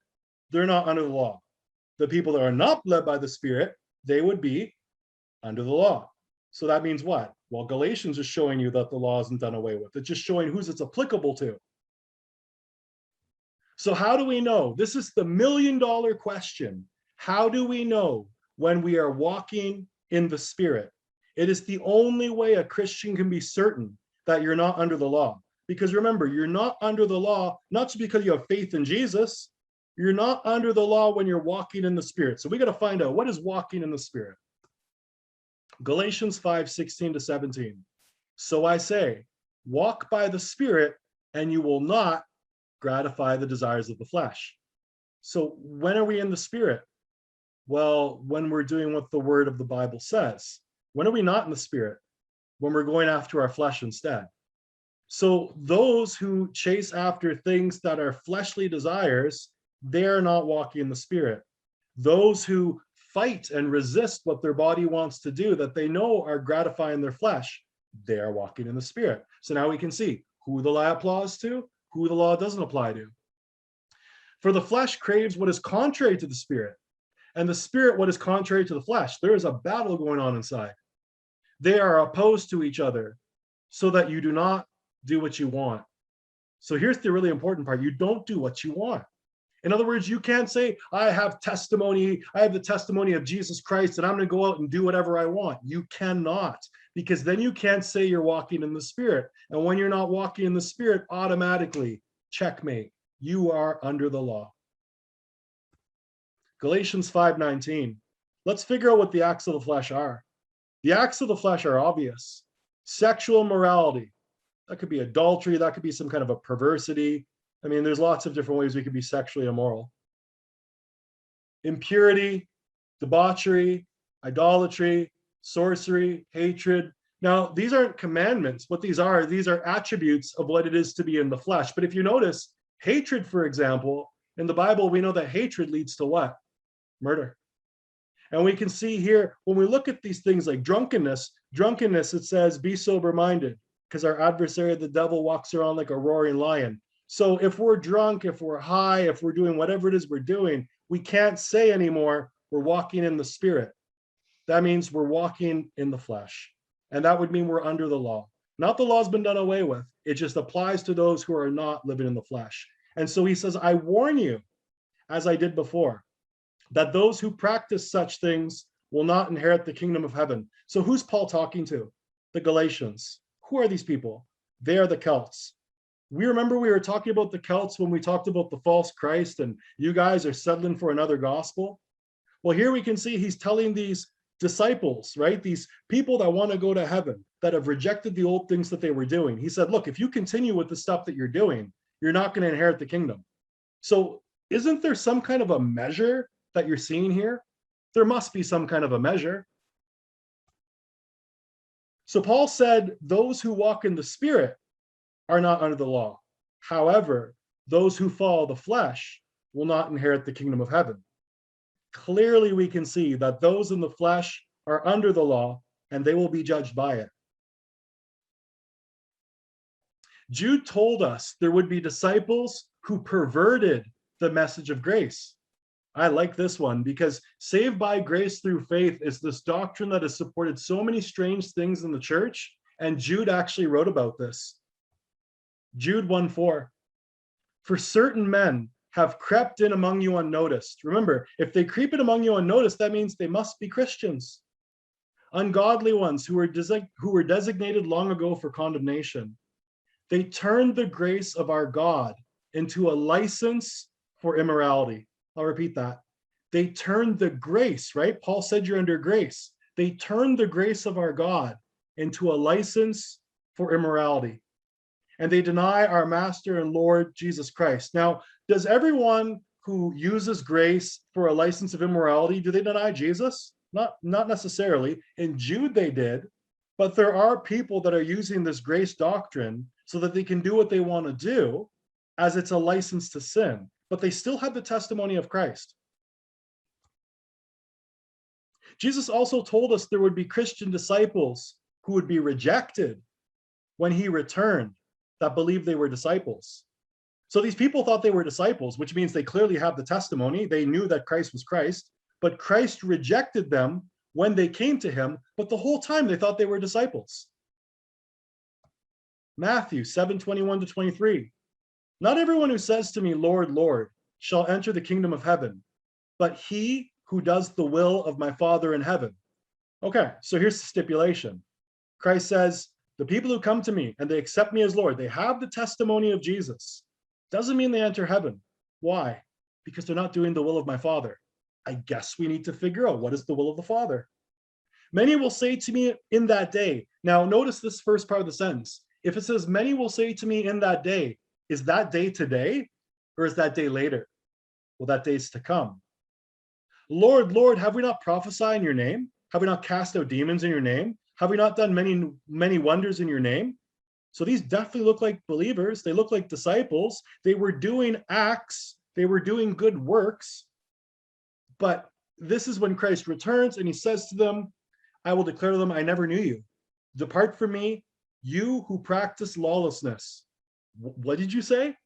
they're not under the law. The people that are not led by the Spirit, they would be under the law. So that means what? Well, Galatians is showing you that the law isn't done away with. It's just showing who's it's applicable to. So how do we know? This is the million-dollar question. How do we know when we are walking in the Spirit? It is the only way a Christian can be certain that you're not under the law. Because remember, you're not under the law, not just because you have faith in Jesus, you're not under the law when you're walking in the Spirit. So we got to find out, what is walking in the Spirit? Galatians 5:16-17. So I say, walk by the Spirit, and you will not gratify the desires of the flesh. So when are we in the Spirit? Well, when we're doing what the word of the Bible says. When are we not in the Spirit? When we're going after our flesh instead. So those who chase after things that are fleshly desires, they're not walking in the Spirit. Those who fight and resist what their body wants to do that they know are gratifying their flesh, they are walking in the Spirit. So now we can see who the law applies to, who the law doesn't apply to. For the flesh craves what is contrary to the Spirit, and the Spirit what is contrary to the flesh. There is a battle going on inside. They are opposed to each other so that you do not do what you want. So here's the really important part. You don't do what you want. In other words, you can't say, I have the testimony of Jesus Christ, and I'm going to go out and do whatever I want. You cannot, because then you can't say you're walking in the Spirit. And when you're not walking in the Spirit, automatically, checkmate, you are under the law. Galatians 5:19. Let's figure out what the acts of the flesh are. The acts of the flesh are obvious. Sexual immorality. That could be adultery. That could be some kind of a perversity. I mean, there's lots of different ways we could be sexually immoral. Impurity, debauchery, idolatry, sorcery, hatred. Now, these aren't commandments. What these are attributes of what it is to be in the flesh. But if you notice, hatred, for example, in the Bible, we know that hatred leads to what? Murder. And we can see here, when we look at these things like drunkenness, it says, be sober-minded, because our adversary, the devil, walks around like a roaring lion. So if we're drunk, if we're high, if we're doing whatever it is we're doing, we can't say anymore, we're walking in the Spirit. That means we're walking in the flesh. And that would mean we're under the law. Not the law's been done away with. It just applies to those who are not living in the flesh. And so he says, I warn you, as I did before, that those who practice such things will not inherit the kingdom of heaven. So who's Paul talking to? The Galatians. Who are these people? They are the Celts. We remember we were talking about the Celts when we talked about the false Christ, and you guys are settling for another gospel. Well, here we can see he's telling these disciples, right? These people that want to go to heaven, that have rejected the old things that they were doing. He said, look, if you continue with the stuff that you're doing, you're not going to inherit the kingdom. So isn't there some kind of a measure that you're seeing here? There must be some kind of a measure. So Paul said, those who walk in the Spirit are not under the law. However, those who follow the flesh will not inherit the kingdom of heaven. Clearly, we can see that those in the flesh are under the law and they will be judged by it. Jude told us there would be disciples who perverted the message of grace. I like this one because saved by grace through faith is this doctrine that has supported so many strange things in the church, and Jude actually wrote about this. Jude 1:4. For certain men have crept in among you unnoticed. Remember, if they creep in among you unnoticed, that means they must be Christians. Ungodly ones who were designated long ago for condemnation. They turned the grace of our God into a license for immorality. I'll repeat that. They turned the grace, right? Paul said you're under grace. They turned the grace of our God into a license for immorality. And they deny our Master and Lord Jesus Christ. Now, does everyone who uses grace for a license of immorality, do they deny Jesus? Not necessarily. In Jude they did, but there are people that are using this grace doctrine so that they can do what they want to do, as it's a license to sin, but they still have the testimony of Christ. Jesus also told us there would be Christian disciples who would be rejected when he returned that believed they were disciples. So these people thought they were disciples, which means they clearly have the testimony. They knew that Christ was Christ, but Christ rejected them when they came to him, but the whole time they thought they were disciples. Matthew 7:21-23. Not everyone who says to me, Lord, Lord, shall enter the kingdom of heaven, but he who does the will of my Father in heaven. Okay, so here's the stipulation. Christ says, the people who come to me and they accept me as Lord, they have the testimony of Jesus. Doesn't mean they enter heaven. Why? Because they're not doing the will of my Father. I guess we need to figure out what is the will of the Father. Many will say to me in that day. Now, notice this first part of the sentence. If it says, many will say to me in that day, is that day today or is that day later? Well, that day's to come. Lord, Lord, have we not prophesied in your name? Have we not cast out demons in your name? Have we not done many wonders in your name? So these definitely look like believers. They look like disciples. They were doing acts. They were doing good works. But this is when Christ returns and he says to them, I will declare to them, I never knew you. Depart from me, you who practice lawlessness. What did you say?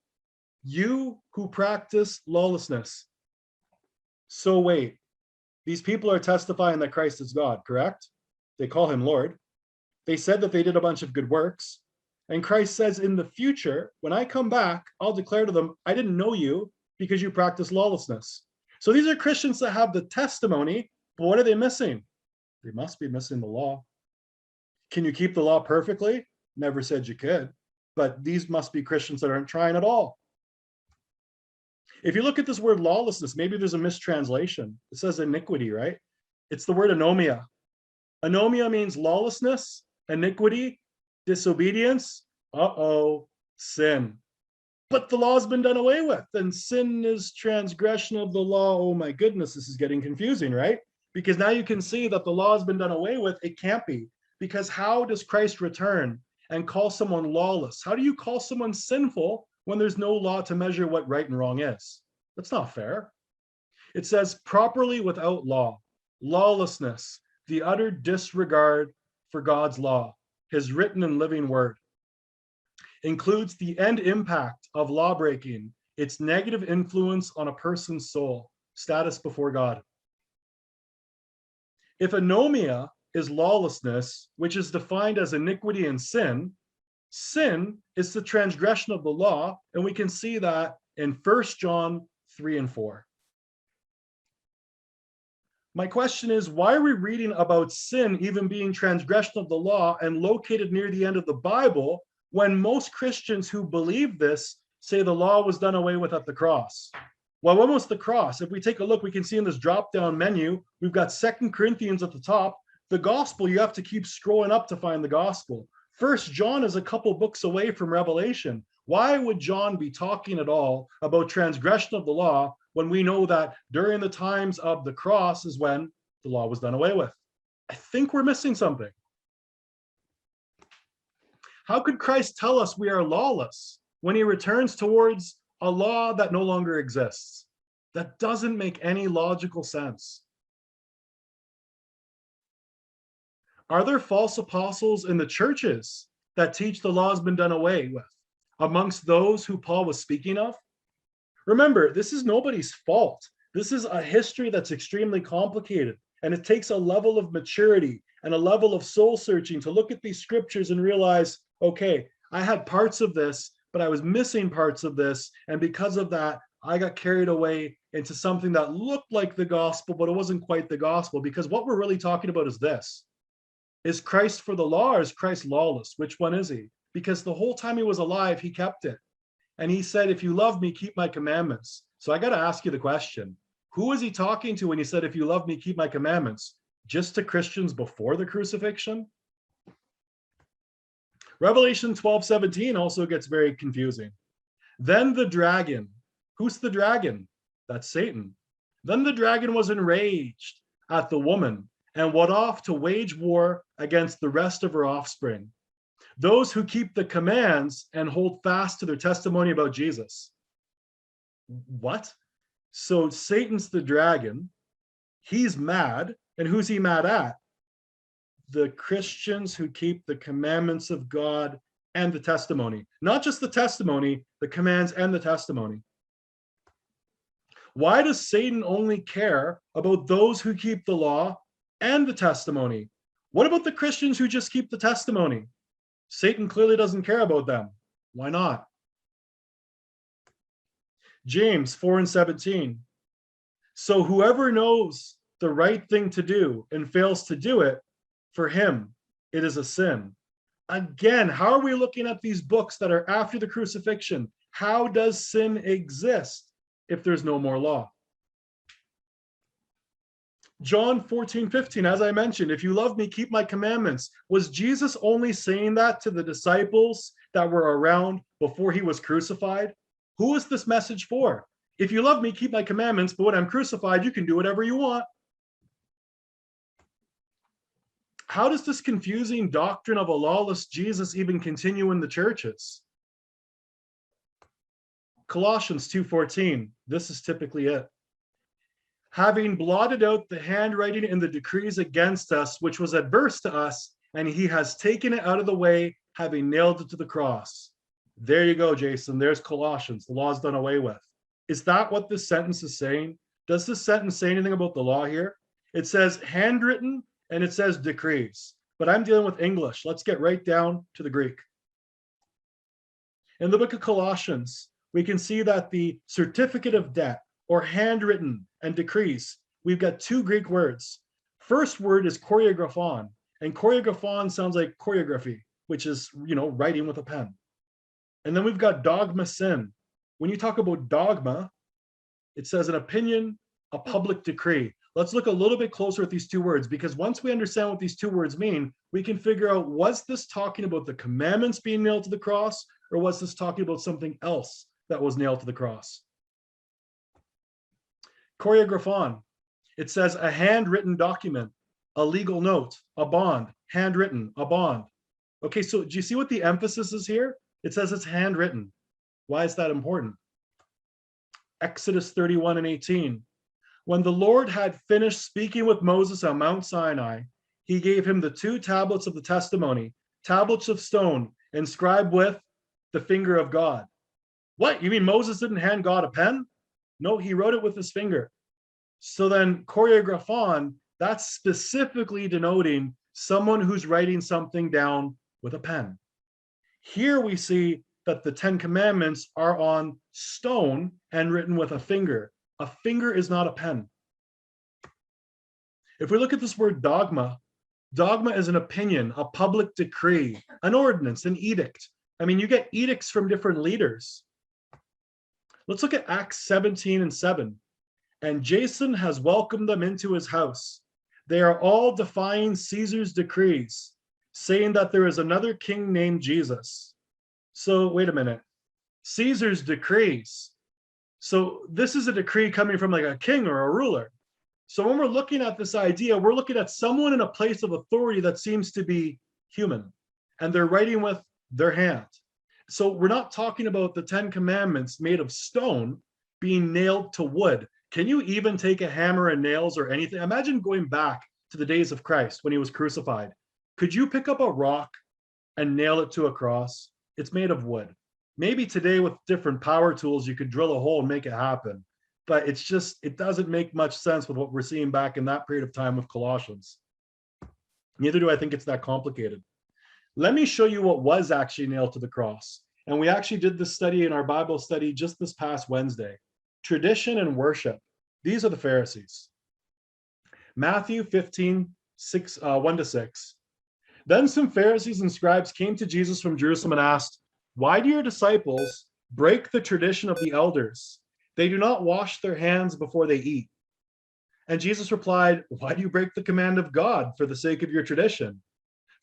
You who practice lawlessness. So wait, these people are testifying that Christ is God, correct? They call him Lord. They said that they did a bunch of good works. And Christ says in the future, when I come back, I'll declare to them, I didn't know you because you practice lawlessness. So these are Christians that have the testimony, but what are they missing? They must be missing the law. Can you keep the law perfectly? Never said you could, but these must be Christians that aren't trying at all. If you look at this word lawlessness, maybe there's a mistranslation. It says iniquity, right? It's the word anomia. Anomia means lawlessness, iniquity, disobedience, sin. But the law's been done away with, and sin is transgression of the law. Oh my goodness, this is getting confusing, right? Because now you can see that the law has been done away with. It can't be, because how does Christ return and call someone lawless? How do you call someone sinful when there's no law to measure what right and wrong is? That's not fair. It says properly without law, lawlessness, the utter disregard for God's law, his written and living word, includes the end impact of law breaking, its negative influence on a person's soul, status before God. If anomia is lawlessness, which is defined as iniquity and sin, sin is the transgression of the law, and we can see that in 1 John 3 and 4. My question is, why are we reading about sin even being transgression of the law and located near the end of the Bible when most Christians who believe this say the law was done away with at the cross? Well, when was the cross? If we take a look, we can see in this drop-down menu, we've got 2 Corinthians at the top. The gospel, you have to keep scrolling up to find the gospel. 1 John is a couple books away from Revelation. Why would John be talking at all about transgression of the law when we know that during the times of the cross is when the law was done away with? I think we're missing something. How could Christ tell us we are lawless when he returns towards a law that no longer exists? That doesn't make any logical sense. Are there false apostles in the churches that teach the law has been done away with amongst those who Paul was speaking of? Remember, this is nobody's fault. This is a history that's extremely complicated, and it takes a level of maturity and a level of soul searching to look at these scriptures and realize, okay, I had parts of this, but I was missing parts of this, and because of that, I got carried away into something that looked like the gospel, but it wasn't quite the gospel. Because what we're really talking about is this. Is Christ for the law or is Christ lawless? Which one is he? Because the whole time he was alive, he kept it. And he said, if you love me, keep my commandments. So I got to ask you the question. Who was he talking to when he said, if you love me, keep my commandments? Just to Christians before the crucifixion? Revelation 12:17 also gets very confusing. Then the dragon. Who's the dragon? That's Satan. Then the dragon was enraged at the woman and went off to wage war against the rest of her offspring, those who keep the commands and hold fast to their testimony about Jesus. What? So Satan's the dragon. He's mad. And who's he mad at? The Christians who keep the commandments of God and the testimony. Not just the testimony, the commands and the testimony. Why does Satan only care about those who keep the law and the testimony? What about the Christians who just keep the testimony? Satan clearly doesn't care about them. Why not? James 4:17. So whoever knows the right thing to do and fails to do it, for him, it is a sin. Again, how are we looking at these books that are after the crucifixion? How does sin exist if there's no more law? John 14:15, as I mentioned, if you love me, keep my commandments. Was Jesus only saying that to the disciples that were around before he was crucified? Who is this message for? If you love me, keep my commandments, but when I'm crucified, you can do whatever you want. How does this confusing doctrine of a lawless Jesus even continue in the churches? Colossians 2:14, this is typically it. Having blotted out the handwriting in the decrees against us, which was adverse to us, and he has taken it out of the way, having nailed it to the cross. There you go, Jason. There's Colossians. The law's done away with. Is that what this sentence is saying? Does this sentence say anything about the law here? It says handwritten and it says decrees, but I'm dealing with English. Let's get right down to the Greek. In the book of Colossians, we can see that the certificate of debt, or handwritten and decrees, we've got two Greek words. First word is choreographon, and choreographon sounds like choreography, which is, writing with a pen. And then we've got dogma sin. When you talk about dogma, it says an opinion, a public decree. Let's look a little bit closer at these two words, because once we understand what these two words mean, we can figure out, was this talking about the commandments being nailed to the cross, or was this talking about something else that was nailed to the cross? Choreographon, it says a handwritten document, a legal note, a bond, handwritten, a bond. Okay, so do you see what the emphasis is here? It says it's handwritten. Why is that important? Exodus 31:18. When the Lord had finished speaking with Moses on Mount Sinai, he gave him the 2 tablets of the testimony, tablets of stone, inscribed with the finger of God. What? You mean Moses didn't hand God a pen? No, he wrote it with his finger. So then choreographon, that's specifically denoting someone who's writing something down with a pen. Here we see that the 10 commandments are on stone and written with a finger. A finger is not a pen. If we look at this word dogma, dogma is an opinion, a public decree, an ordinance, an edict. I mean, you get edicts from different leaders. Let's look at Acts 17:7. And Jason has welcomed them into his house. They are all defying Caesar's decrees, saying that there is another king named Jesus. So wait a minute. Caesar's decrees. So this is a decree coming from like a king or a ruler. So when we're looking at this idea, we're looking at someone in a place of authority that seems to be human. And they're writing with their hand. So we're not talking about the 10 commandments made of stone being nailed to wood. Can you even take a hammer and nails or anything? Imagine going back to the days of Christ when he was crucified. Could you pick up a rock and nail it to a cross? It's made of wood. Maybe today with different power tools, you could drill a hole and make it happen. But it doesn't make much sense with what we're seeing back in that period of time with Colossians. Neither do I think it's that complicated. Let me show you what was actually nailed to the cross. And we actually did this study in our Bible study just this past Wednesday. Tradition and worship. These are the Pharisees. Matthew 15, 1-6. Then some Pharisees and scribes came to Jesus from Jerusalem and asked, "Why do your disciples break the tradition of the elders? They do not wash their hands before they eat." And Jesus replied, "Why do you break the command of God for the sake of your tradition?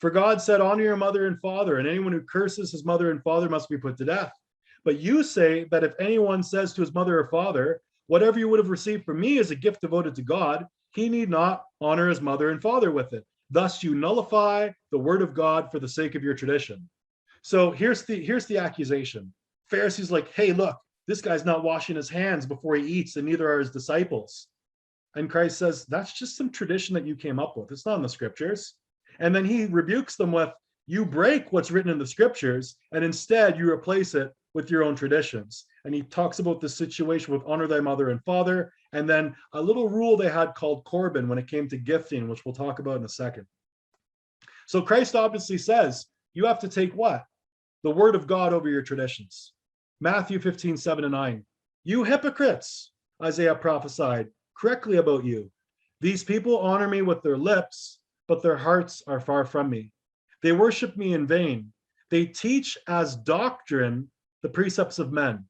For God said, 'Honor your mother and father,' and anyone who curses his mother and father must be put to death. But you say that if anyone says to his mother or father, 'Whatever you would have received from me is a gift devoted to God,' he need not honor his mother and father with it. Thus you nullify the word of God for the sake of your tradition." So here's the accusation. Pharisees like, "Hey, look, this guy's not washing his hands before he eats, and neither are his disciples." And Christ says, that's just some tradition that you came up with. It's not in the scriptures. And then he rebukes them with, you break what's written in the scriptures, and instead you replace it with your own traditions. And he talks about the situation with honor thy mother and father, and then a little rule they had called Corban when it came to gifting, which we'll talk about in a second. So Christ obviously says, you have to take what? The word of God over your traditions. Matthew 15, 7-9. You hypocrites, Isaiah prophesied correctly about you. These people honor me with their lips, but their hearts are far from me. They worship me in vain. They teach as doctrine the precepts of men.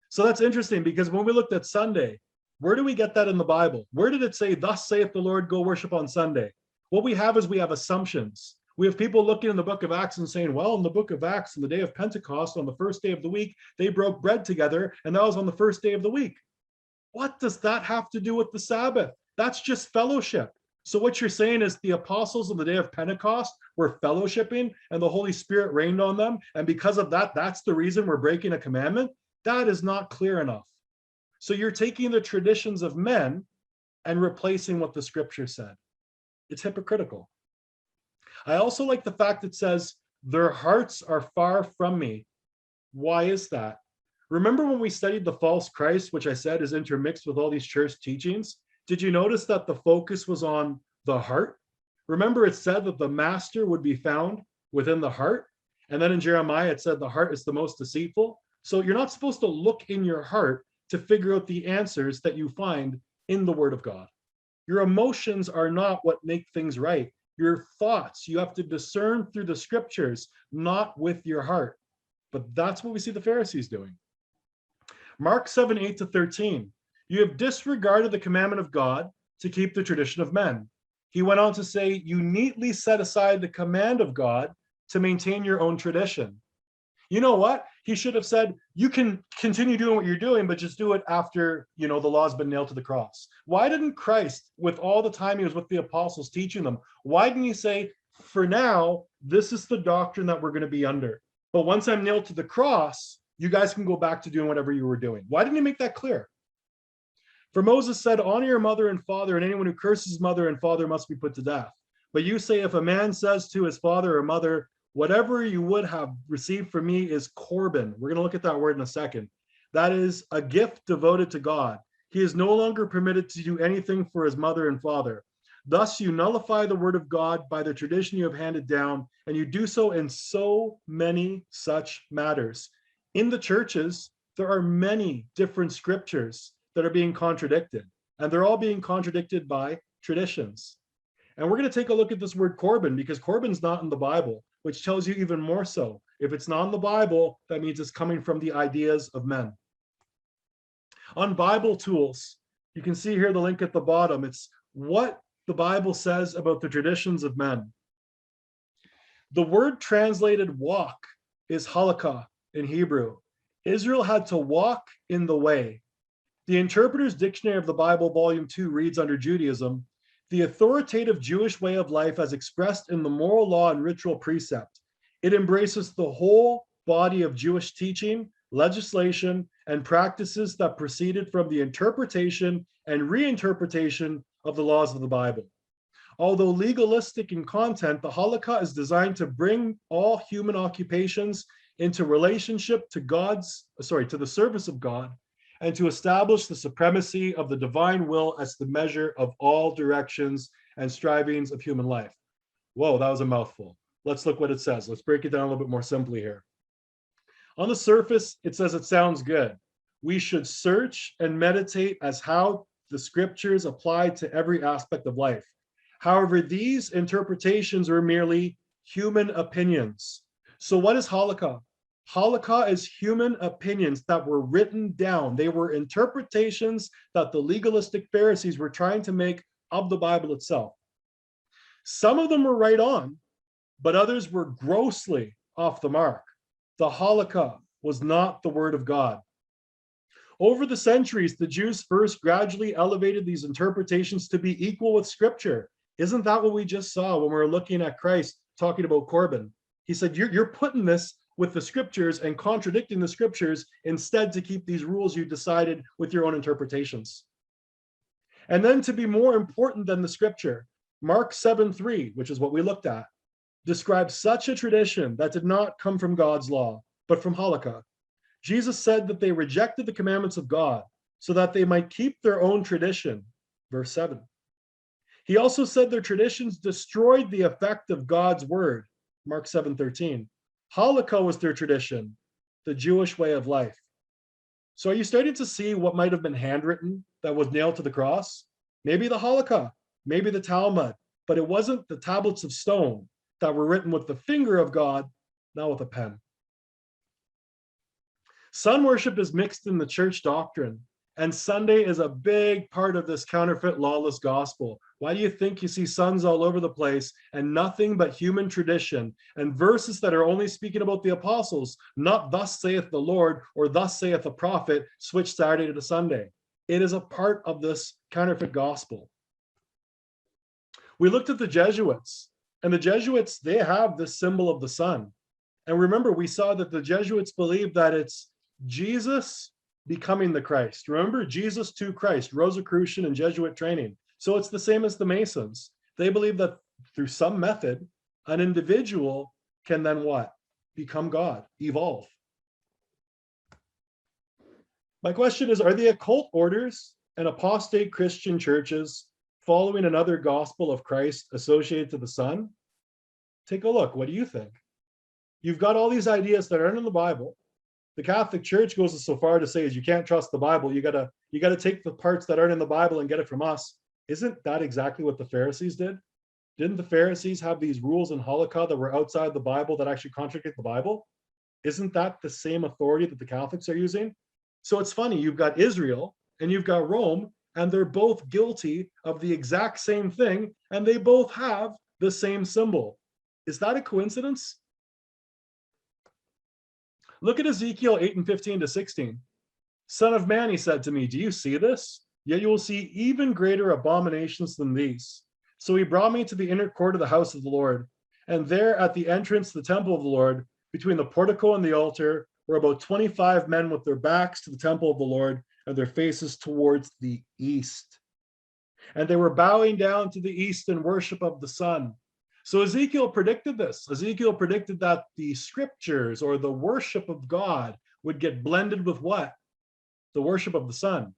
So that's interesting, because when we looked at Sunday, where do we get that in the Bible? Where did it say, thus saith the Lord, go worship on Sunday? What we have assumptions. We have people looking in the book of Acts and saying, well, in the book of Acts, on the day of Pentecost, on the first day of the week, they broke bread together, and that was on the first day of the week. What does that have to do with the Sabbath? That's just fellowship. So what you're saying is the apostles on the day of Pentecost were fellowshipping and the Holy Spirit rained on them. And because of that, that's the reason we're breaking a commandment? That is not clear enough. So you're taking the traditions of men and replacing what the scripture said. It's hypocritical. I also like the fact it says, their hearts are far from me. Why is that? Remember when we studied the false Christ, which I said is intermixed with all these church teachings? Did you notice that the focus was on the heart? Remember it said that the master would be found within the heart? And then in Jeremiah, it said the heart is the most deceitful. So you're not supposed to look in your heart to figure out the answers that you find in the word of God. Your emotions are not what make things right. Your thoughts, you have to discern through the scriptures, not with your heart. But that's what we see the Pharisees doing. Mark 7, 8-13. You have disregarded the commandment of God to keep the tradition of men. He went on to say, you neatly set aside the command of God to maintain your own tradition. You know what? He should have said, you can continue doing what you're doing, but just do it after, the law's been nailed to the cross. Why didn't Christ, with all the time he was with the apostles teaching them, why didn't he say, for now, this is the doctrine that we're going to be under. But once I'm nailed to the cross, you guys can go back to doing whatever you were doing. Why didn't he make that clear? For Moses said, honor your mother and father, and anyone who curses mother and father must be put to death. But you say, if a man says to his father or mother, whatever you would have received from me is Corban. We're going to look at that word in a second. That is a gift devoted to God. He is no longer permitted to do anything for his mother and father. Thus you nullify the word of God by the tradition you have handed down, and you do so in so many such matters. In the churches, there are many different scriptures that are being contradicted, and they're all being contradicted by traditions. And we're going to take a look at this word Corban, because Corban's not in the Bible, which tells you even more so. If it's not in the Bible, that means it's coming from the ideas of men. On Bible Tools, you can see here the link at the bottom. It's what the Bible says about the traditions of men. The word translated walk is halakha in Hebrew. Israel had to walk in the way. The Interpreter's Dictionary of the Bible, Volume 2, reads under Judaism, the authoritative Jewish way of life as expressed in the moral law and ritual precept. It embraces the whole body of Jewish teaching, legislation, and practices that proceeded from the interpretation and reinterpretation of the laws of the Bible. Although legalistic in content, the Halakha is designed to bring all human occupations into relationship to to the service of God, and to establish the supremacy of the divine will as the measure of all directions and strivings of human life. Whoa, that was a mouthful. Let's look what it says. Let's break it down a little bit more simply here. On the surface, it says it sounds good. We should search and meditate as how the scriptures apply to every aspect of life. However, these interpretations are merely human opinions. So what is Halakha? Halakha is human opinions that were written down. They were interpretations that the legalistic Pharisees were trying to make of the Bible itself. Some of them were right on, but others were grossly off the mark. The Halakha was not the word of God. Over the centuries, the Jews first gradually elevated these interpretations to be equal with Scripture. Isn't that what we just saw when we were looking at Christ talking about Corban? He said, you're putting this with the Scriptures and contradicting the Scriptures instead to keep these rules you decided with your own interpretations. And then to be more important than the Scripture, Mark 7:3, which is what we looked at, describes such a tradition that did not come from God's law, but from Halakha. Jesus said that they rejected the commandments of God so that they might keep their own tradition, verse 7. He also said their traditions destroyed the effect of God's word, Mark 7:13. Halakha was their tradition, the Jewish way of life. So are you starting to see what might have been handwritten that was nailed to the cross? Maybe the Halakha, maybe the Talmud, but it wasn't the tablets of stone that were written with the finger of God, not with a pen. Sun worship is mixed in the church doctrine, and Sunday is a big part of this counterfeit lawless gospel. Why do you think you see suns all over the place and nothing but human tradition and verses that are only speaking about the apostles, not thus saith the Lord or thus saith the prophet, switch Saturday to Sunday? It is a part of this counterfeit gospel. We looked at the Jesuits, and the Jesuits, they have this symbol of the sun. And remember, we saw that the Jesuits believe that it's Jesus becoming the Christ. Remember, Jesus to Christ, Rosicrucian and Jesuit training. So it's the same as the Masons. They believe that through some method, an individual can then what? Become God, evolve. My question is, are the occult orders and apostate Christian churches following another gospel of Christ associated to the sun? Take a look. What do you think? You've got all these ideas that aren't in the Bible. The Catholic Church goes so far to say is you can't trust the Bible. You gotta take the parts that aren't in the Bible and get it from us. Isn't that exactly what the Pharisees did? Didn't the Pharisees have these rules in Halakha that were outside the Bible that actually contradict the Bible? Isn't that the same authority that the Catholics are using? So it's funny, you've got Israel and you've got Rome, and they're both guilty of the exact same thing, and they both have the same symbol. Is that a coincidence? Look at Ezekiel 8:15-16. Son of man, he said to me, do you see this? Yet you will see even greater abominations than these. So he brought me to the inner court of the house of the Lord, and there at the entrance to the temple of the Lord, between the portico and the altar, were about 25 men with their backs to the temple of the Lord and their faces towards the east. And they were bowing down to the east in worship of the sun. So Ezekiel predicted this. Ezekiel predicted that the scriptures or the worship of God would get blended with what? The worship of the sun.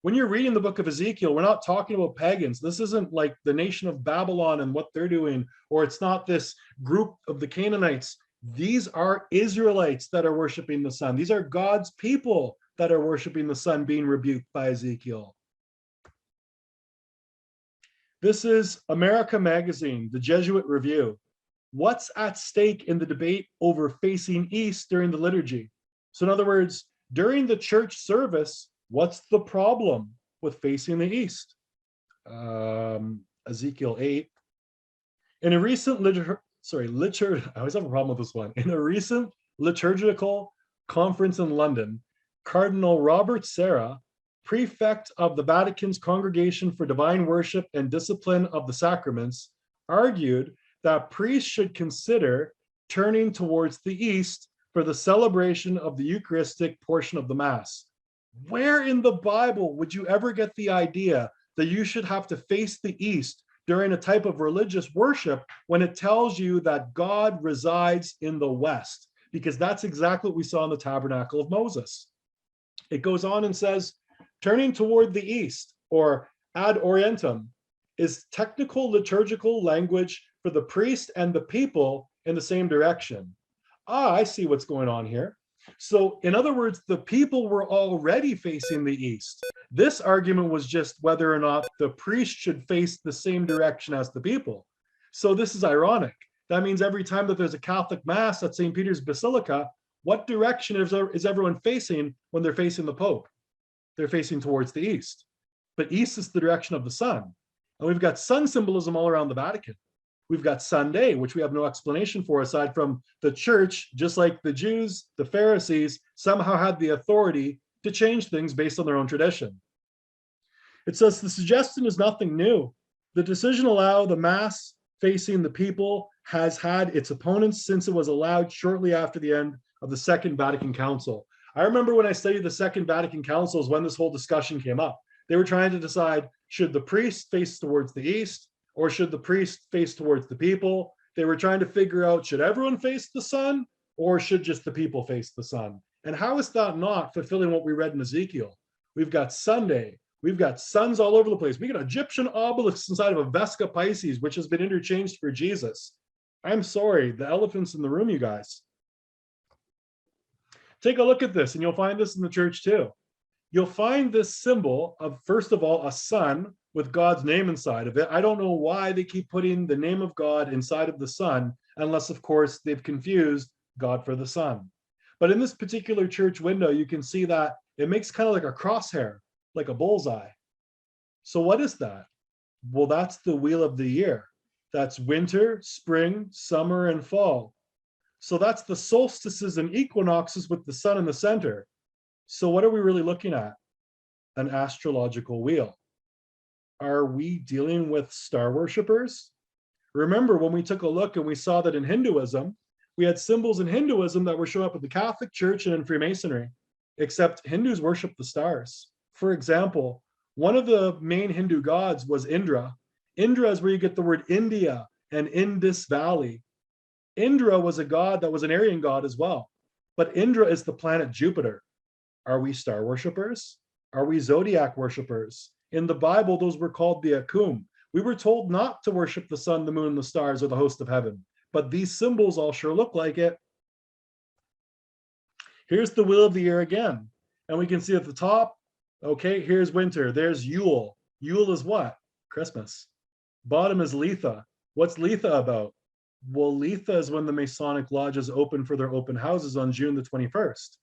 When you're reading the book of Ezekiel, we're not talking about pagans. This isn't like the nation of Babylon and what they're doing, or it's not this group of the Canaanites. These are Israelites that are worshiping the sun. These are God's people that are worshiping the sun, being rebuked by Ezekiel. This is America Magazine, the Jesuit Review. What's at stake in the debate over facing east during the liturgy? So in other words, during the church service, what's the problem with facing the east? Ezekiel 8. In a recent I always have a problem with this one. In a recent liturgical conference in London, Cardinal Robert Sarah, prefect of the Vatican's Congregation for Divine Worship and Discipline of the Sacraments, argued that priests should consider turning towards the east for the celebration of the Eucharistic portion of the Mass. Where in the Bible would you ever get the idea that you should have to face the east during a type of religious worship when it tells you that God resides in the west? Because that's exactly what we saw in the tabernacle of Moses. It goes on and says, turning toward the east, or ad orientem, is technical liturgical language for the priest and the people in the same direction. I see what's going on here. So in other words, the people were already facing the east. This argument was just whether or not the priest should face the same direction as the people. So this is ironic. That means every time that there's a Catholic Mass at St. Peter's Basilica, what direction is everyone facing when they're facing the Pope? They're facing towards the east. But east is the direction of the sun. And we've got sun symbolism all around the Vatican. We've got Sunday, which we have no explanation for aside from the church, just like the Jews, the Pharisees, somehow had the authority to change things based on their own tradition. It says the suggestion is nothing new. The decision to allow the Mass facing the people has had its opponents since it was allowed shortly after the end of the Second Vatican Council. I remember when I studied the Second Vatican Council is when this whole discussion came up. They were trying to decide, should the priest face towards the east, or should the priest face towards the people? They were trying to figure out, should everyone face the sun, or should just the people face the sun? And how is that not fulfilling what we read in Ezekiel? We've got Sunday, we've got suns all over the place. We got Egyptian obelisks inside of a Vesca Pisces, which has been interchanged for Jesus. I'm sorry, the elephant's in the room, you guys. Take a look at this, and you'll find this in the church too. You'll find this symbol of, first of all, a sun with God's name inside of it. I don't know why they keep putting the name of God inside of the sun, unless, of course, they've confused God for the sun. But in this particular church window, you can see that it makes kind of like a crosshair, like a bullseye. So what is that? Well, that's the wheel of the year. That's winter, spring, summer, and fall. So that's the solstices and equinoxes with the sun in the center. So what are we really looking at? An astrological wheel. Are we dealing with star worshippers? Remember when we took a look and we saw that in Hinduism, we had symbols in Hinduism that were showing up in the Catholic Church and in Freemasonry, except Hindus worship the stars. For example, one of the main Hindu gods was Indra. Indra is where you get the word India and Indus Valley. Indra was a god that was an Aryan god as well, but Indra is the planet Jupiter. Are we star worshippers? Are we zodiac worshippers? In the Bible, those were called the Akum. We were told not to worship the sun, the moon, the stars, or the host of heaven, but these symbols all sure look like it. Here's the wheel of the year again, and we can see at the top, okay, here's winter, there's Yule. Yule is what? Christmas. Bottom is Letha. What's Letha about? Well, Letha is when the Masonic lodges open for their open houses on June the 21st.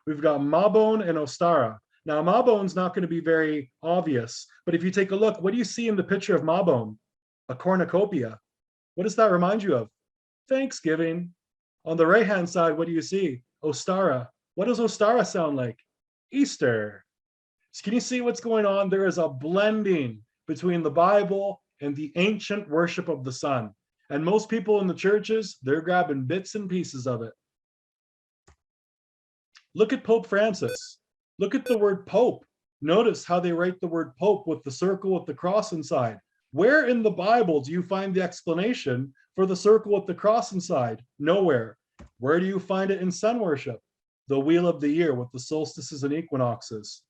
We've got Mabon and Ostara. Now, Mabon's not going to be very obvious, but if you take a look, what do you see in the picture of Mabon? A cornucopia. What does that remind you of? Thanksgiving. On the right-hand side, what do you see? Ostara. What does Ostara sound like? Easter. So can you see what's going on? There is a blending between the Bible and the ancient worship of the sun. And most people in the churches, they're grabbing bits and pieces of it. Look at Pope Francis. Look at the word Pope. Notice how they write the word Pope with the circle with the cross inside. Where in the Bible do you find the explanation for the circle with the cross inside? Nowhere. Where do you find it in sun worship? The wheel of the year with the solstices and equinoxes.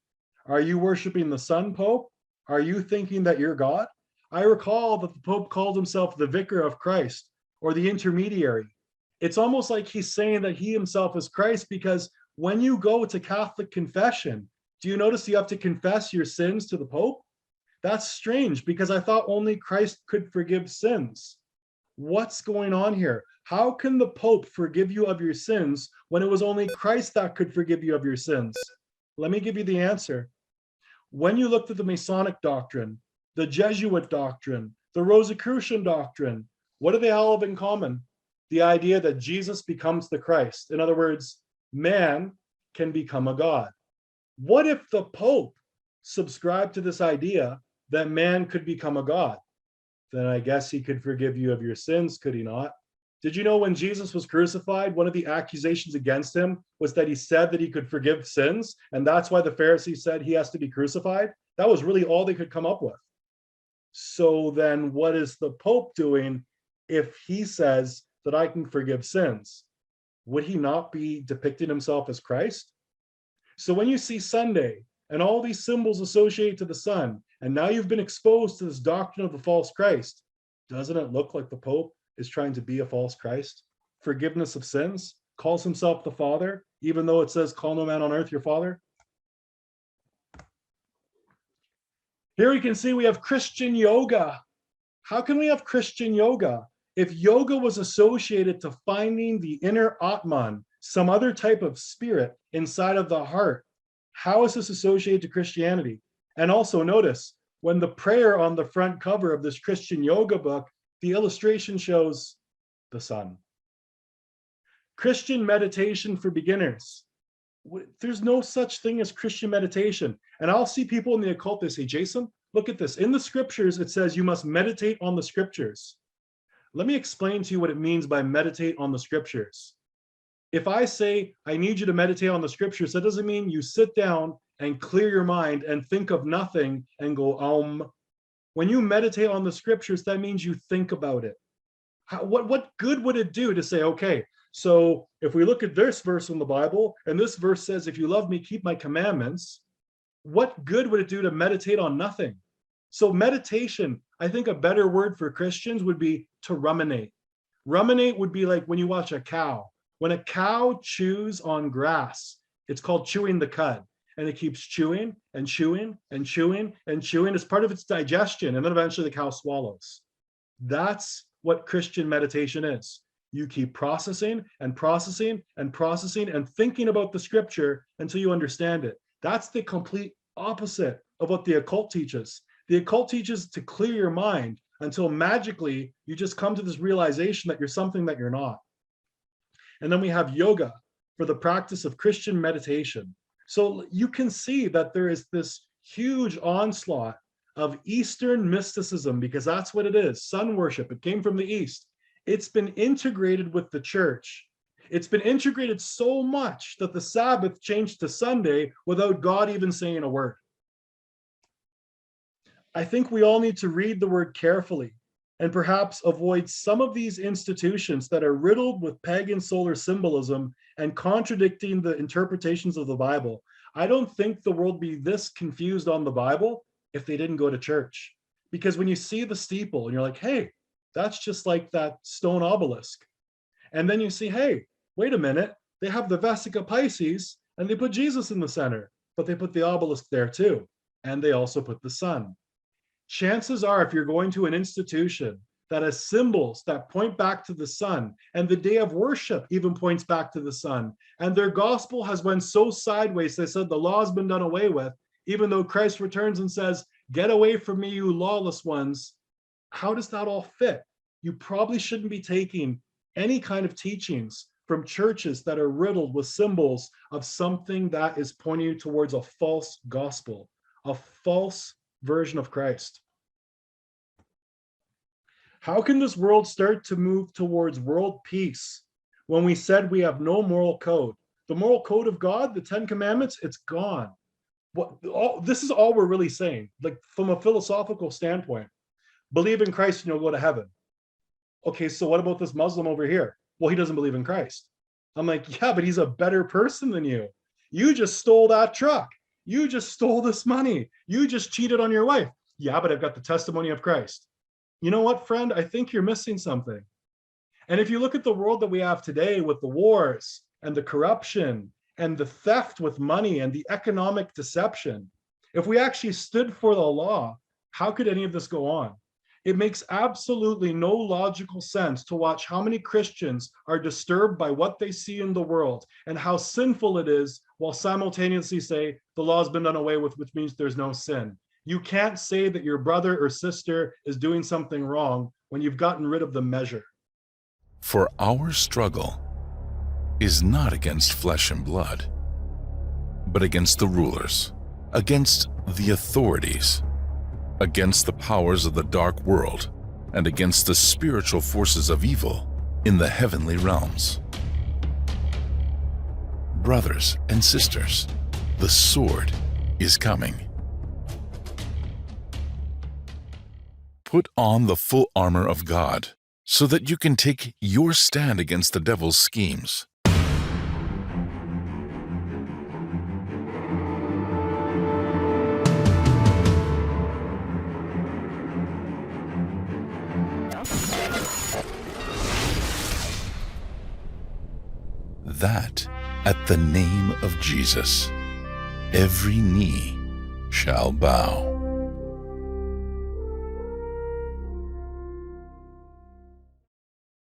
Are you worshiping the sun, Pope? Are you thinking that you're God? I recall that the Pope called himself the Vicar of Christ, or the intermediary. It's almost like he's saying that he himself is Christ, because when you go to Catholic confession, do you notice you have to confess your sins to the Pope? That's strange, because I thought only Christ could forgive sins. What's going on here? How can the Pope forgive you of your sins when it was only Christ that could forgive you of your sins? Let me give you the answer. When you looked at the Masonic doctrine, the Jesuit doctrine, the Rosicrucian doctrine, what do they all have in common? The idea that Jesus becomes the Christ. In other words, man can become a god. What if the Pope subscribed to this idea that man could become a god? Then I guess he could forgive you of your sins, could he not? Did you know when Jesus was crucified, one of the accusations against him was that he said that he could forgive sins, and that's why the Pharisees said he has to be crucified? That was really all they could come up with. So then what is the Pope doing if he says that I can forgive sins? Would he not be depicting himself as Christ? So when you see Sunday and all these symbols associated to the sun, and now you've been exposed to this doctrine of the false Christ, doesn't it look like the Pope is trying to be a false Christ? Forgiveness of sins, calls himself the Father, even though it says, call no man on earth your father. Here we can see we have Christian yoga. How can we have Christian yoga? If yoga was associated to finding the inner Atman, some other type of spirit inside of the heart, how is this associated to Christianity? And also notice, when the prayer on the front cover of this Christian yoga book, the illustration shows the sun. Christian meditation for beginners. There's no such thing as Christian meditation. And I'll see people in the occult, they say, Jason, look at this. In the scriptures, it says you must meditate on the scriptures. Let me explain to you what it means by meditate on the scriptures. If I say, I need you to meditate on the scriptures, that doesn't mean you sit down and clear your mind and think of nothing and go, When you meditate on the scriptures, that means you think about it. What good would it do to say, okay, so if we look at this verse in the Bible, and this verse says, if you love me, keep my commandments, what good would it do to meditate on nothing? So meditation, I think a better word for Christians would be to ruminate. Ruminate would be like when you watch a cow. When a cow chews on grass, it's called chewing the cud. And it keeps chewing and chewing and chewing and chewing as part of its digestion. And then eventually the cow swallows. That's what Christian meditation is. You keep processing and processing and processing and thinking about the scripture until you understand it. That's the complete opposite of what the occult teaches. The occult teaches to clear your mind until magically you just come to this realization that you're something that you're not. And then we have yoga for the practice of Christian meditation. So you can see that there is this huge onslaught of Eastern mysticism, because that's what it is, sun worship. It came from the East. It's been integrated with the church. It's been integrated so much that the Sabbath changed to Sunday without God even saying a word. I think we all need to read the word carefully and perhaps avoid some of these institutions that are riddled with pagan solar symbolism and contradicting the interpretations of the Bible. I don't think the world would be this confused on the Bible if they didn't go to church. Because when you see the steeple and you're like, hey, that's just like that stone obelisk. And then you see, hey, wait a minute, they have the Vesica Pisces and they put Jesus in the center, but they put the obelisk there too. And they also put the sun. Chances are, if you're going to an institution that has symbols that point back to the sun, and the day of worship even points back to the sun, and their gospel has went so sideways, they said the law's been done away with, even though Christ returns and says, get away from me, you lawless ones. How does that all fit? You probably shouldn't be taking any kind of teachings from churches that are riddled with symbols of something that is pointing you towards a false gospel, a false version of Christ. How can this world start to move towards world peace when we said we have no moral code? The moral code of God, the 10 Commandments, it's gone. This is all we're really saying, like from a philosophical standpoint. Believe in Christ and you'll go to heaven. Okay, so what about this Muslim over here? Well, he doesn't believe in Christ. I'm like, yeah, but he's a better person than you. You just stole that truck. You just stole this money. You just cheated on your wife. Yeah, but I've got the testimony of Christ. You know what, friend? I think you're missing something. And if you look at the world that we have today with the wars and the corruption and the theft with money and the economic deception, if we actually stood for the law, how could any of this go on? It makes absolutely no logical sense to watch how many Christians are disturbed by what they see in the world and how sinful it is, while simultaneously say the law's been done away with, which means there's no sin. You can't say that your brother or sister is doing something wrong when you've gotten rid of the measure. For our struggle is not against flesh and blood, but against the rulers, against the authorities, against the powers of the dark world, and against the spiritual forces of evil in the heavenly realms. Brothers and sisters, the sword is coming. Put on the full armor of God so that you can take your stand against the devil's schemes. That at the name of Jesus, every knee shall bow.